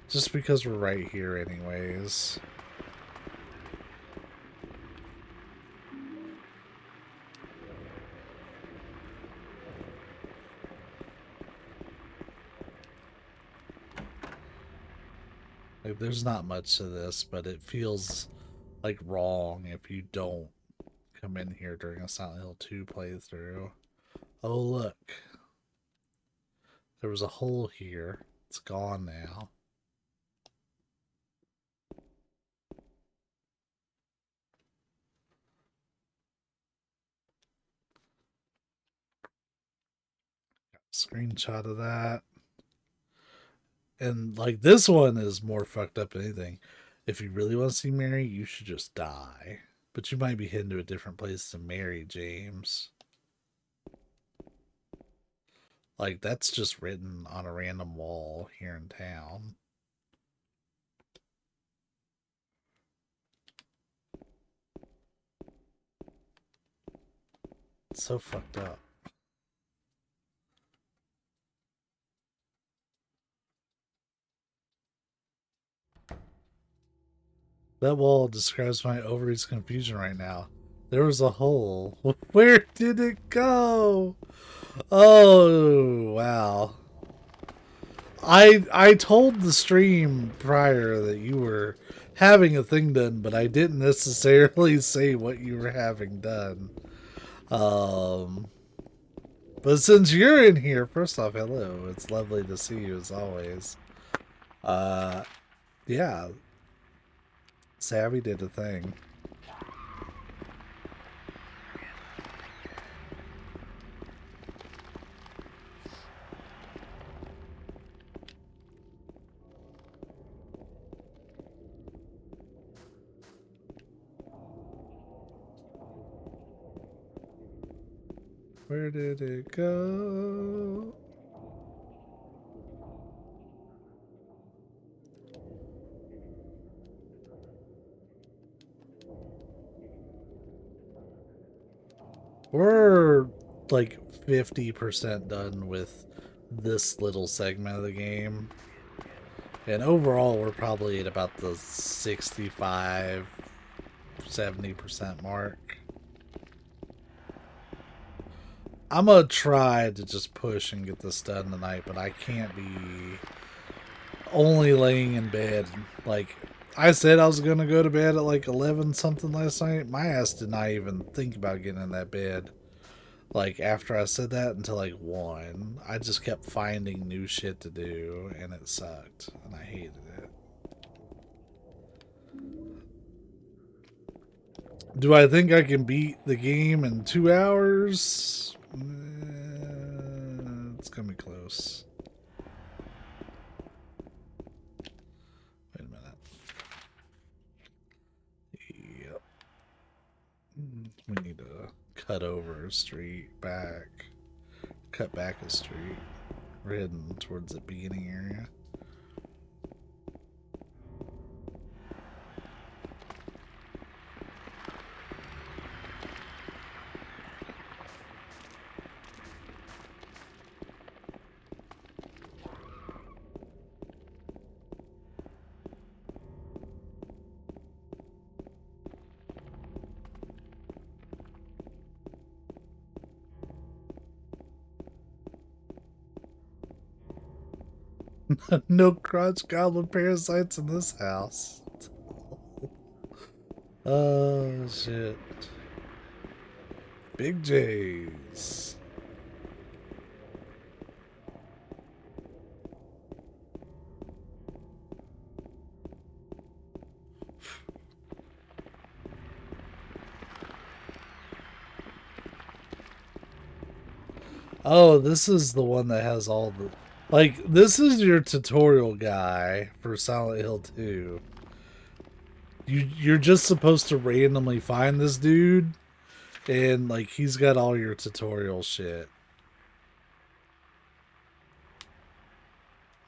Just because we're right here anyways. Like, there's not much to this, but it feels like wrong if you don't come in here during a Silent Hill 2 playthrough. Oh, look. There was a hole here. It's gone now. Screenshot of that. And like this one is more fucked up than anything. If you really want to see Mary, you should just die. But you might be heading to a different place to marry James. Like that's just written on a random wall here in town. It's so fucked up. That wall describes my ovaries confusion right now. There was a hole. Where did it go? Oh, wow. I told the stream prior that you were having a thing done, but I didn't necessarily say what you were having done. But since you're in here, first off, hello. It's lovely to see you as always. Yeah. Savvy did a thing. Where did it go? We're like 50% done with this little segment of the game. And overall, we're probably at about the 65, 70% mark. I'm gonna try to just push and get this done tonight, but I can't be only laying in bed. Like, I said I was gonna go to bed at like 11 something last night. My ass did not even think about getting in that bed. Like, after I said that until like 1. I just kept finding new shit to do, and it sucked, and I hated it. Do I think I can beat the game in 2 hours? It's gonna be close. Wait a minute. Yep. We need to cut over a street back. Cut back a street. We're heading towards the beginning area. No crotch goblin parasites in this house. Oh shit. Big J's. Oh, this is the one that has all the... Like, this is your tutorial guy for Silent Hill 2. You're just supposed to randomly find this dude, and, like, he's got all your tutorial shit.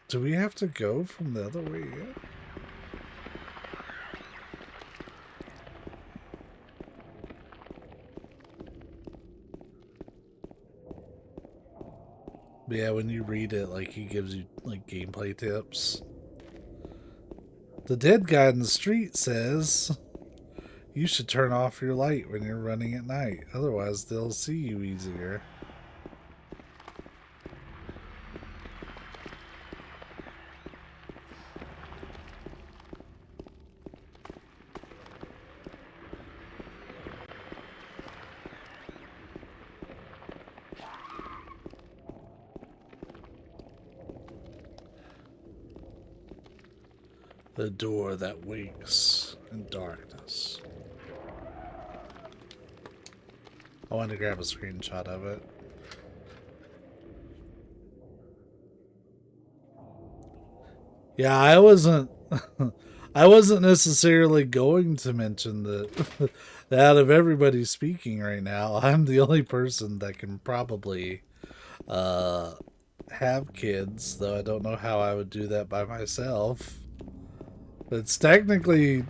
Do we have to go from the other way in? But yeah, when you read it, like, he gives you, like, gameplay tips. The dead guy in the street says you should turn off your light when you're running at night. Otherwise, they'll see you easier. The door that wakes in darkness. I wanted to grab a screenshot of it. Yeah, I wasn't I wasn't necessarily going to mention that that out of everybody speaking right now, I'm the only person that can probably have kids, though I don't know how I would do that by myself. It's technically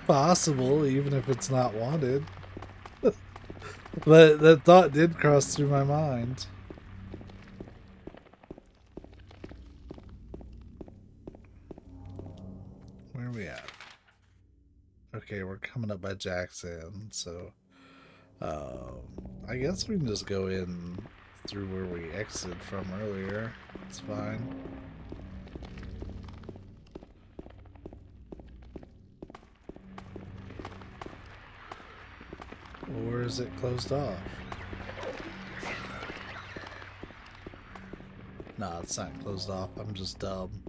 possible, even if it's not wanted. But that thought did cross through my mind. Where are we at? Okay, we're coming up by Jackson, so I guess we can just go in through where we exited from earlier. It's fine. Or is it closed off? Nah, it's not closed off. I'm just dumb.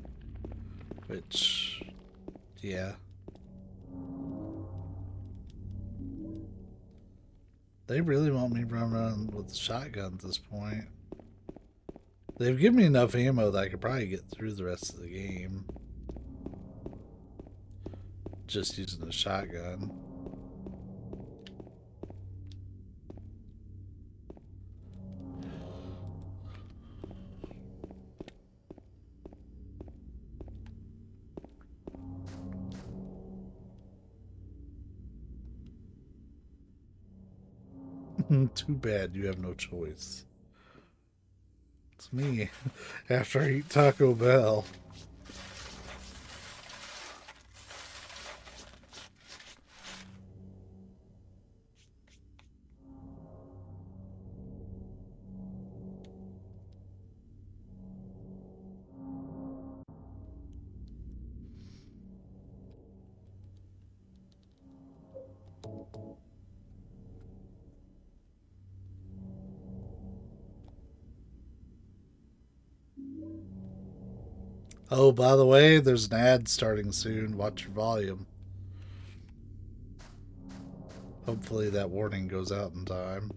Which, yeah. They really want me to run around with the shotgun at this point. They've given me enough ammo that I could probably get through the rest of the game. Just using the shotgun. Too bad you have no choice. It's me after I eat Taco Bell. Oh, by the way, there's an ad starting soon. Watch your volume. Hopefully that warning goes out in time.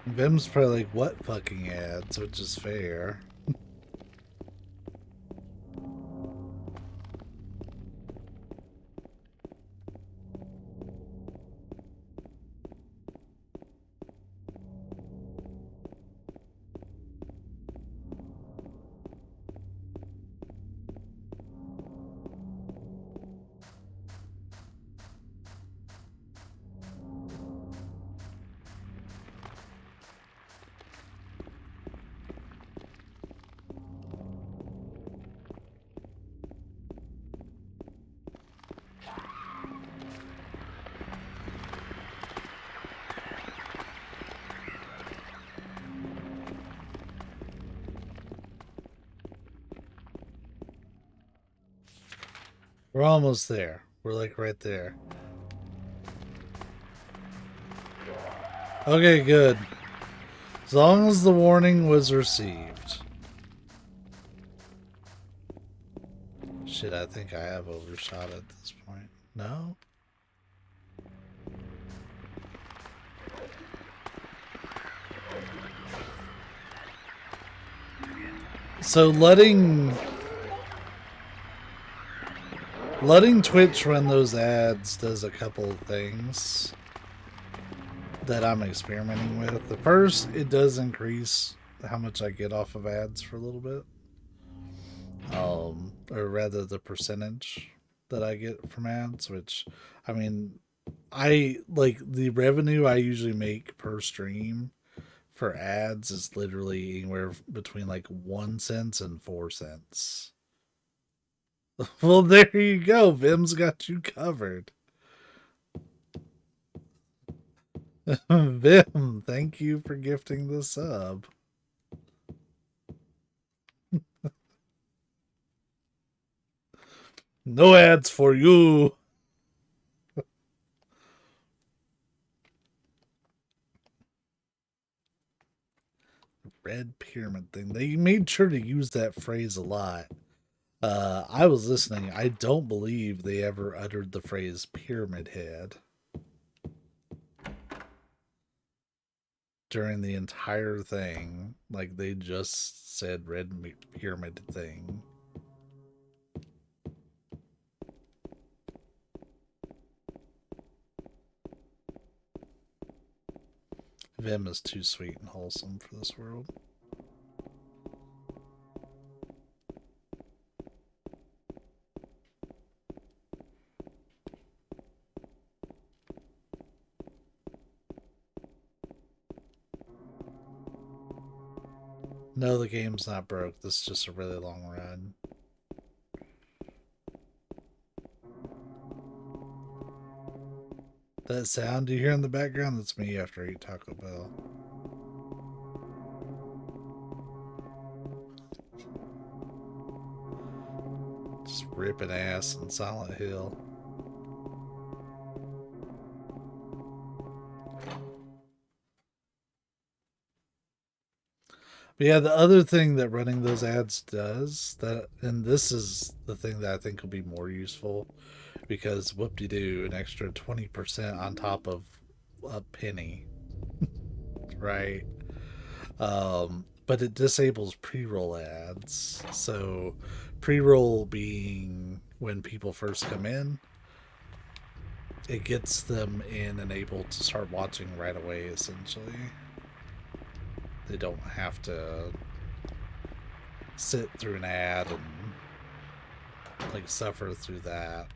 Vim's probably like, what fucking ads, which is fair. We're almost there. We're like right there. Okay, good. As long as the warning was received. Shit, I think I have overshot at this point. No? So letting Twitch run those ads does a couple of things that I'm experimenting with. The first, it does increase how much I get off of ads for a little bit. Or rather the percentage that I get from ads, which, I mean, I like the revenue I usually make per stream for ads is literally anywhere between like 1 cent and 4 cents. Well, there you go. Vim's got you covered. Vim, thank you for gifting the sub. No ads for you. Red pyramid thing. They made sure to use that phrase a lot. I was listening. I don't believe they ever uttered the phrase pyramid head during the entire thing. Like, they just said red pyramid thing. Vim is too sweet and wholesome for this world. No, the game's not broke. This is just a really long run. That sound you hear in the background, that's me after I eat Taco Bell. Just ripping ass in Silent Hill. But yeah, the other thing that running those ads does, and this is the thing that I think will be more useful, because whoop-de-doo, an extra 20% on top of a penny, right? But it disables pre-roll ads. So pre-roll being when people first come in, it gets them in and able to start watching right away, essentially. They don't have to sit through an ad and like suffer through that.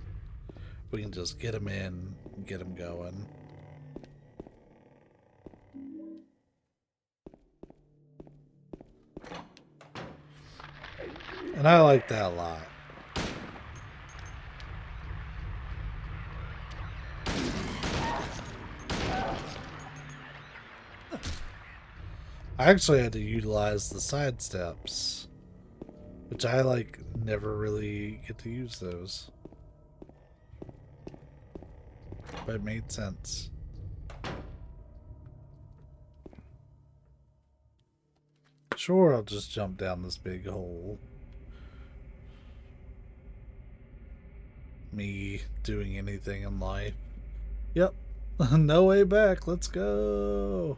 We can just get them in and get them going. And I like that a lot. I actually had to utilize the side steps, which I like never really get to use those. But it made sense. Sure, I'll just jump down this big hole. Me doing anything in life. Yep. No way back. Let's go.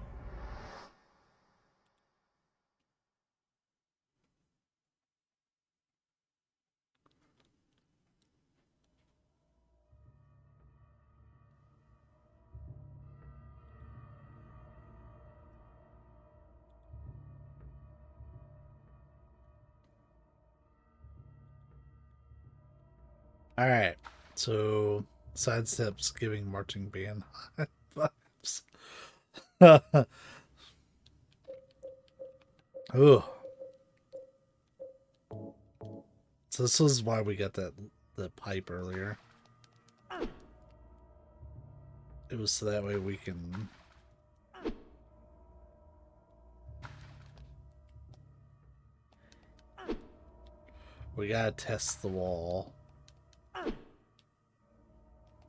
All right. So, sidesteps giving marching band vibes. Ooh. So this is why we got the pipe earlier. It was so that way we can we gotta test the wall.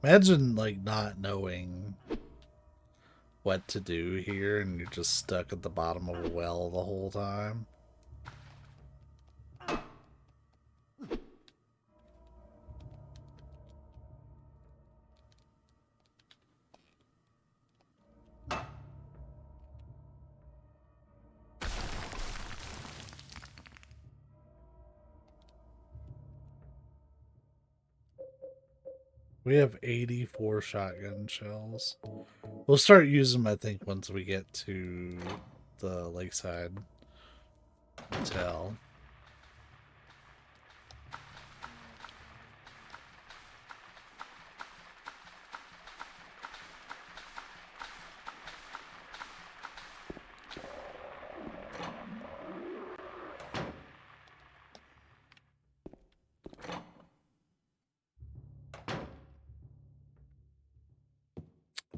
Imagine like not knowing what to do here and you're just stuck at the bottom of a well the whole time. We have 84 shotgun shells. We'll start using them, I think, once we get to the lakeside hotel.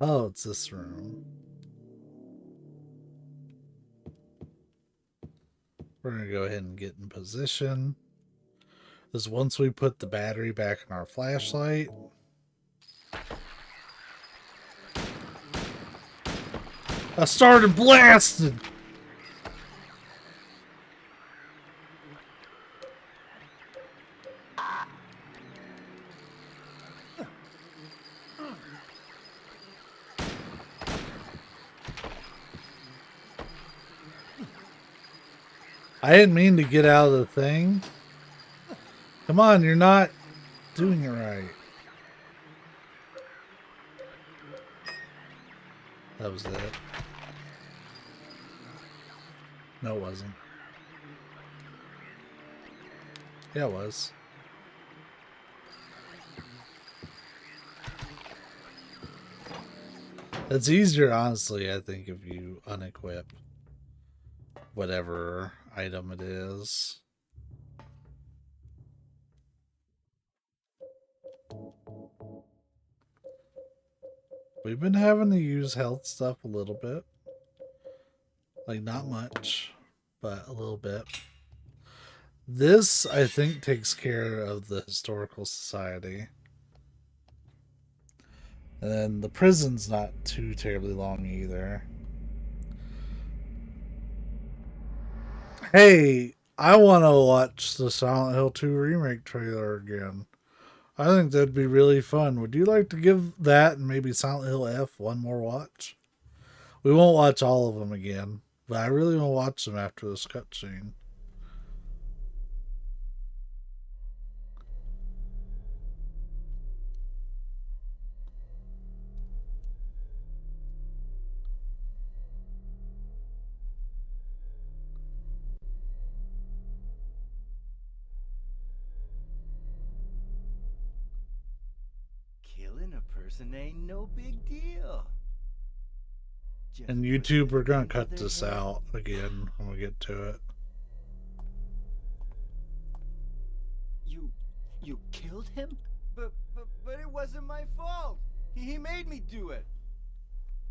Oh, it's this room. We're going to go ahead and get in position. Because once we put the battery back in our flashlight, I started blasting. I didn't mean to get out of the thing. Come on, you're not doing it right. That was it. No, it wasn't. Yeah, it was. It's easier, honestly, I think, if you unequip whatever item it is. We've been having to use health stuff a little bit. Like, not much, but a little bit. This, I think, takes care of the Historical Society. And then the prison's not too terribly long either. Hey, I want to watch the Silent Hill 2 Remake trailer again. I think that'd be really fun. Would you like to give that and maybe Silent Hill F one more watch? We won't watch all of them again, but I really want to watch them after this cutscene. Killing a person ain't no big deal. Just And put YouTube, we're it going to into cut their this head. out again when we get to it. You killed him? But it wasn't my fault. He made me do it.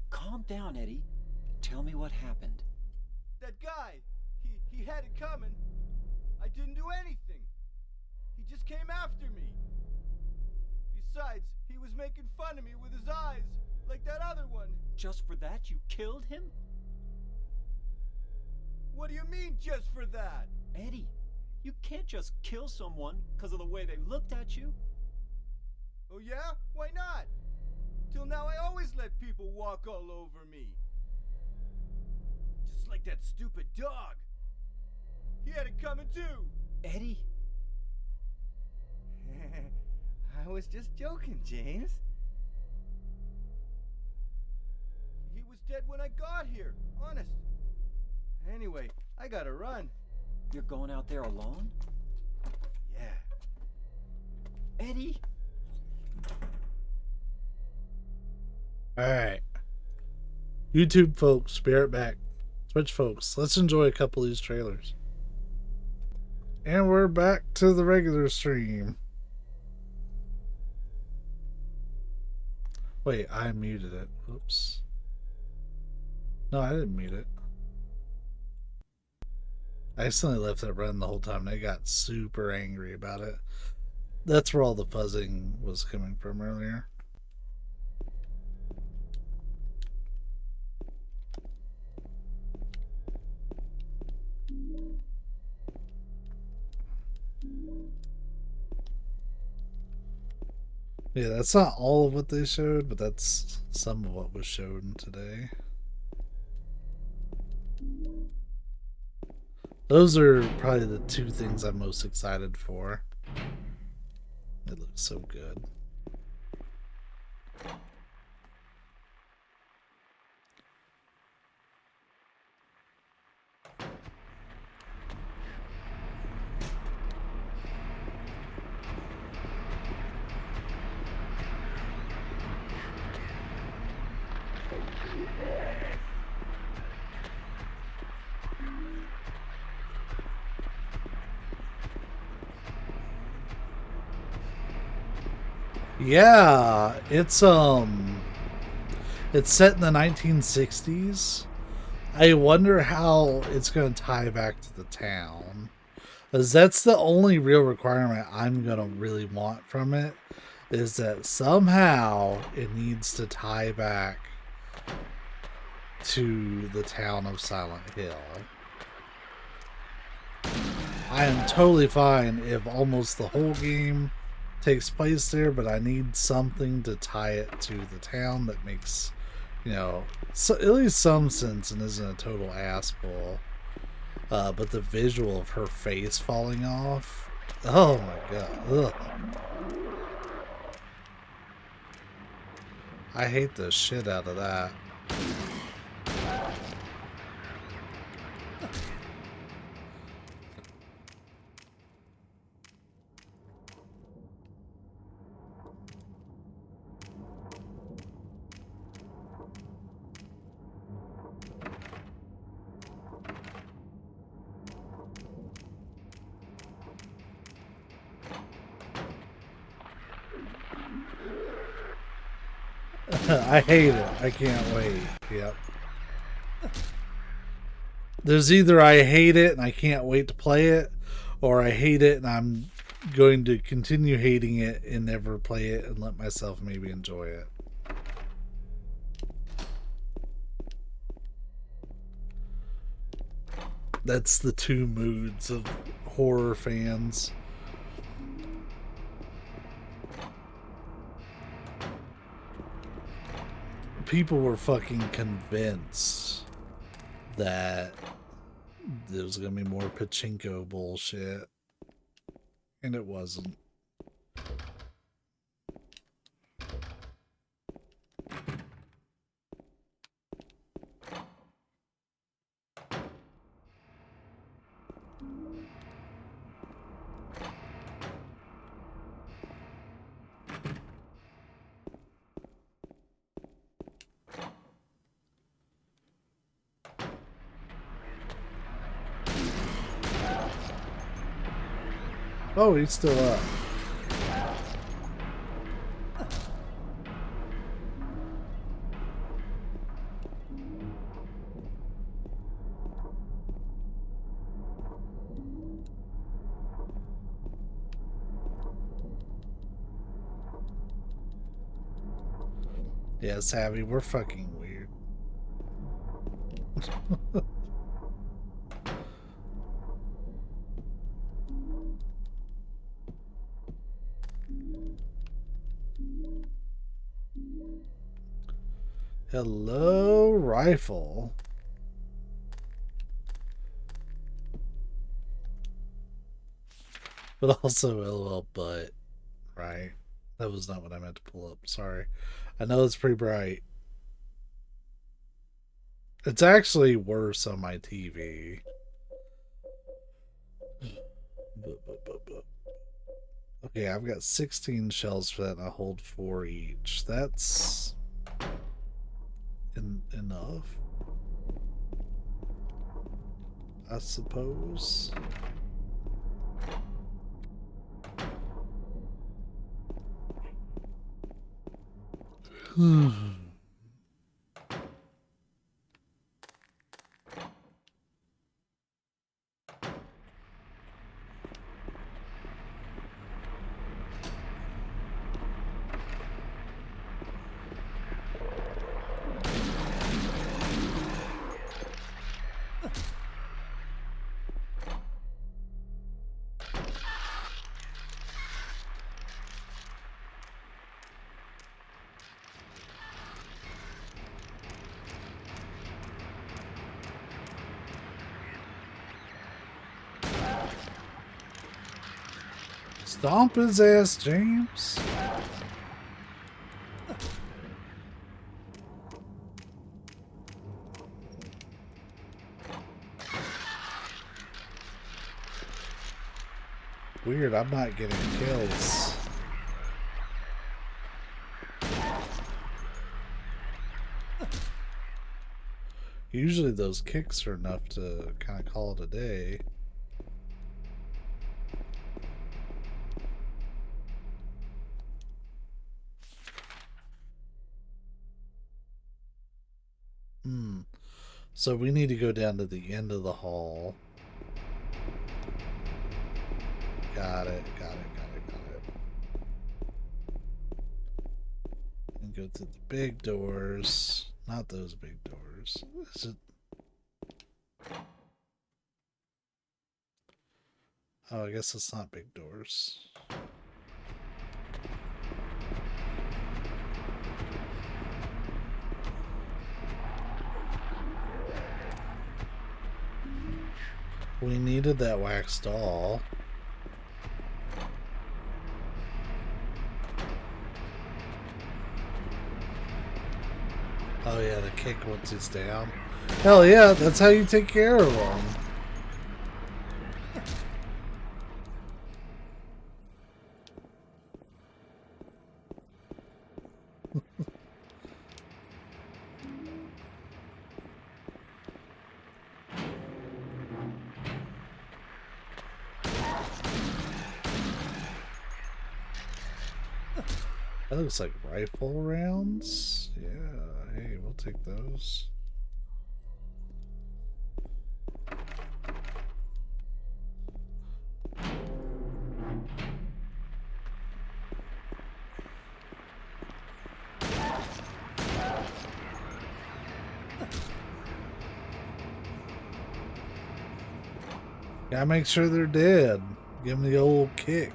Calm down, Eddie. Tell me what happened. That guy, he had it coming. I didn't do anything. He just came after me. Besides, he was making fun of me with his eyes, like that other one. Just for that, you killed him? What do you mean, just for that? Eddie, you can't just kill someone because of the way they looked at you. Oh yeah? Why not? Till now I always let people walk all over me. Just like that stupid dog. He had it coming too. Eddie? I was just joking, James. He was dead when I got here, honest. Anyway, I gotta run. You're going out there alone? Yeah. Eddie? Alright. YouTube folks, be right back. Twitch folks, let's enjoy a couple of these trailers. And we're back to the regular stream. Wait, I muted it. Oops. No, I didn't mute it. I accidentally left it running the whole time. They got super angry about it. That's where all the buzzing was coming from earlier. Yeah, that's not all of what they showed, but that's some of what was shown today. Those are probably the two things I'm most excited for. It looks so good. Yeah, it's It's set in the 1960s. I wonder how it's going to tie back to the town. Because that's the only real requirement I'm going to really want from it. Is that somehow it needs to tie back to the town of Silent Hill. I am totally fine if almost the whole game takes place there, but I need something to tie it to the town that makes, you know, so at least some sense and isn't a total assball. But the visual of her face falling off, oh my god, ugh. I hate the shit out of that. I hate it. I can't wait. Yep. There's either I hate it and I can't wait to play it, or I hate it and I'm going to continue hating it and never play it and let myself maybe enjoy it. That's the two moods of horror fans. People were fucking convinced that there was gonna be more pachinko bullshit, and it wasn't. Oh, he's still up. Yeah, Savvy, we're fucking weird. Hello, rifle. But also LOL butt, right? That was not what I meant to pull up. Sorry. I know it's pretty bright. It's actually worse on my TV. Okay, I've got 16 shells for that and I hold 4 each. That's enough, I suppose. Stomp his ass, James. Weird, I'm not getting kills. Usually those kicks are enough to kind of call it a day. So we need to go down to the end of the hall. Got it. And go through the big doors. Not those big doors. Is it? Oh, I guess it's not big doors. We needed that wax doll. Oh yeah, the kick once he's down. Hell yeah, that's how you take care of him. That looks like rifle rounds. Yeah, hey, we'll take those. Gotta make sure they're dead. Give them the old kick.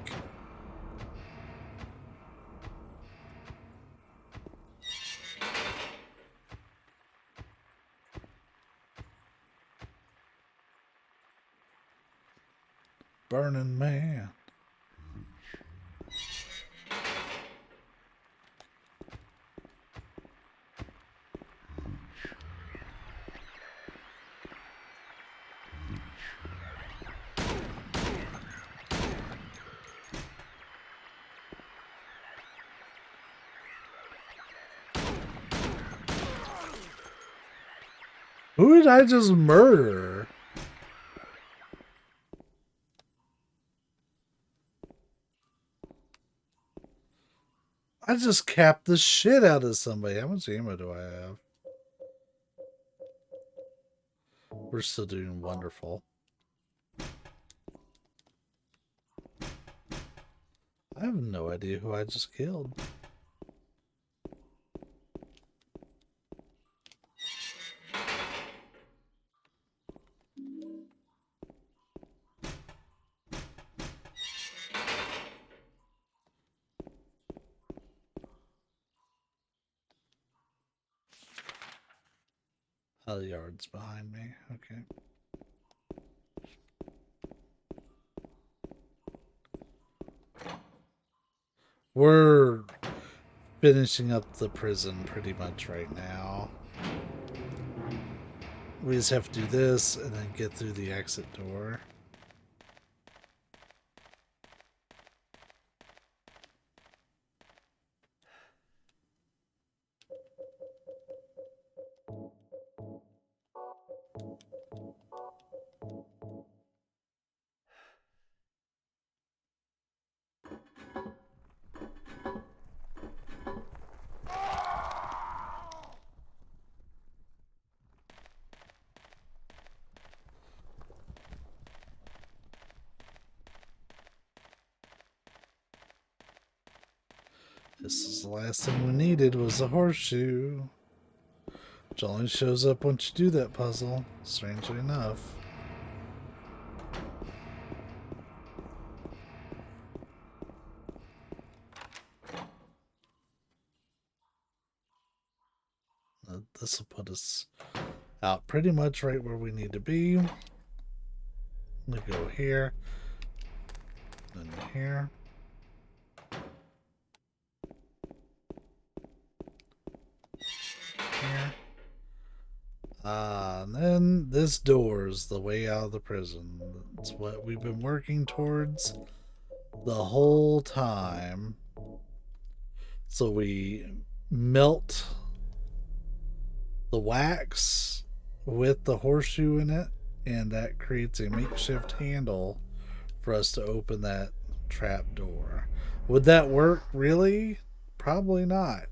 Burning Man. Who did I just murder? I just capped the shit out of somebody. How much ammo do I have? We're still doing wonderful. I have no idea who I just killed. Oh, the yard's behind me. Okay. We're finishing up the prison pretty much right now. We just have to do this and then get through the exit door. This is the last thing we needed was a horseshoe. Which only shows up once you do that puzzle, strangely enough. This will put us out pretty much right where we need to be. We go here, then here. Here. And then this door is the way out of the prison. That's what we've been working towards the whole time. So we melt the wax with the horseshoe in it, and that creates a makeshift handle for us to open that trap door. Would that work really? Probably not.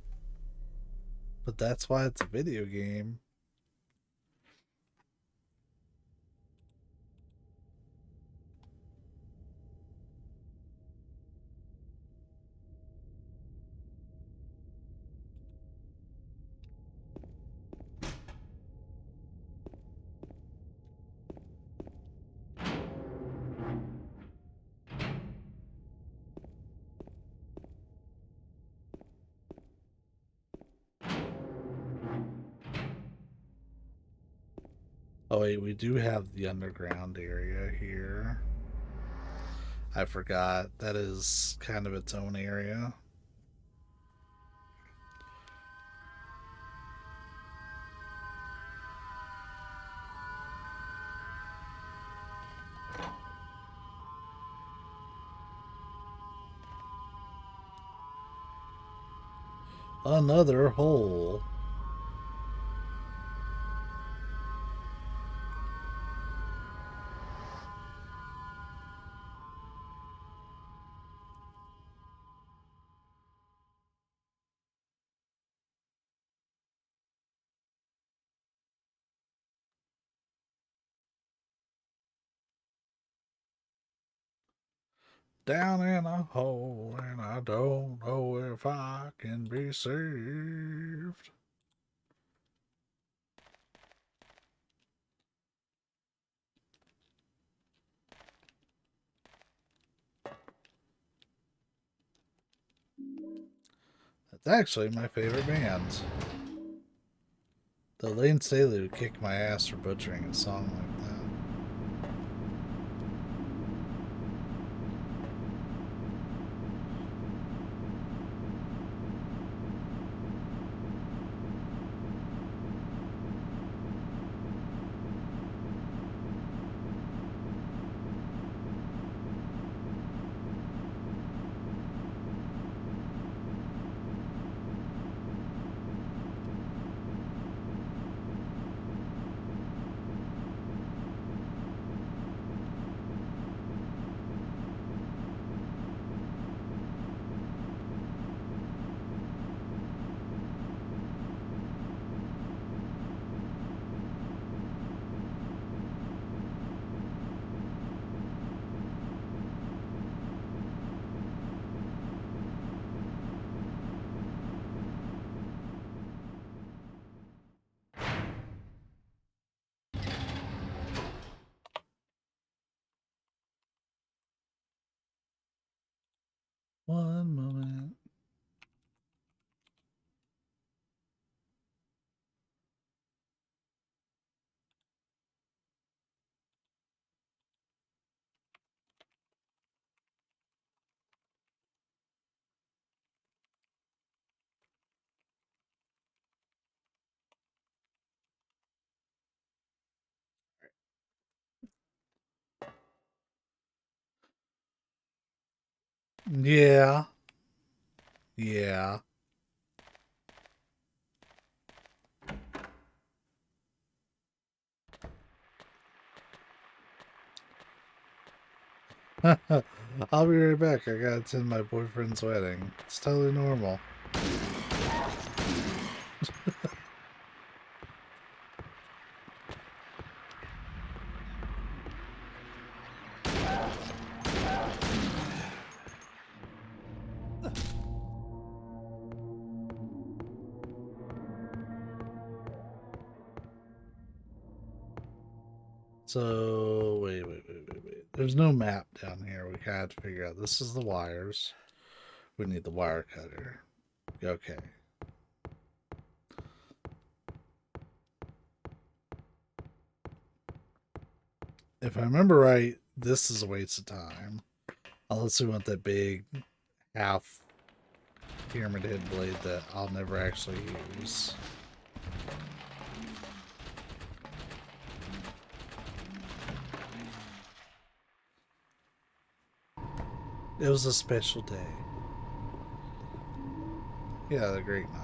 But that's why it's a video game. Oh wait, we do have the underground area here. I forgot. That is kind of its own area. Another hole. Down in a hole, and I don't know if I can be saved. That's actually my favorite band. The Lane Staley would kick my ass for butchering a song like that. One moment. Yeah. Yeah. I'll be right back. I gotta attend my boyfriend's wedding. It's totally normal. So, wait. There's no map down here. We had to figure out. This is the wires. We need the wire cutter. Okay. If I remember right, this is a waste of time. Unless we want that big half pyramid head blade that I'll never actually use. It was a special day. Yeah, the great knife.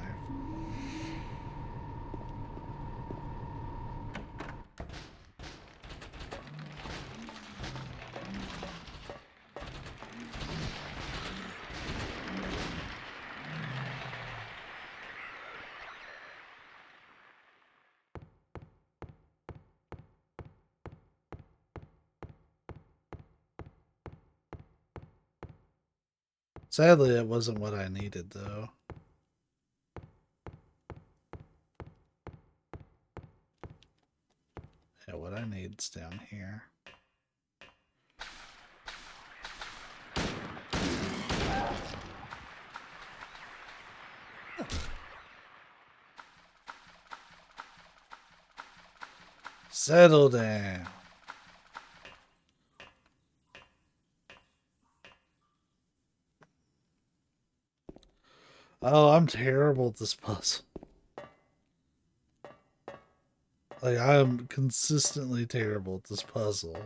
Sadly, it wasn't what I needed, though. Yeah, what I need's down here. Settle down. Oh, I'm terrible at this puzzle. Like, I am consistently terrible at this puzzle.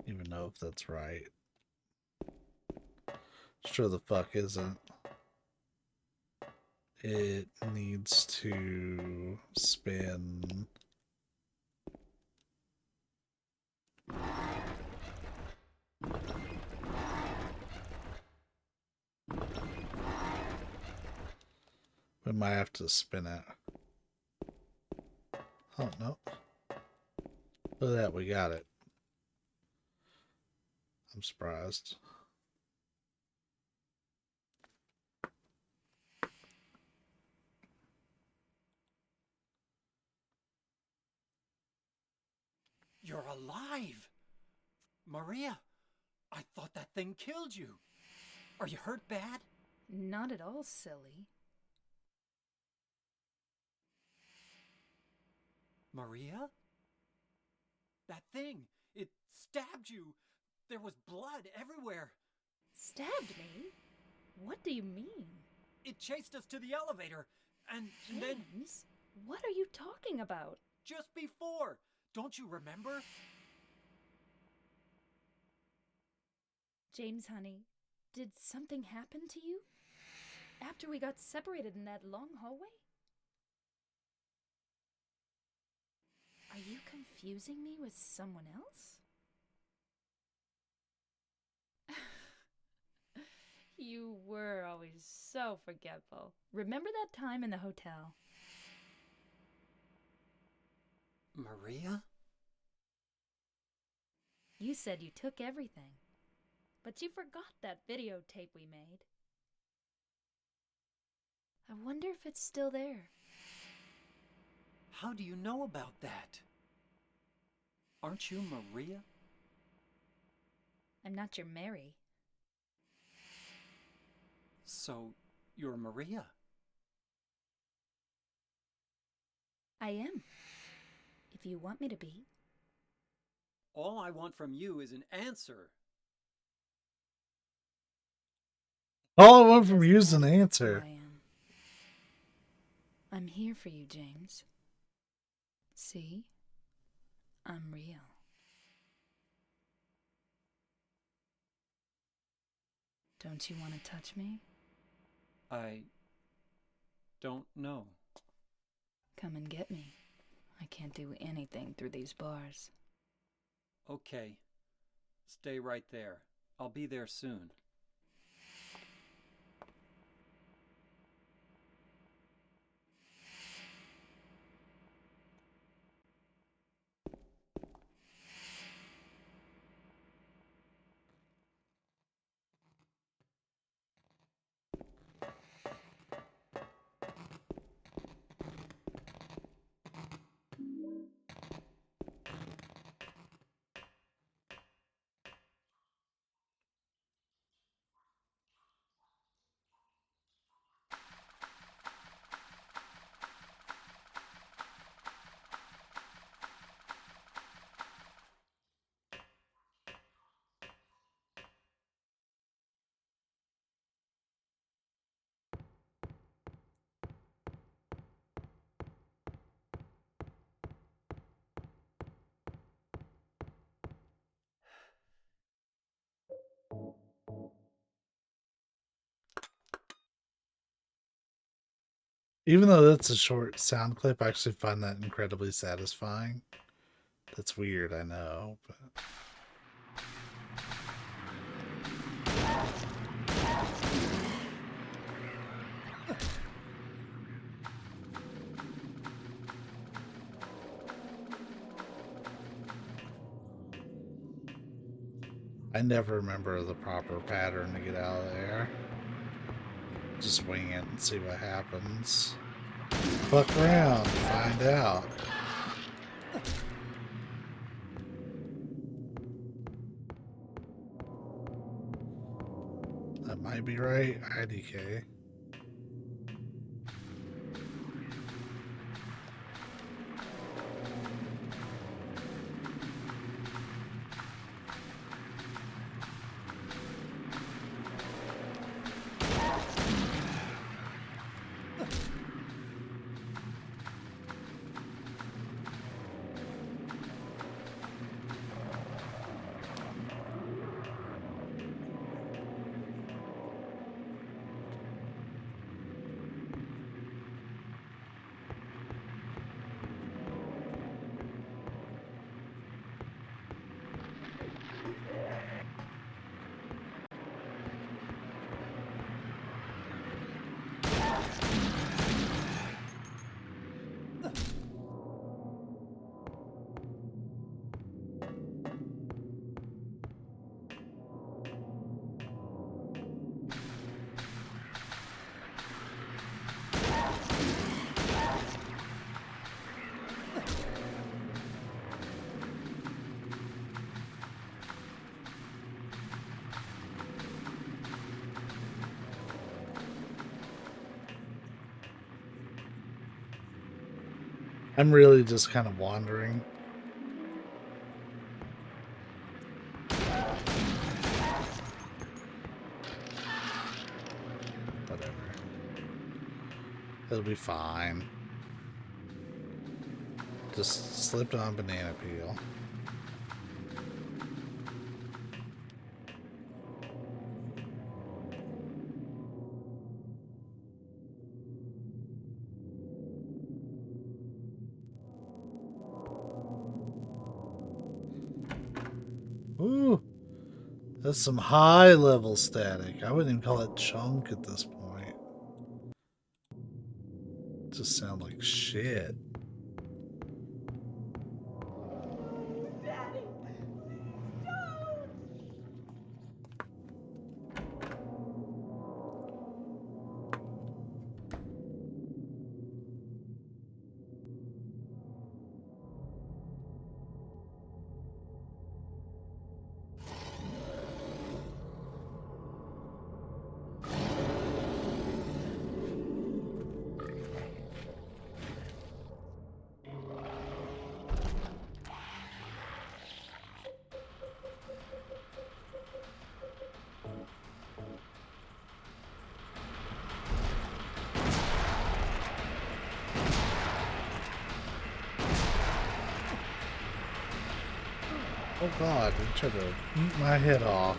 Even know if that's right. Sure the fuck isn't. It needs to spin. We might have to spin it. Oh, no. Look at that, we got it. I'm surprised. You're alive! Maria, I thought that thing killed you. Are you hurt bad? Not at all, silly. Maria? That thing, it stabbed you. There was blood everywhere. Stabbed me? What do you mean? It chased us to the elevator, and then James, what are you talking about? just before, don't you remember? James, honey, did something happen to you? After we got separated in that long hallway? Are you confusing me with someone else? You were always so forgetful. Remember that time in the hotel? Maria? You said you took everything, but you forgot that videotape we made. I wonder if it's still there. How do you know about that? Aren't you Maria? I'm not your Mary. So, you're Maria? I am. If you want me to be. All I want from you is an answer. All I want from you is an answer. I am. I'm here for you, James. See? I'm real. Don't you want to touch me? I don't know. Come and get me. I can't do anything through these bars. Okay. Stay right there. I'll be there soon. Even though that's a short sound clip, I actually find that incredibly satisfying. That's weird, I know, but I never remember the proper pattern to get out of there. Just wing it and see what happens. Fuck around, find out. That might be right. IDK. I'm really just kind of wandering. Whatever. It'll be fine. Just slipped on banana peel. Ooh, that's some high level static. I wouldn't even call it chunk at this point. It just sound like shit. Daddy, please don't. Oh god, they tried to eat my head off.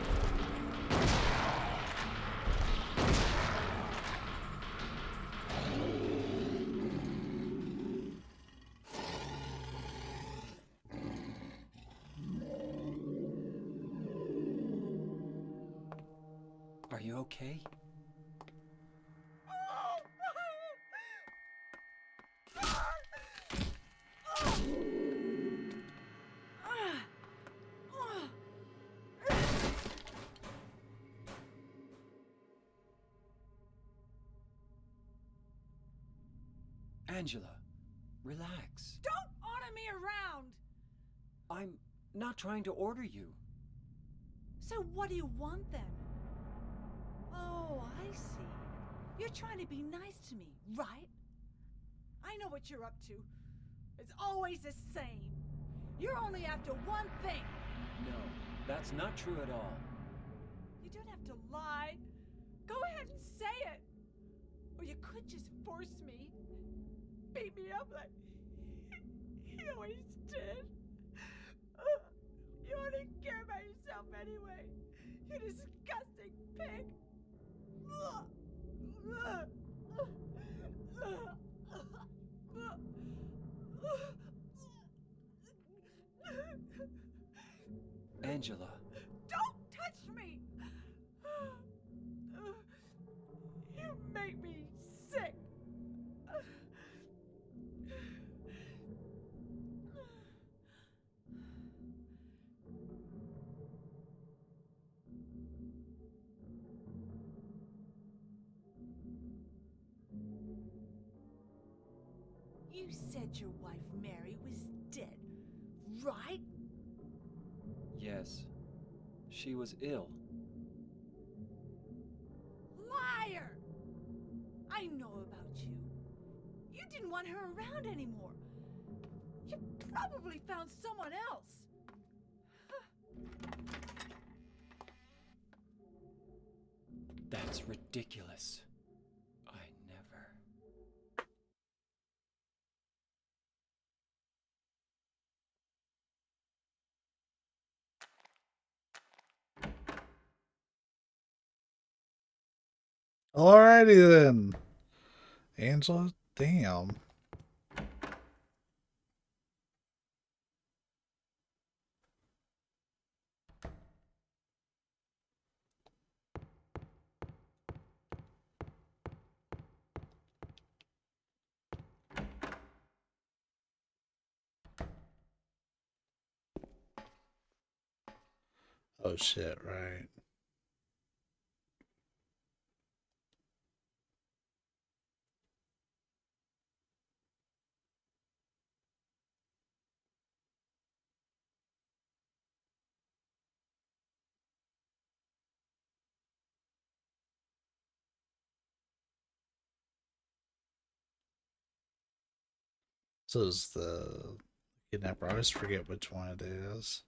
Are you okay? Angela, relax. Don't order me around! I'm not trying to order you. So what do you want then? Oh, I see. You're trying to be nice to me, right? I know what you're up to. It's always the same. You're only after one thing. No, that's not true at all. You don't have to lie. Go ahead and say it. Or you could just force me. Beat me up like you always did. You only care about yourself anyway. You disgusting pig. Angela. Don't touch me! You make me sick. You said your wife Mary was dead, right? Yes. She was ill. I know about you. You didn't want her around anymore. You probably found someone else. That's ridiculous. I never. Alrighty then. Angela, damn. Oh shit, right. So is the kidnapper. I always forget which one it is.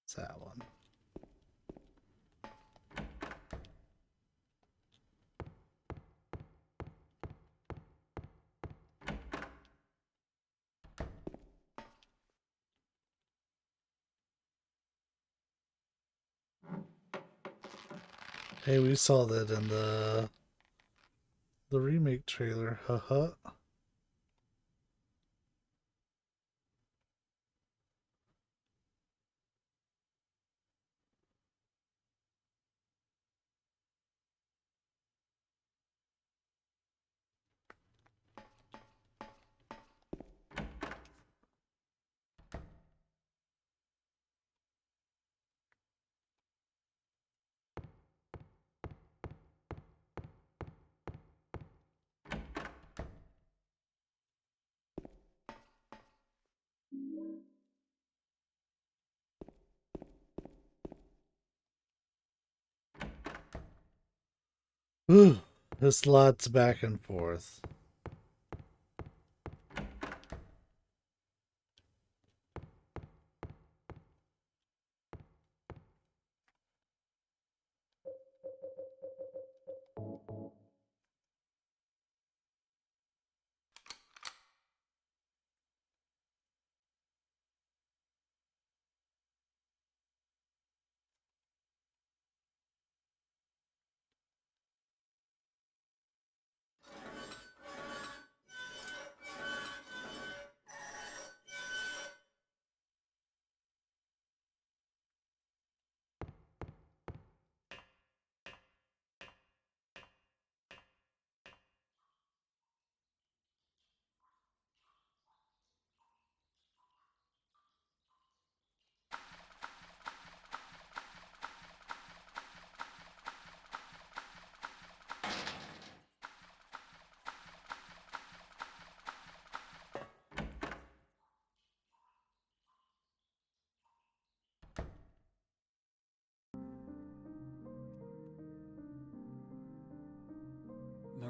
It's that one. Hey, we saw that in the remake trailer. Haha. Whew. There's lots back and forth.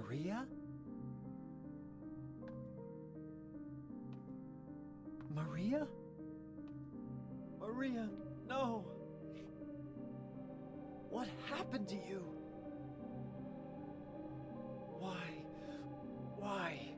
Maria? Maria? Maria, no! What happened to you? Why? Why?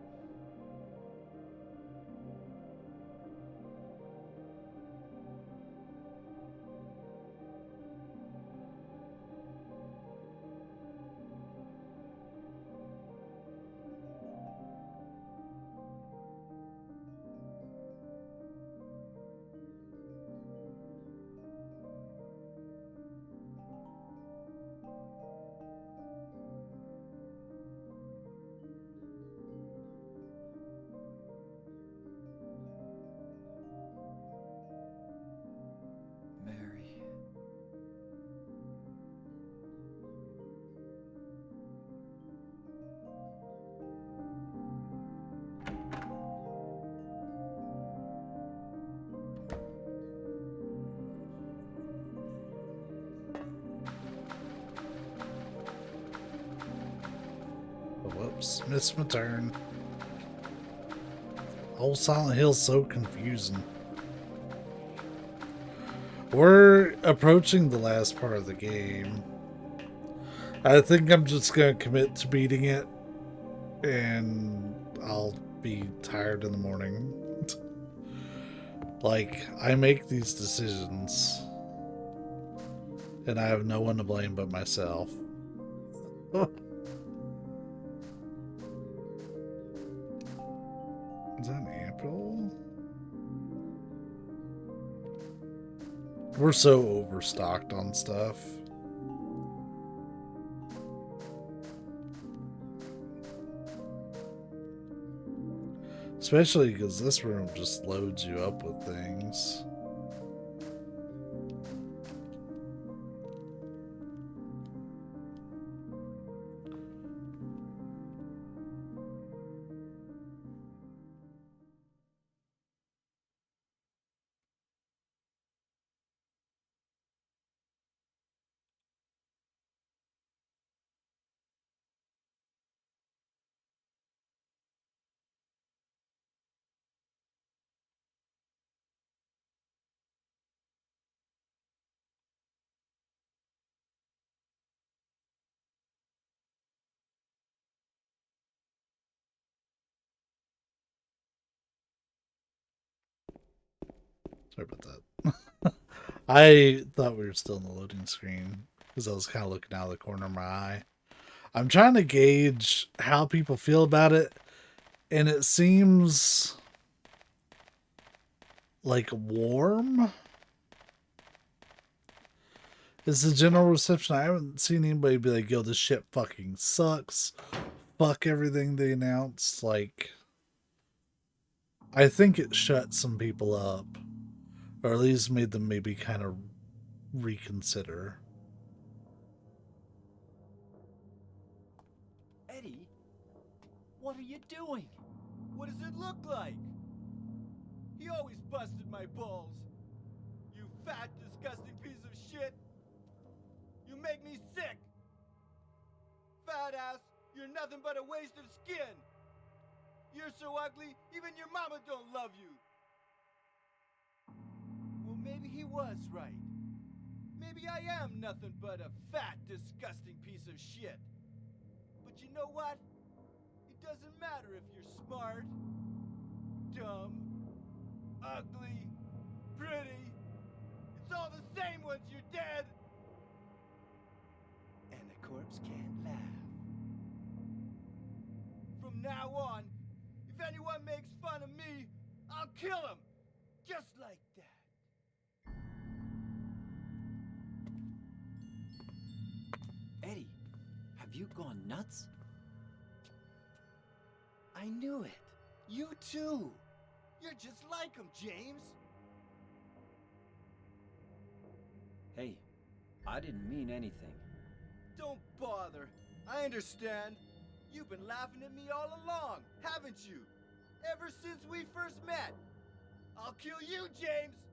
Oops, missed my turn. Whole Silent Hill's so confusing. We're approaching the last part of the game. I think I'm just gonna commit to beating it, and I'll be tired in the morning. Like, I make these decisions, and I have no one to blame but myself. Is that an apple? We're so overstocked on stuff. Especially because this room just loads you up with things. Sorry about that. I thought we were still in the loading screen because I was kind of looking out of the corner of my eye. I'm trying to gauge how people feel about it, and it seems like warm is the general reception. I haven't seen anybody be like, yo, this shit fucking sucks. Fuck everything they announced. Like, I think it shut some people up, or at least made them maybe kind of reconsider. Eddie, what are you doing? What does it look like? He always busted my balls. You fat, disgusting piece of shit. You make me sick. Fat ass, you're nothing but a waste of skin. You're so ugly, even your mama don't love you. Well, maybe he was right. Maybe I am nothing but a fat, disgusting piece of shit. But you know what? It doesn't matter if you're smart, dumb, ugly, pretty. It's all the same once you're dead. And the corpse can't laugh. From now on, if anyone makes fun of me, I'll kill him. Just like that. Eddie, have you gone nuts? I knew it. You too. You're just like him, James. Hey, I didn't mean anything. Don't bother. I understand. You've been laughing at me all along, haven't you? Ever since we first met. I'll kill you, James!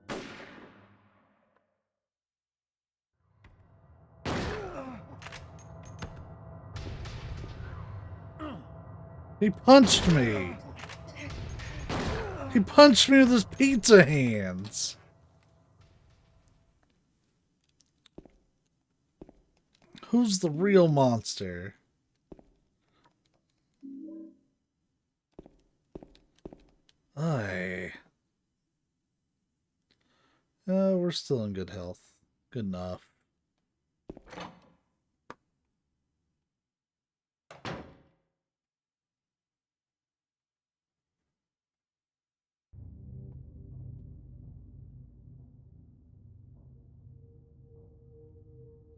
He punched me! He punched me with his pizza hands! Who's the real monster? Aye. We're still in good health. Good enough.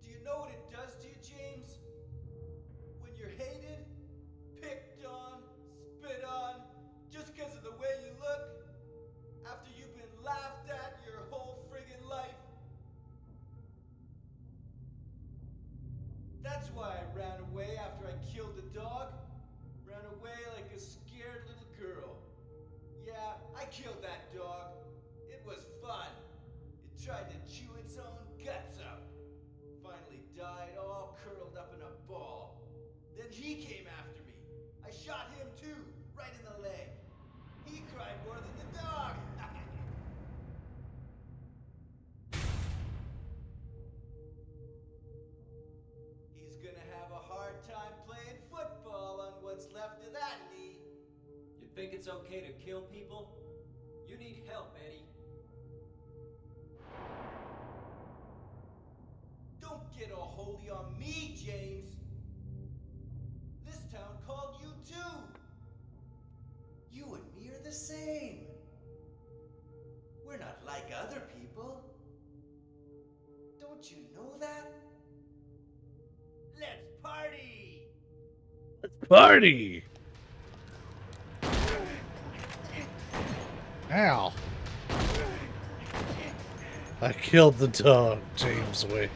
Do you know what it does to you, James? When you're hated, picked on, spit on, just because of the way you look, after you've been laughed at your whole friggin' life. That's why I ran away after I killed the dog. Ran away like a scared little girl. Yeah, I killed that dog. It was fun. It tried to chew its own guts out. Finally died all curled up in a ball. Then he came after me. I I shot him too, right in the leg. He cried more than the dog. He's gonna have a hard time playing football on what's left of that knee. You think it's okay to kill people? You need help, Eddie. Don't get all holy on me, James. This town called you too. You and me are the same. We're not like other people. Don't you know that? Let's party! Party! Ow. I killed the dog, James Wick.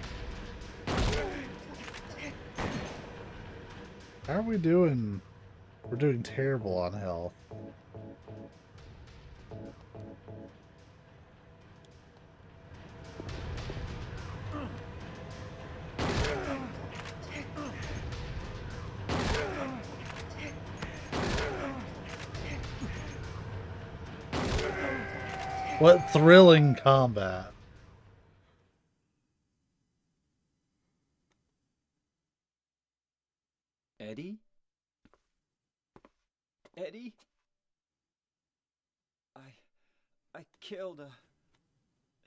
How are we doing? We're doing terrible on health. What thrilling combat. Eddie? Eddie? I killed a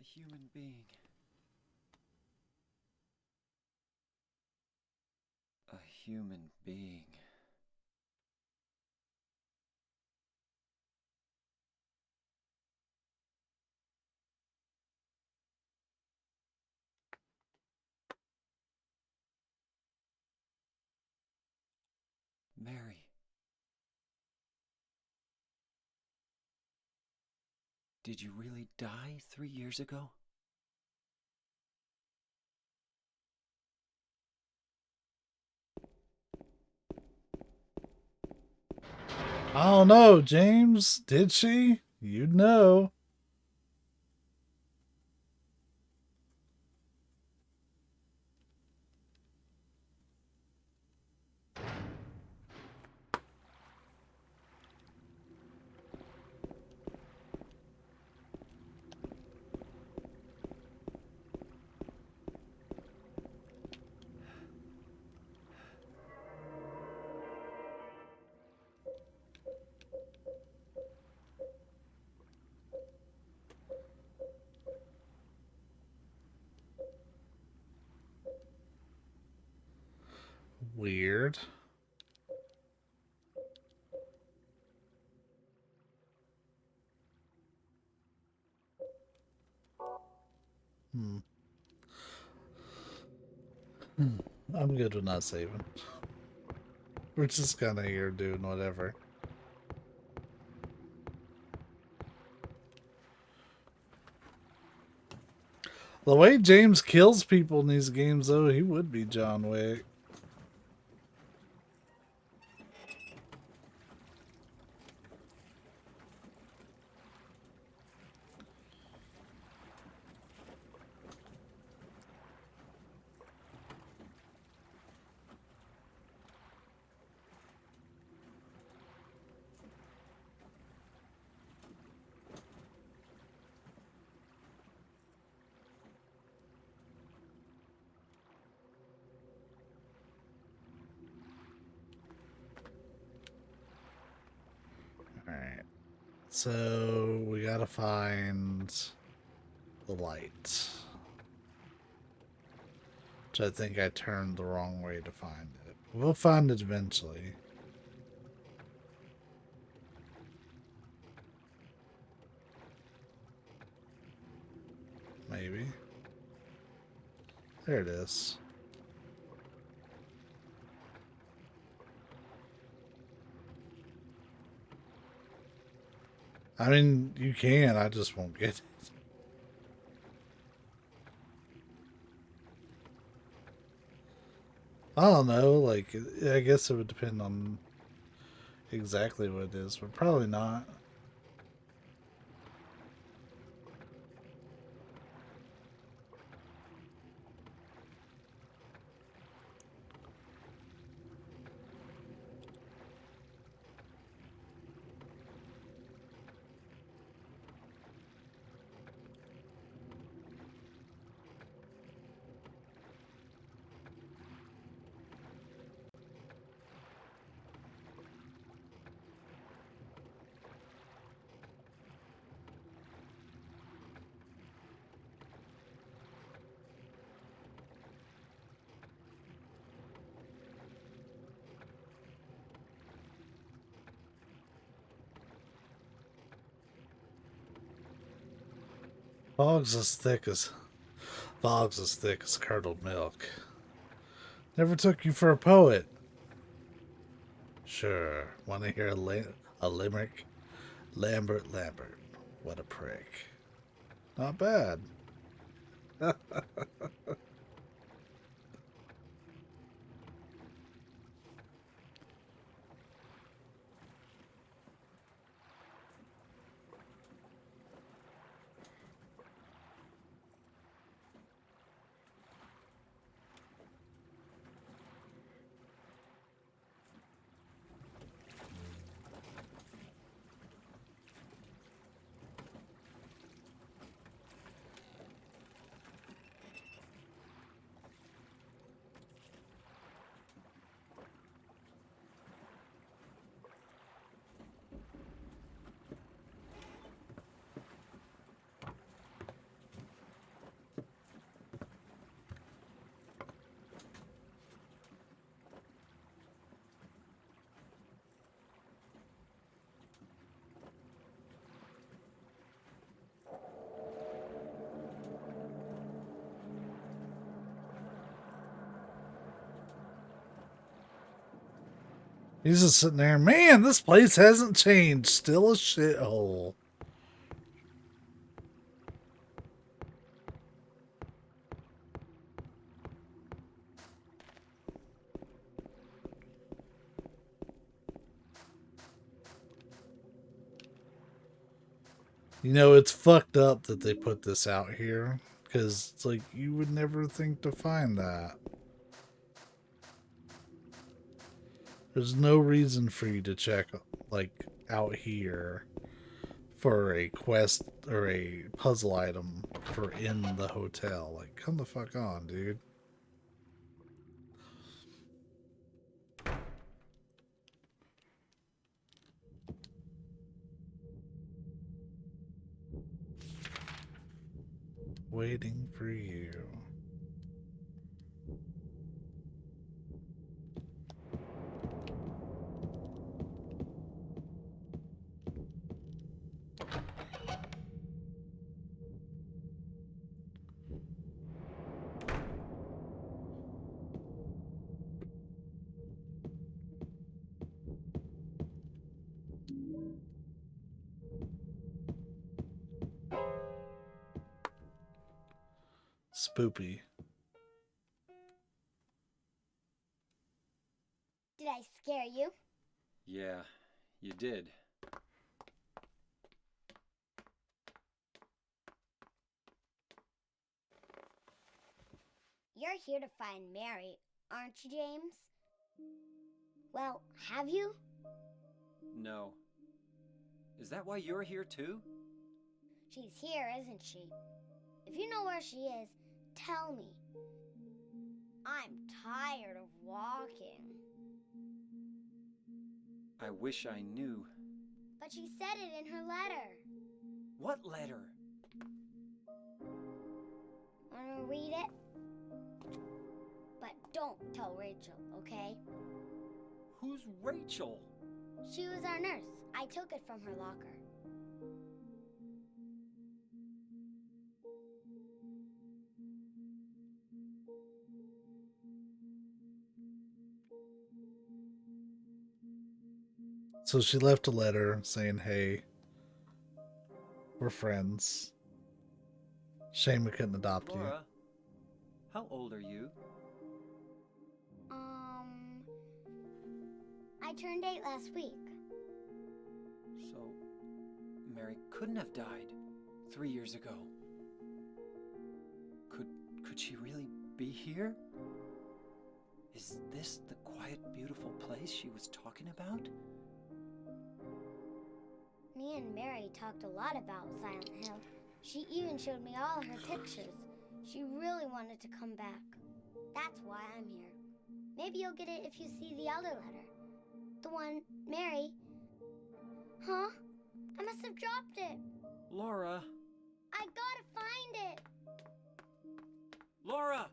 human being. A human being. Mary. Did you really die 3 years ago? I don't know, James. Did she? You'd know. Weird. I'm good with not saving. We're just kind of here doing whatever. The way James kills people in these games, though, he would be John Wick. Alright. So, we gotta find the light. Which I think I turned the wrong way to find it. We'll find it eventually. Maybe. There it is. I mean, you can, I just won't get it. I don't know, like, I guess it would depend on exactly what it is, but probably not. Fog's as thick as Fog's as thick as curdled milk. Never took you for a poet. Sure, want to hear a limerick? Lambert, Lambert, what a prick. Not bad. He's just sitting there, man, this place hasn't changed. Still a shithole. You know, it's fucked up that they put this out here. Because it's like, you would never think to find that. There's no reason for you to check, like, out here for a quest or a puzzle item for in the hotel. Like, come the fuck on, dude. Waiting for you. Spoopy. Did I scare you? Yeah, you did. You're here to find Mary, aren't you, James? Well, have you? No. Is that why you're here too? She's here, isn't she? If you know where she is, tell me. I'm tired of walking. I wish I knew. But she said it in her letter. What letter? Wanna read it? But don't tell Rachel, okay? Who's Rachel? She was our nurse. I took it from her locker. So she left a letter saying, hey, we're friends. Shame we couldn't adopt you. Laura, how old are you? I turned 8 last week. So, Mary couldn't have died 3 years ago. Could she really be here? Is this the quiet, beautiful place she was talking about? Me and Mary talked a lot about Silent Hill. She even showed me all her pictures. She really wanted to come back. That's why I'm here. Maybe you'll get it if you see the other letter. The one Mary... Huh? I must have dropped it. Laura! I gotta find it. Laura!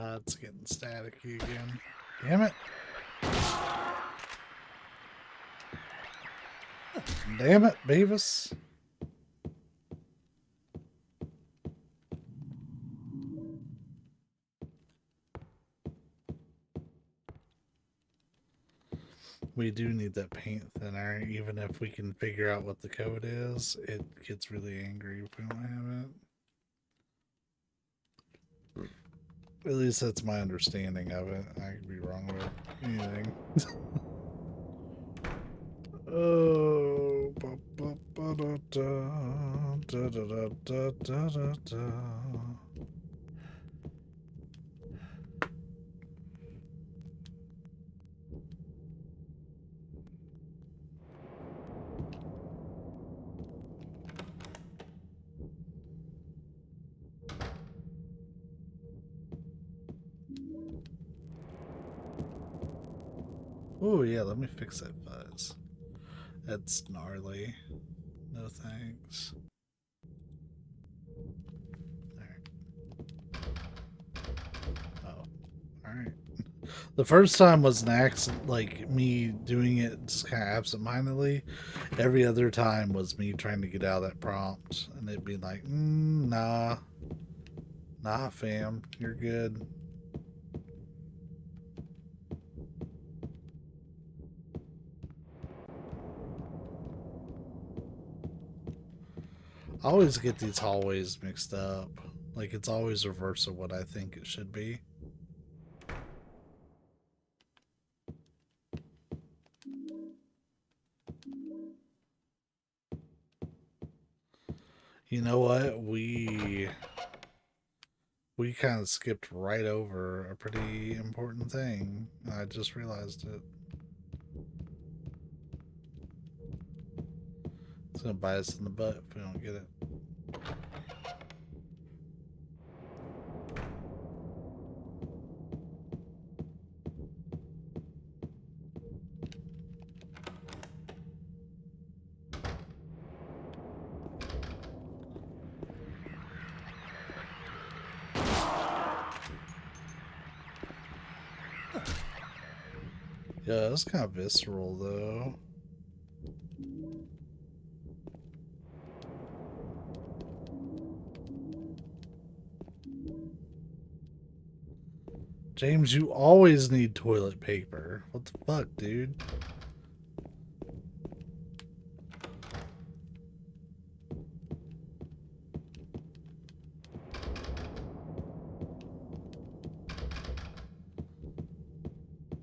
It's getting staticky again. Damn it. Damn it, Beavis. We do need that paint thinner, even if we can figure out what the code is. It gets really angry if we don't have it. At least that's my understanding of it. I could be wrong with anything. Oh, oh yeah, let me fix that fuzz. That's gnarly. No thanks. Alright. Oh. Alright. The first time was an accident, like me doing it just kind of absentmindedly. Every other time was me trying to get out of that prompt, and it'd be like, nah. Nah, fam. You're good. I always get these hallways mixed up. Like, it's always reverse of what I think it should be. You know what? We kind of skipped right over a pretty important thing. I just realized it. It's gonna bite us in the butt if we don't get it. Yeah, that's kind of visceral though. James, you always need toilet paper. What the fuck, dude?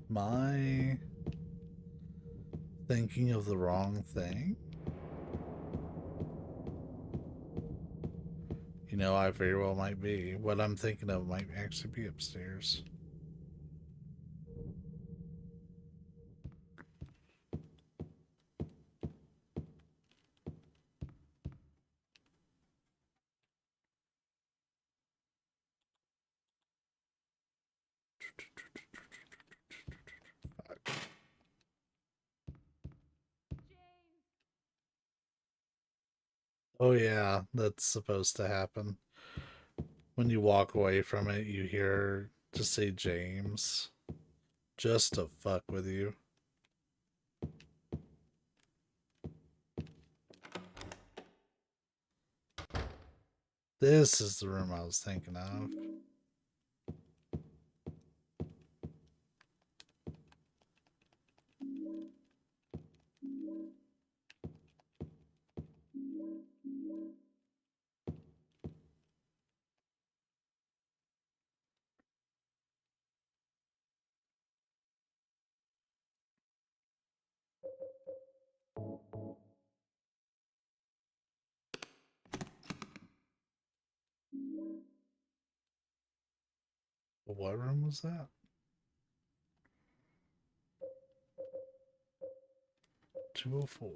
Am I thinking of the wrong thing? You know, I very well might be. What I'm thinking of might actually be upstairs. Oh yeah, that's supposed to happen. When you walk away from it, you hear just say James. Just to fuck with you. This is the room I was thinking of. What room was that? 204.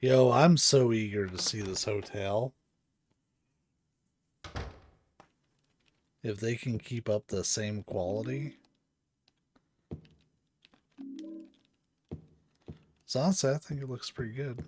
Yo, I'm so eager to see this hotel. If they can keep up the same quality. So honestly, I think it looks pretty good.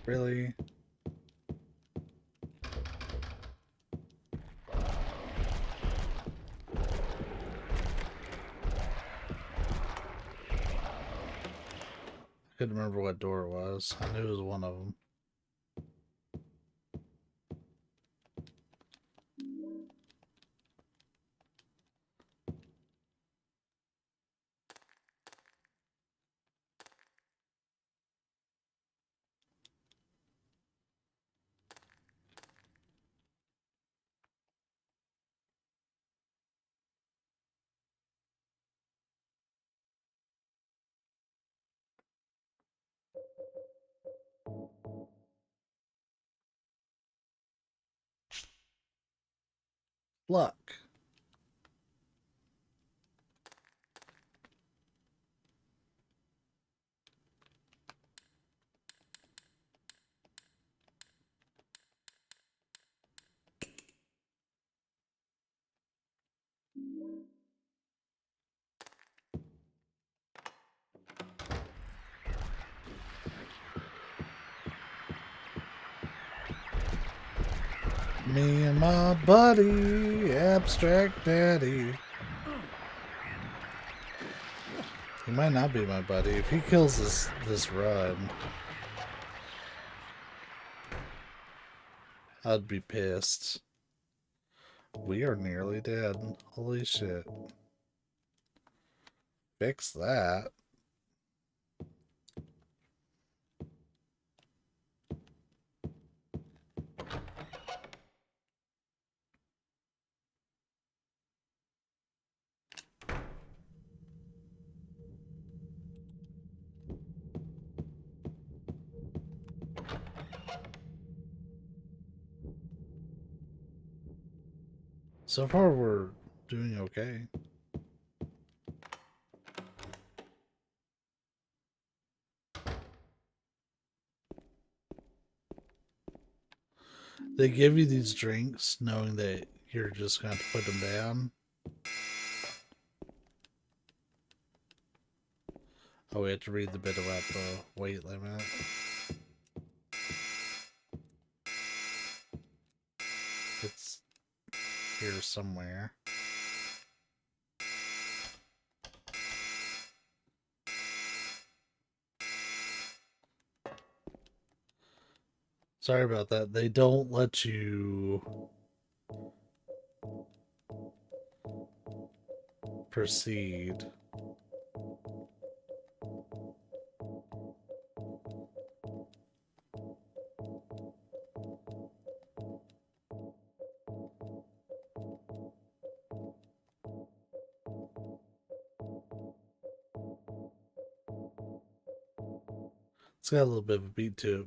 Really? Couldn't remember what door it was. I knew it was one of them. Luck. Me and my buddy, Abstract Daddy. He might not be my buddy. If he kills this run, I'd be pissed. We are nearly dead. Holy shit. Fix that. So far, we're doing okay. They give you these drinks knowing that you're just going to put them down. Oh, we have to read the bit about the weight limit. It's here somewhere. Sorry about that. They don't let you proceed. It's got a little bit of a beat to it.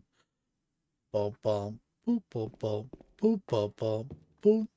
Bump, bump, boop, bump, bump, boop, bump, bump, boop.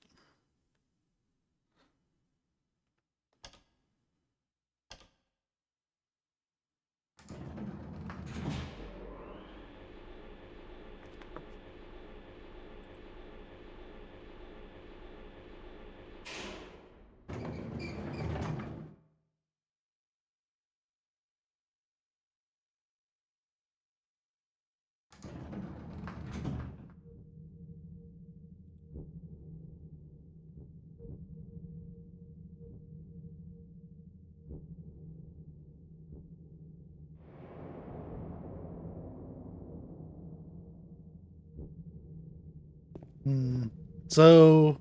So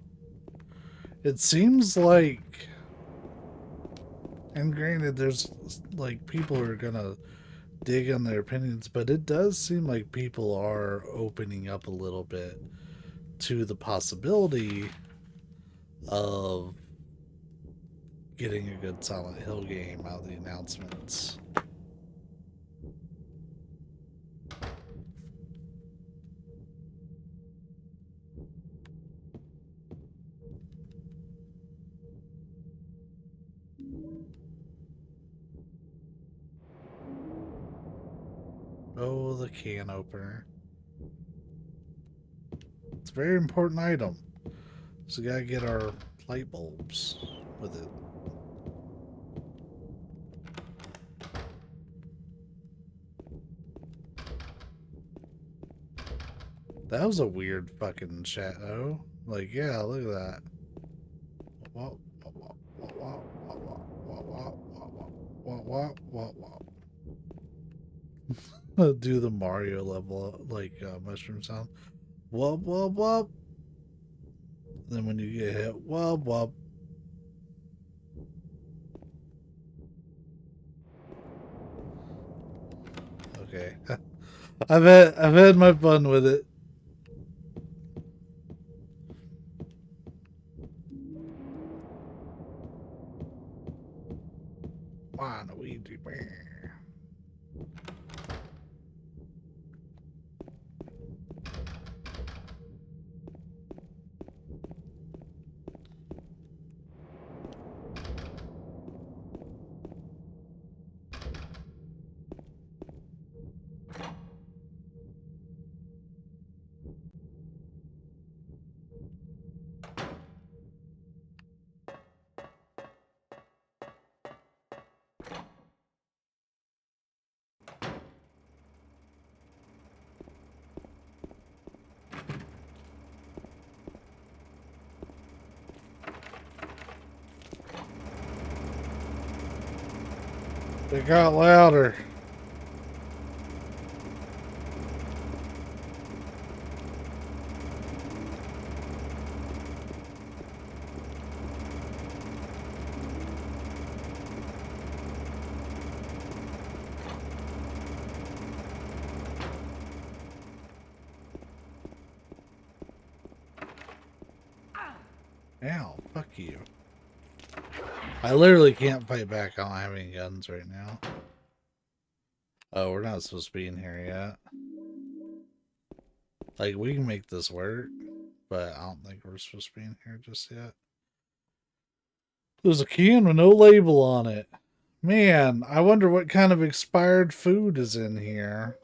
it seems like, and granted, there's like people who are gonna dig on their opinions, but it does seem like people are opening up a little bit to the possibility of getting a good Silent Hill game out of the announcements. Oh, the can opener. It's a very important item. So we gotta get our light bulbs with it. That was a weird fucking shadow. Like, yeah, look at that. Do the Mario level, like, mushroom sound. Wub, wub, wub. Then when you get hit, wub, wub. Okay. I've had my fun with it. Wanna Ouija bear. It got louder. Ow, fuck you. I literally can't fight back. I don't have any guns right now. Oh, we're not supposed to be in here yet. Like, we can make this work, but I don't think we're supposed to be in here just yet. There's a can with no label on it. Man, I wonder what kind of expired food is in here.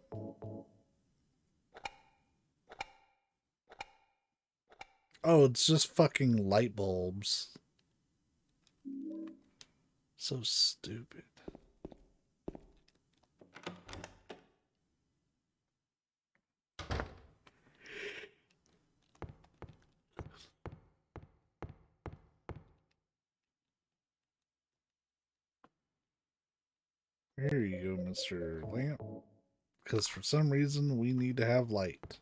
Oh, it's just fucking light bulbs. So stupid. Here you go, Mr. Lamp. Because for some reason, we need to have light.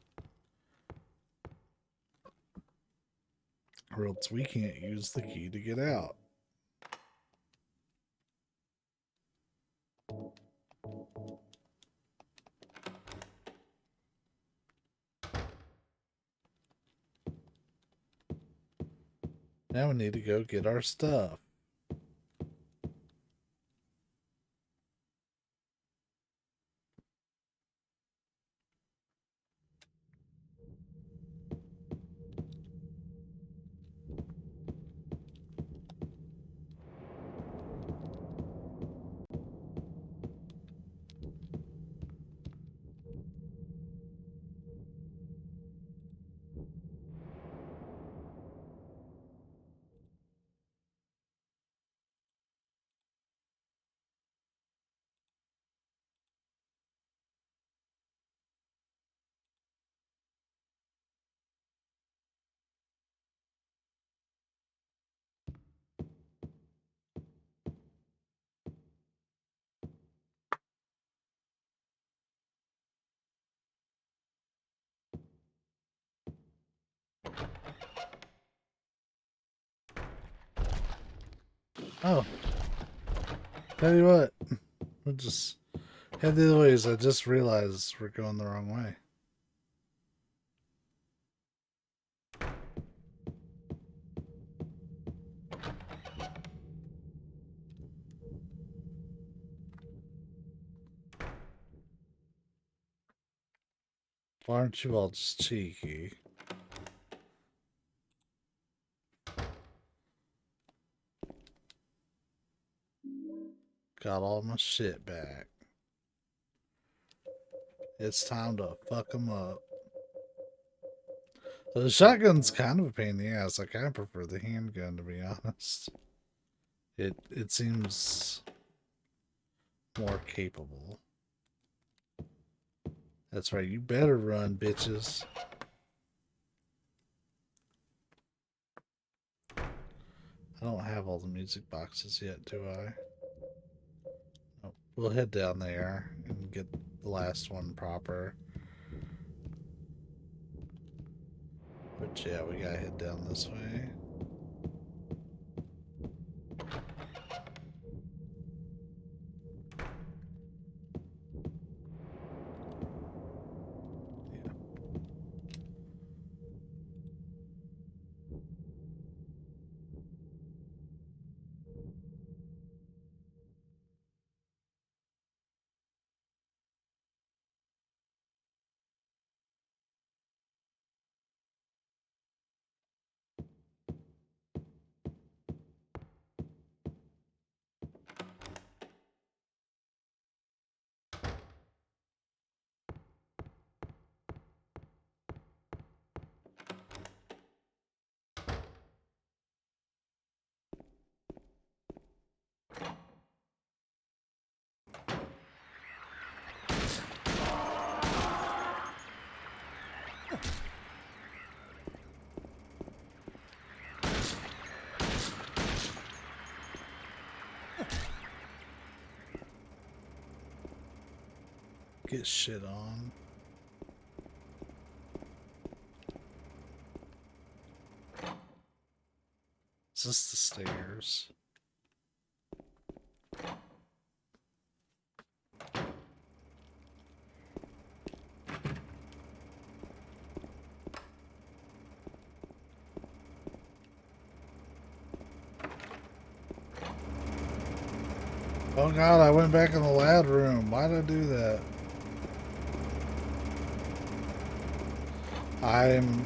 Or else we can't use the key to get out. Now we need to go get our stuff. Oh. Tell you what. We'll just head the other ways. I just realized we're going the wrong way. Why aren't you all just cheeky? Got all my shit back. It's time to fuck them up. So the shotgun's kind of a pain in the ass. I kind of prefer the handgun, to be honest. It seems more capable. That's right. You better run, bitches. I don't have all the music boxes yet, do I? Oh, we'll head down there and get the last one proper. But yeah, we gotta head down this way. Get shit on. Is this the stairs? Oh god, I went back in the lab room. Why did I do that? I'm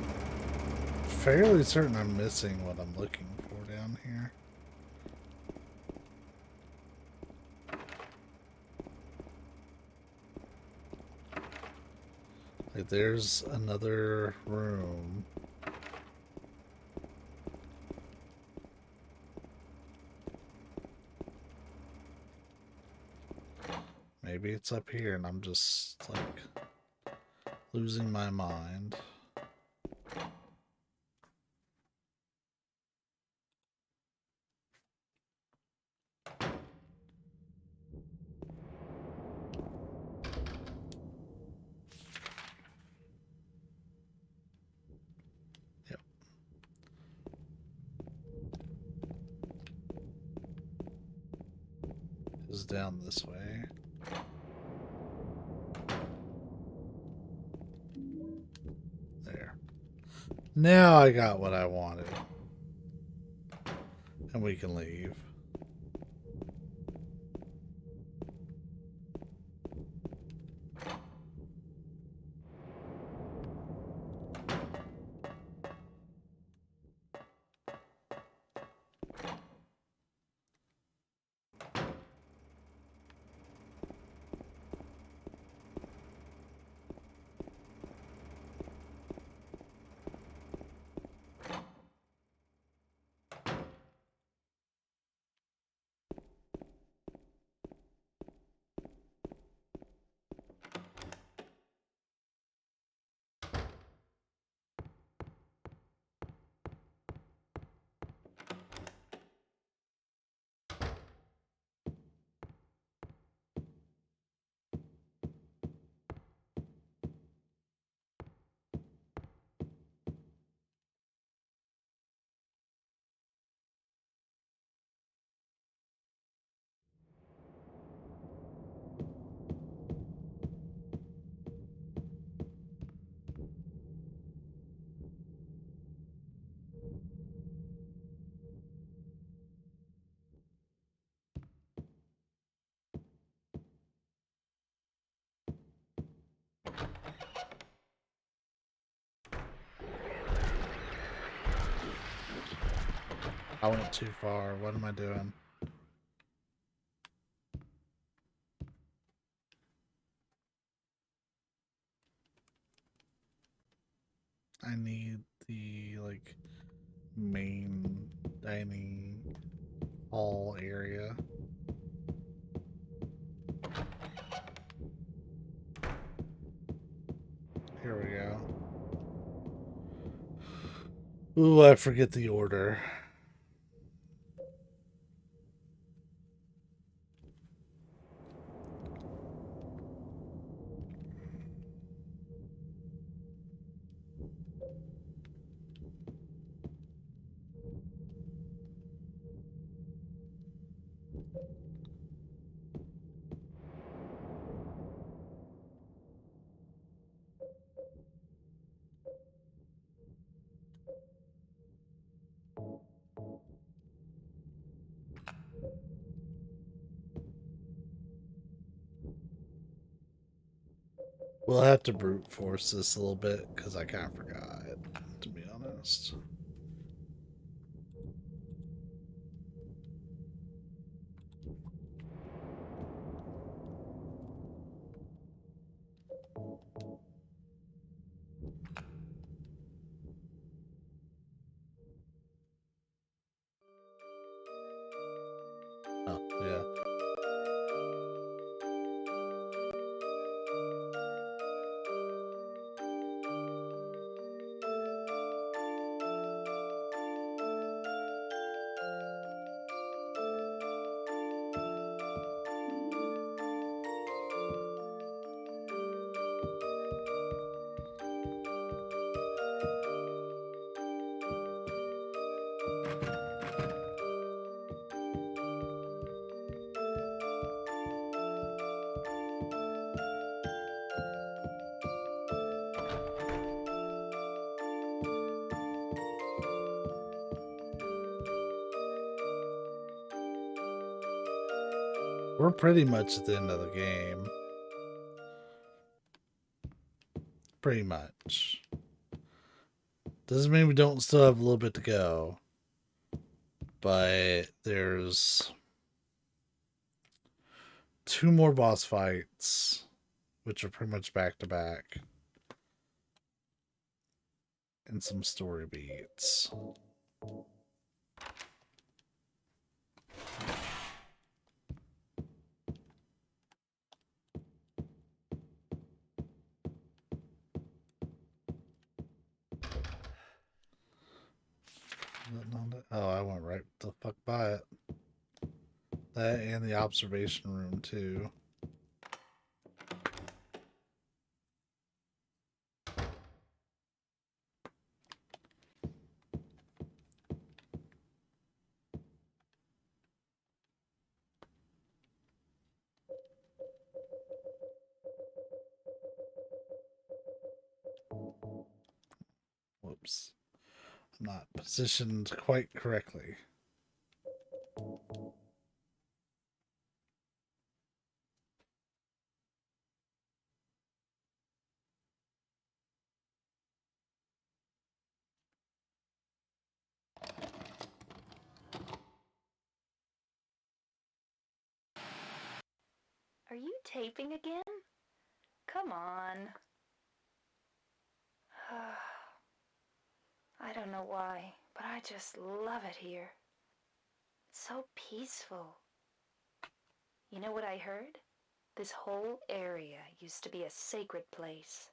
fairly certain I'm missing what I'm looking for down here. Like, there's another room. Maybe it's up here and I'm just, like, losing my mind. Yep. It's down this way. There. Now I got what I wanted. And we can leave. I went too far. What am I doing? I need the like main dining hall area. Here we go. Ooh, I forget the order. We'll have to brute force this a little bit because I kind of forgot, to be honest. Oh, yeah. We're pretty much at the end of the game. Pretty much. Doesn't mean we don't still have a little bit to go. But there's 2 more boss fights, which are pretty much back to back. And some story beats. Oh, I went right the fuck by it. That and the observation room, too. Whoops. I'm not positioned quite correctly. Are you taping again? Come on. I don't know why, but I just love it here. It's so peaceful. You know what I heard? This whole area used to be a sacred place.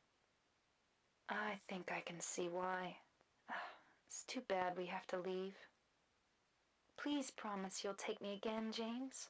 I think I can see why. It's too bad we have to leave. Please promise you'll take me again, James.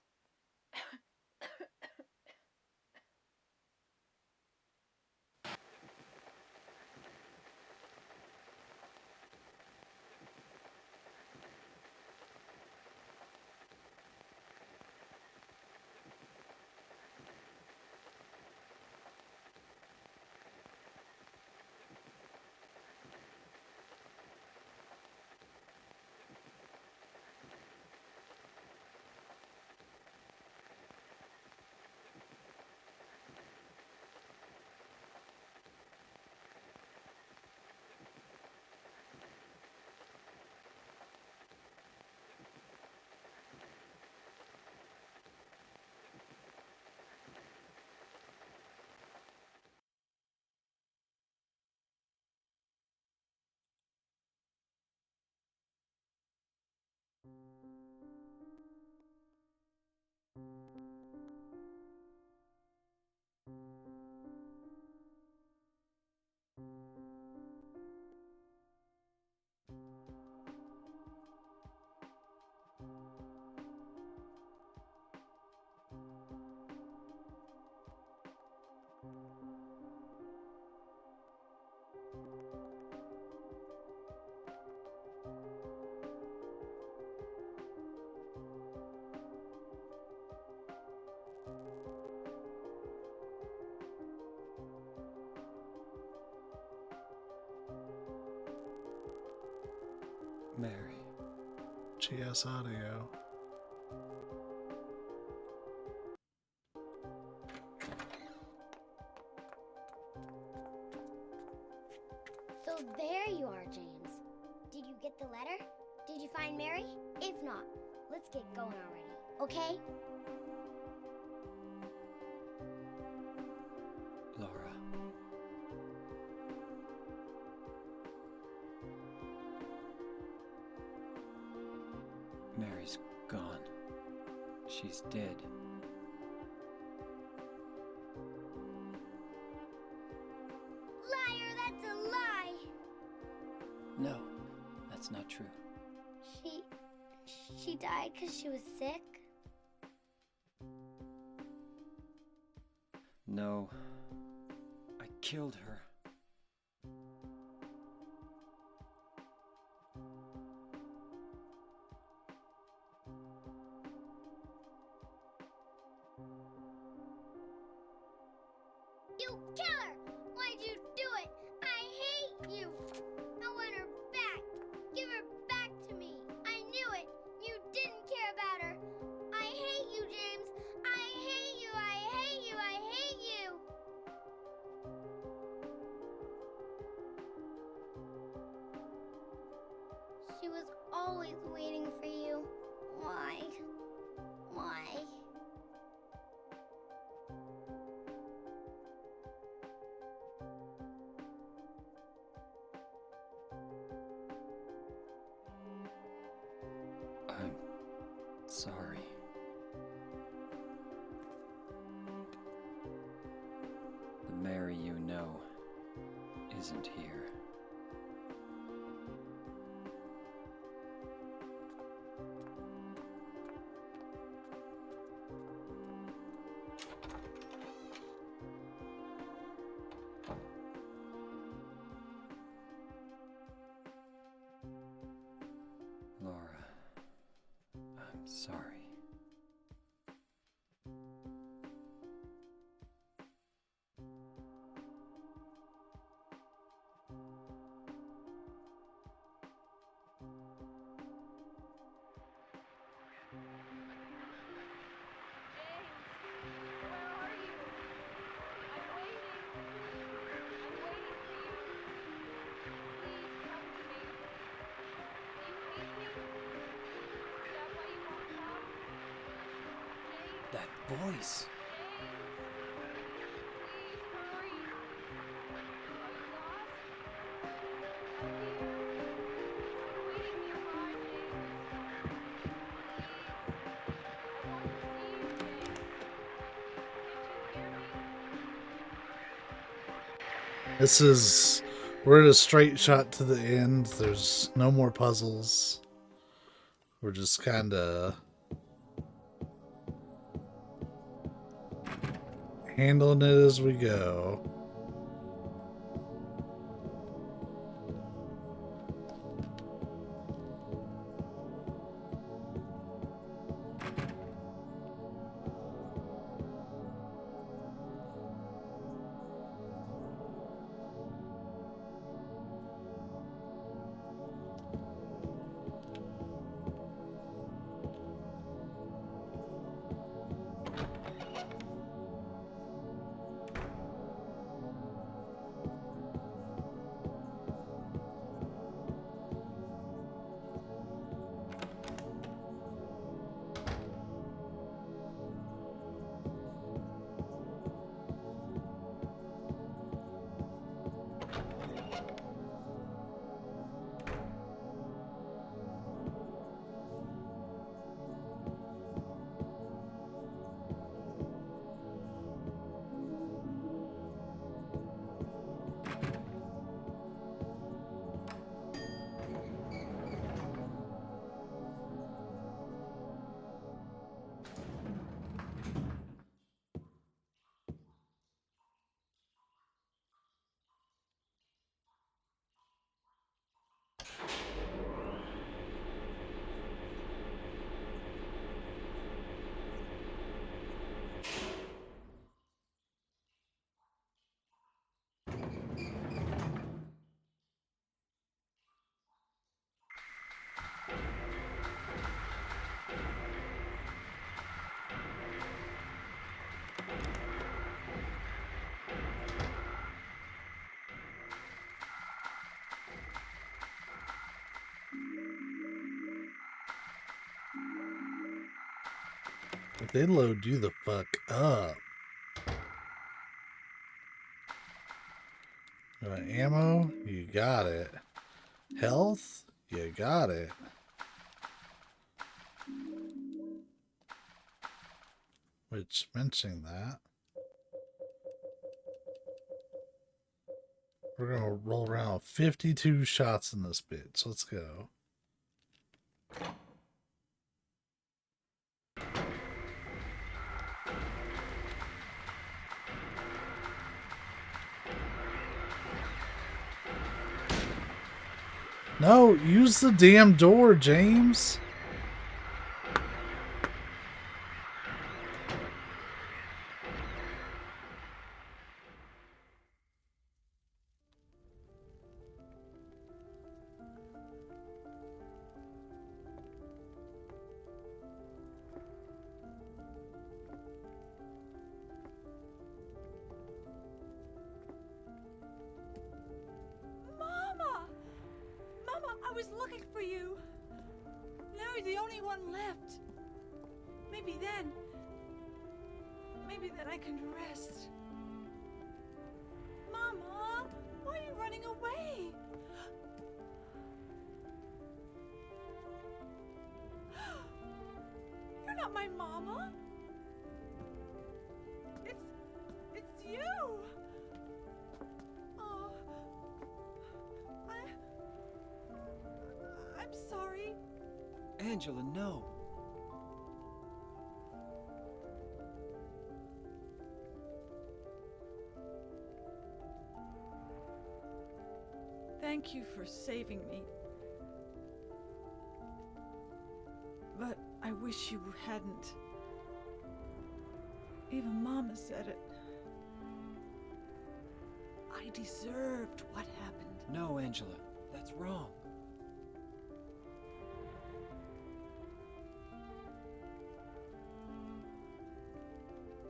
Mary. GS audio. So there you are, James. Did you get the letter? Did you find Mary? If not, let's get going already, okay? Laura. Mary's gone. She's dead. Liar, that's a lie! No, that's not true. She died because she was sick? No, I killed her. You killer! Why'd you do it? I hate you! I want her back! Give her back to me! I knew it! You didn't care about her! I hate you, James! I hate you! I hate you! I hate you! She was always waiting for you. Why? Why? I'm sorry. The Mary you know isn't here. Laura, I'm sorry. That voice. We're at a straight shot to the end. There's no more puzzles. We're just kind of handling it as we go. If they load you the fuck up. Ammo, you got it. Health, you got it. Which, mentioning that, we're gonna roll around 52 shots in this bitch. Let's go. No, use the damn door, James. Mama! Mama, I was looking for you. Now you're the only one left. Maybe then I can rest. Mama, why are you running away? You're not my mama. It's you. Oh, I'm sorry. Angela, no. Thank you for saving me. But I wish you hadn't. Even Mama said it. I deserved what happened. No, Angela, that's wrong.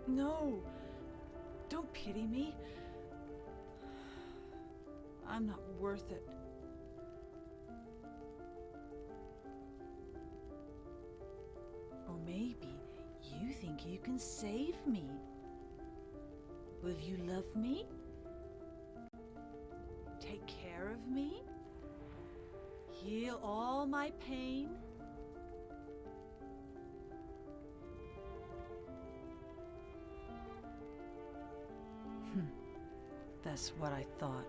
No, don't pity me. I'm not worth it. Or maybe you think you can save me. Will you love me? Take care of me? Heal all my pain? That's what I thought.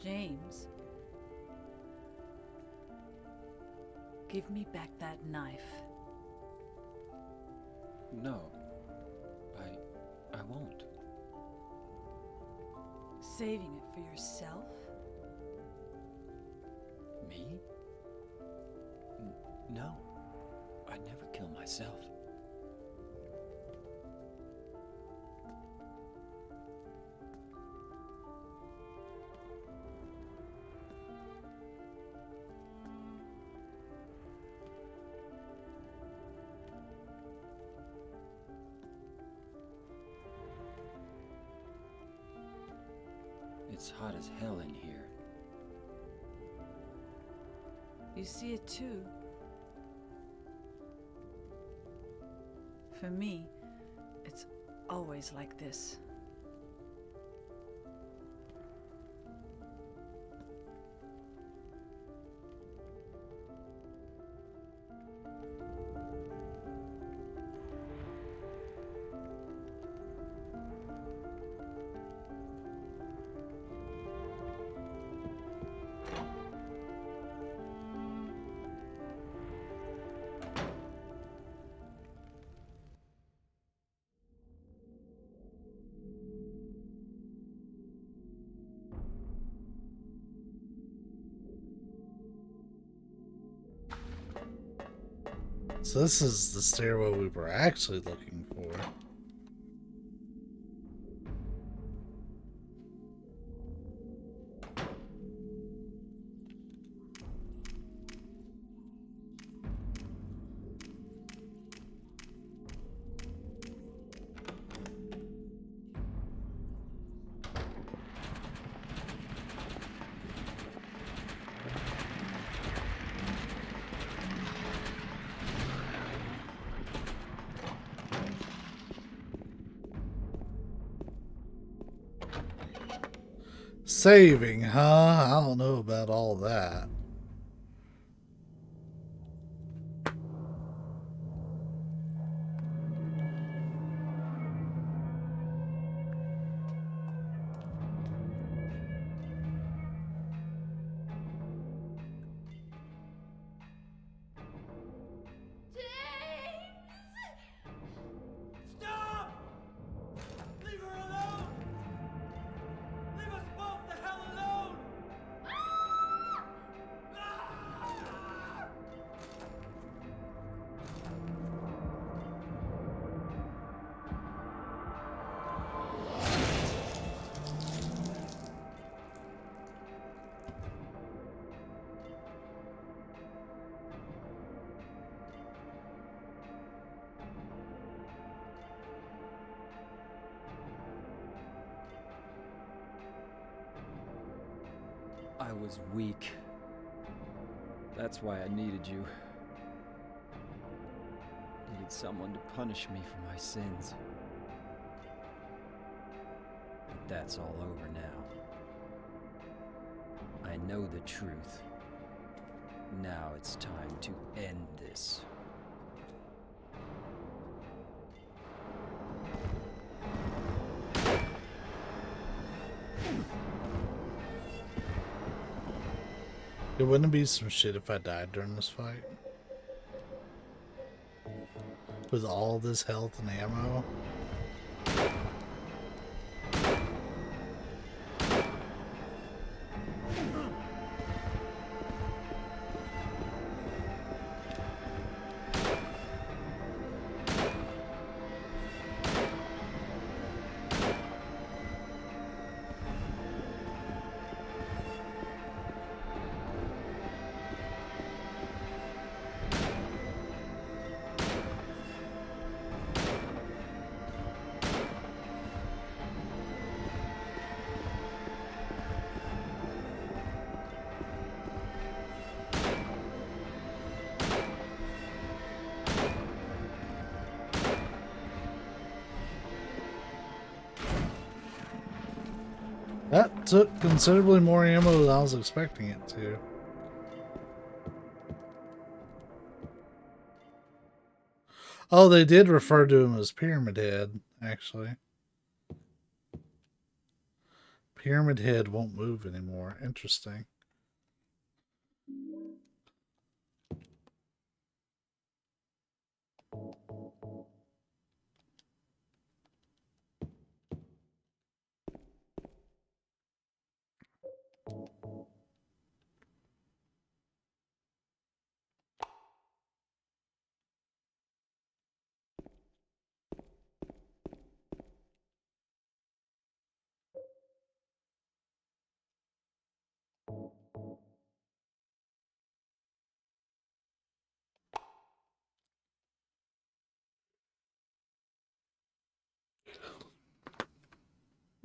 James, give me back that knife. No, I won't. Saving it for yourself? Me? No, I'd never kill myself. It's hot as hell in here. You see it too. For me, it's always like this. So this is the stairwell we were actually looking for. Saving, huh? I don't know about all that. Stop! Leave her alone! Leave us both the hell alone! Ah! I was weak. That's why I needed you. Needed someone to punish me for my sins. But that's all over now. I know the truth. Now it's time to end this. It wouldn't be some shit if I died during this fight. With all this health and ammo. That took considerably more ammo than I was expecting it to. Oh, they did refer to him as Pyramid Head, actually. Pyramid Head won't move anymore. Interesting.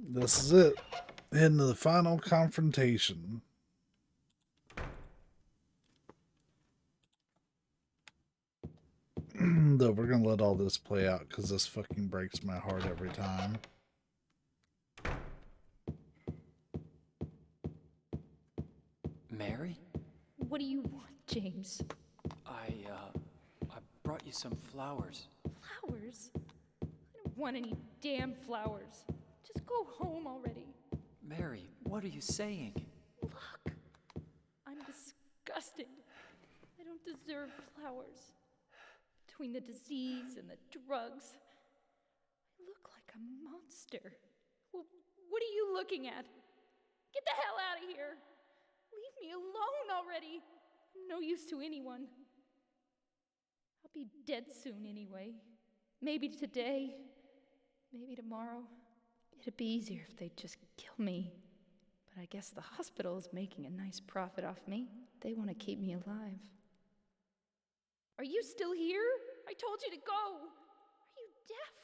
This is it. Heading to the final confrontation. Though we're gonna let all this play out because this fucking breaks my heart every time. Mary? What do you want, James? I brought you some flowers. Flowers? I don't want any damn flowers. Just go home already. Mary, what are you saying? Look, I'm disgusted. I don't deserve flowers. Between the disease and the drugs, I look like a monster. Well, what are you looking at? Get the hell out of here. Leave me alone already. I'm no use to anyone. I'll be dead soon anyway. Maybe today, maybe tomorrow. It'd be easier if they'd just kill me. But I guess the hospital is making a nice profit off me. They want to keep me alive. Are you still here? I told you to go. Are you deaf?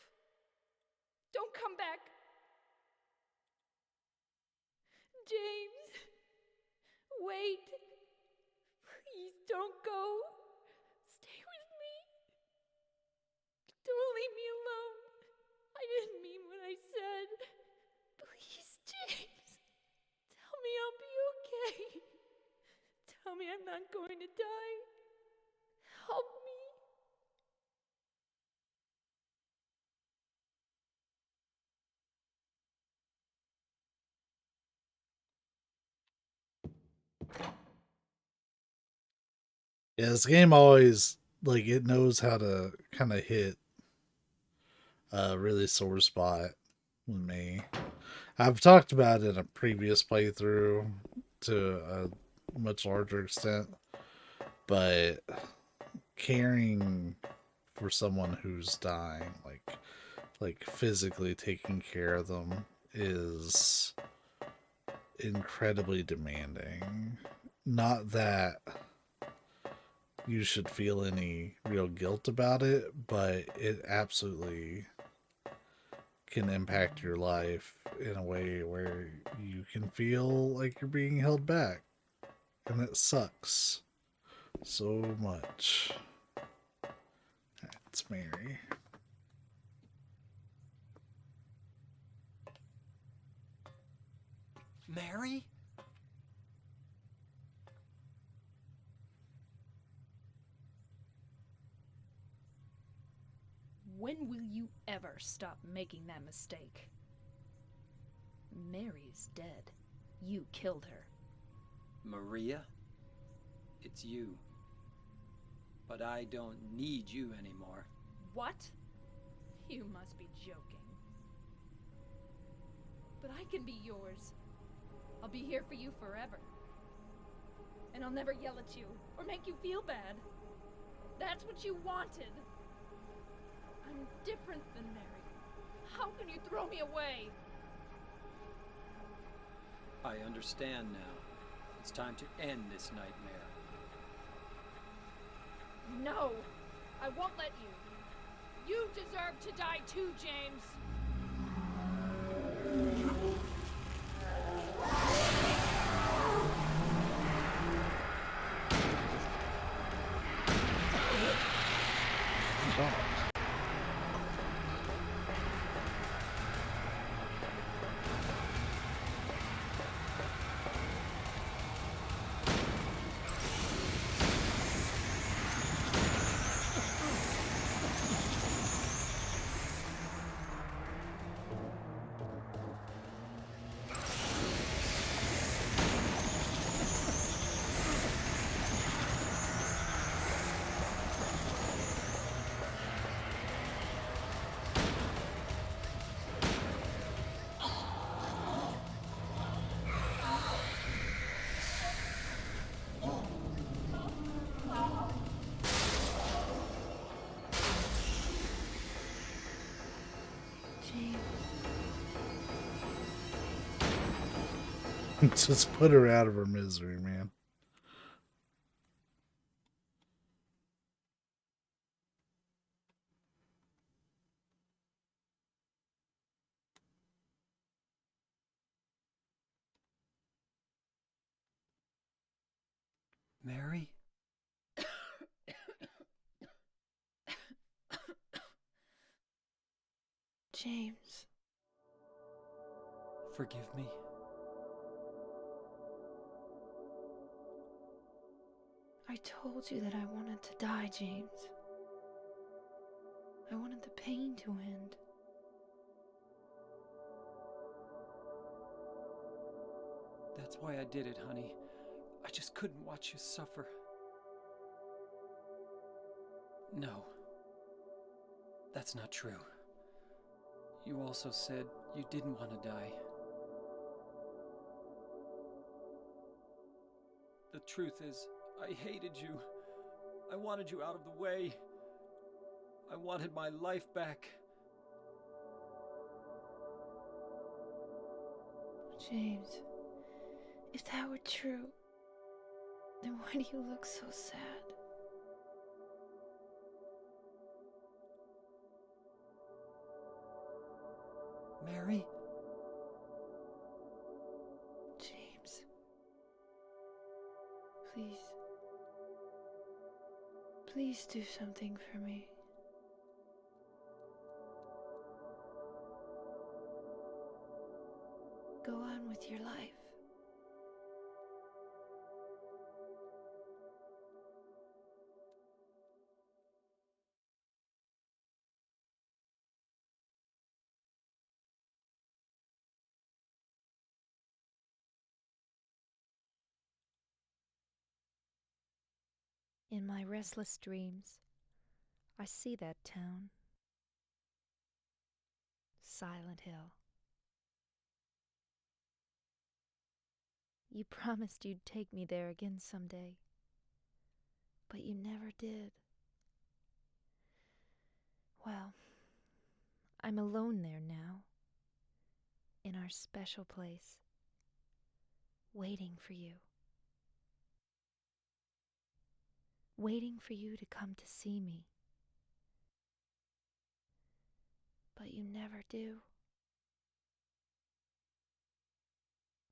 Don't come back. James, wait. Please don't go. Stay with me. Don't leave me alone. I didn't mean what I said. Please, James, tell going to die. Help me. Yeah, this game always, like, it knows how to kind of hit a really sore spot with me. I've talked about it in a previous playthrough to a much larger extent, but caring for someone who's dying, like physically taking care of them, is incredibly demanding. Not that you should feel any real guilt about it, but it absolutely can impact your life in a way where you can feel like you're being held back. And it sucks so much. It's Mary. Mary? When will you ever stop making that mistake? Mary's dead. You killed her. Maria? It's you. But I don't need you anymore. What? You must be joking. But I can be yours. I'll be here for you forever. And I'll never yell at you or make you feel bad. That's what you wanted. I'm different than Mary. How can you throw me away? I understand now. It's time to end this nightmare. No, I won't let you. You deserve to die too, James. Just put her out of her misery, man. Mary? James. Forgive me. I told you that I wanted to die, James. I wanted the pain to end. That's why I did it, honey. I just couldn't watch you suffer. No. That's not true. You also said you didn't want to die. The truth is, I hated you. I wanted you out of the way. I wanted my life back. James, if that were true, then why do you look so sad? Mary? James, please. Please do something for me. Go on with your life. In my restless dreams, I see that town. Silent Hill. You promised you'd take me there again someday, but you never did. Well, I'm alone there now, in our special place, waiting for you. Waiting for you to come to see me. But you never do.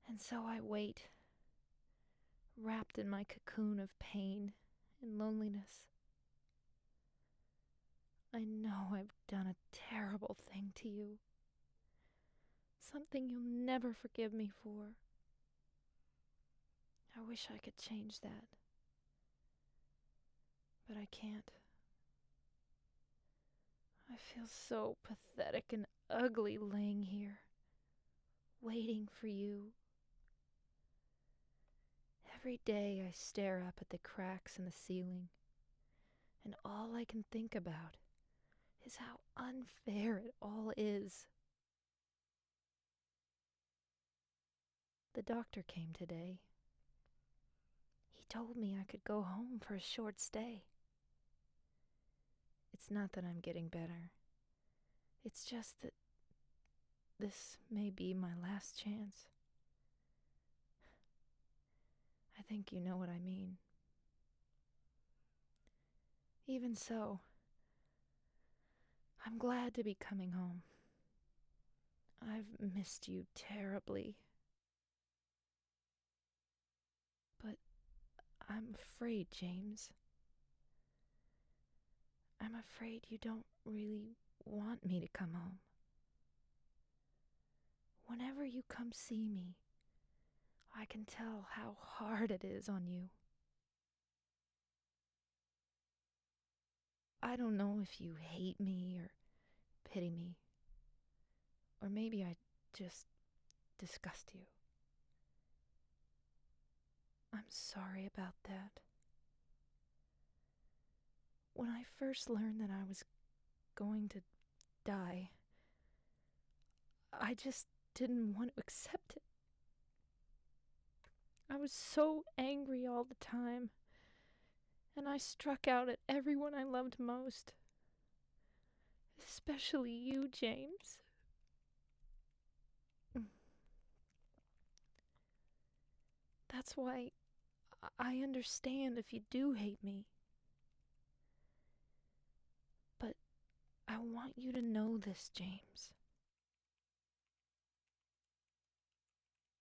And so I wait, wrapped in my cocoon of pain and loneliness. I know I've done a terrible thing to you. Something you'll never forgive me for. I wish I could change that. But I can't. I feel so pathetic and ugly laying here, waiting for you. Every day I stare up at the cracks in the ceiling, and all I can think about is how unfair it all is. The doctor came today. He told me I could go home for a short stay. It's not that I'm getting better. It's just that this may be my last chance. I think you know what I mean. Even so, I'm glad to be coming home. I've missed you terribly. But I'm afraid, James. I'm afraid you don't really want me to come home. Whenever you come see me, I can tell how hard it is on you. I don't know if you hate me or pity me, or maybe I just disgust you. I'm sorry about that. When I first learned that I was going to die, I just didn't want to accept it. I was so angry all the time, and I struck out at everyone I loved most. Especially you, James. That's why I understand if you do hate me. But I want you to know this, James.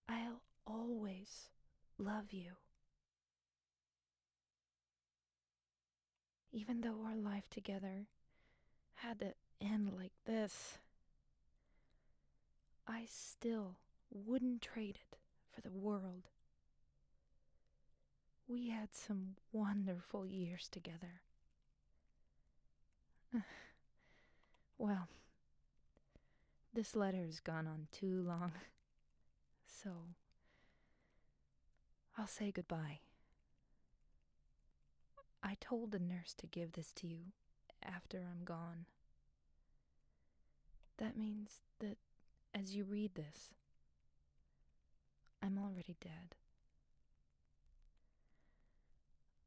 I'll always love you. Even though our life together had to end like this, I still wouldn't trade it for the world. We had some wonderful years together. Well, this letter's gone on too long, so I'll say goodbye. I told the nurse to give this to you after I'm gone. That means that as you read this, I'm already dead.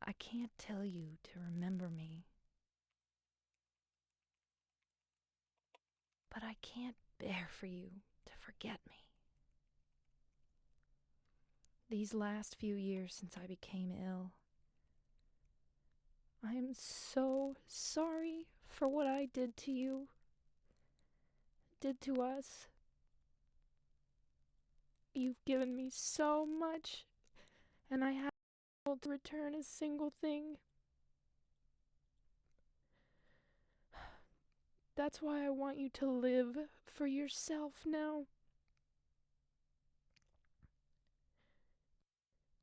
I can't tell you to remember me, but I can't bear for you to forget me. These last few years since I became ill, I am so sorry for what I did to you, did to us. You've given me so much, and I haven't been able to return a single thing. That's why I want you to live for yourself now.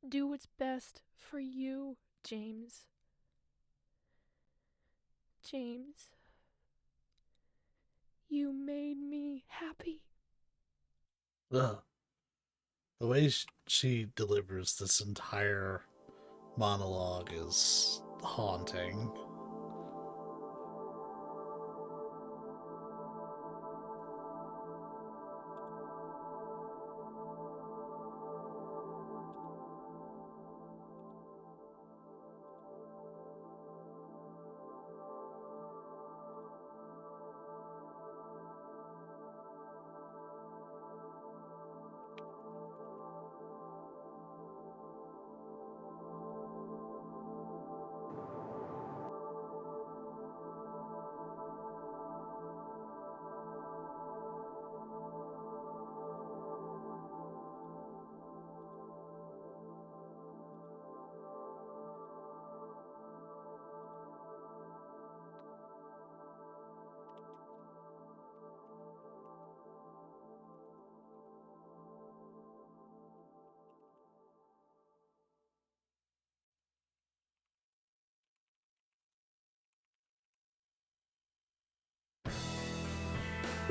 Do what's best for you, James. James, you made me happy. Ugh. The way she delivers this entire monologue is haunting.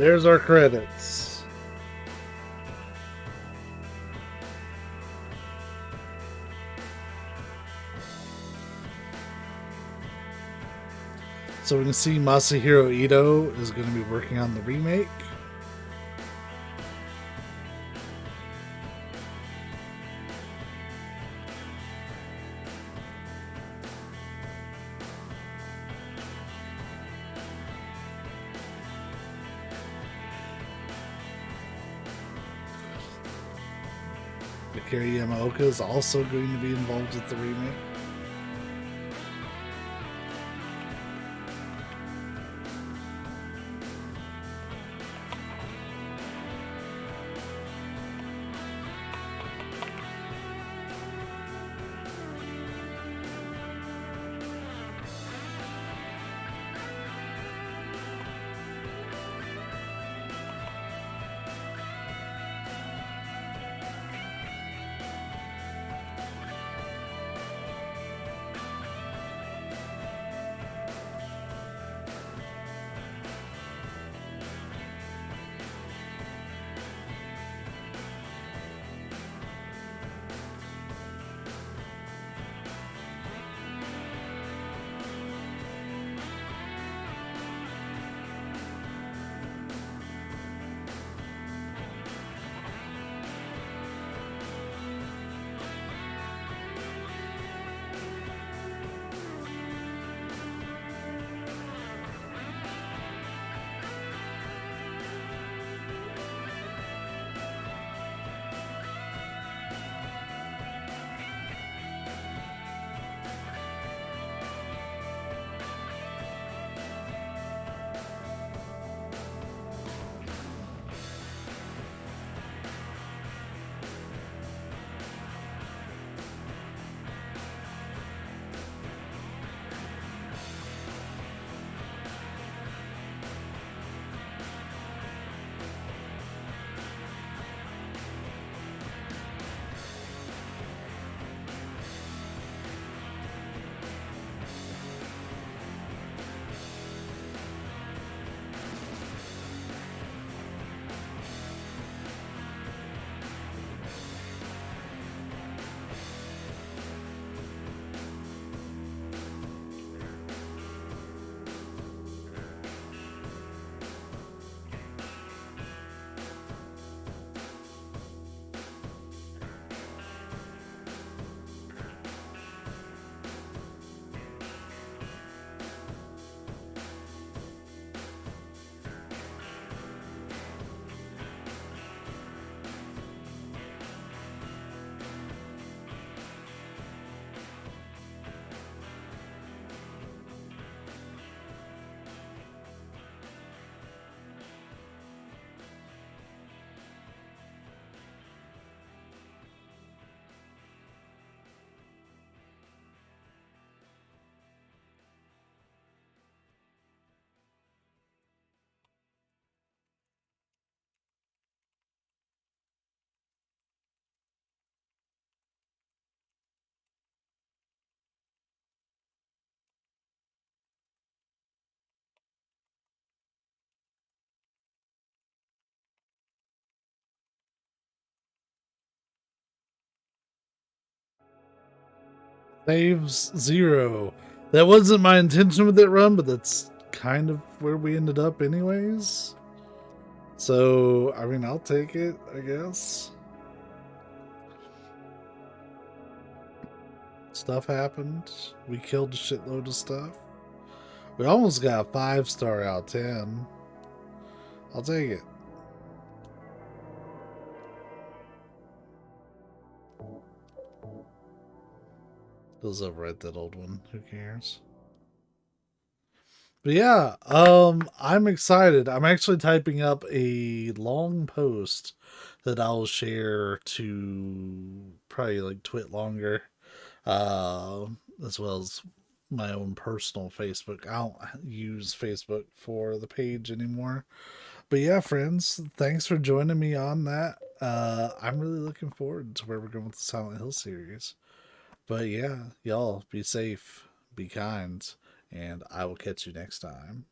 There's our credits. So we can see Masahiro Ito is going to be working on the remake. Akira Yamaoka is also going to be involved with the remake. Saves 0. That wasn't my intention with that run, but that's kind of where we ended up anyways. So, I mean, I'll take it, I guess. Stuff happened. We killed a shitload of stuff. We almost got a 5-star out of 10. I'll take it. Goes overwrite that old one. Who cares? But yeah, I'm excited. I'm actually typing up a long post that I'll share to probably like Twit longer, as well as my own personal Facebook. I don't use Facebook for the page anymore. But yeah, friends, thanks for joining me on that. I'm really looking forward to where we're going with the Silent Hill series. But yeah, y'all be safe, be kind, and I will catch you next time.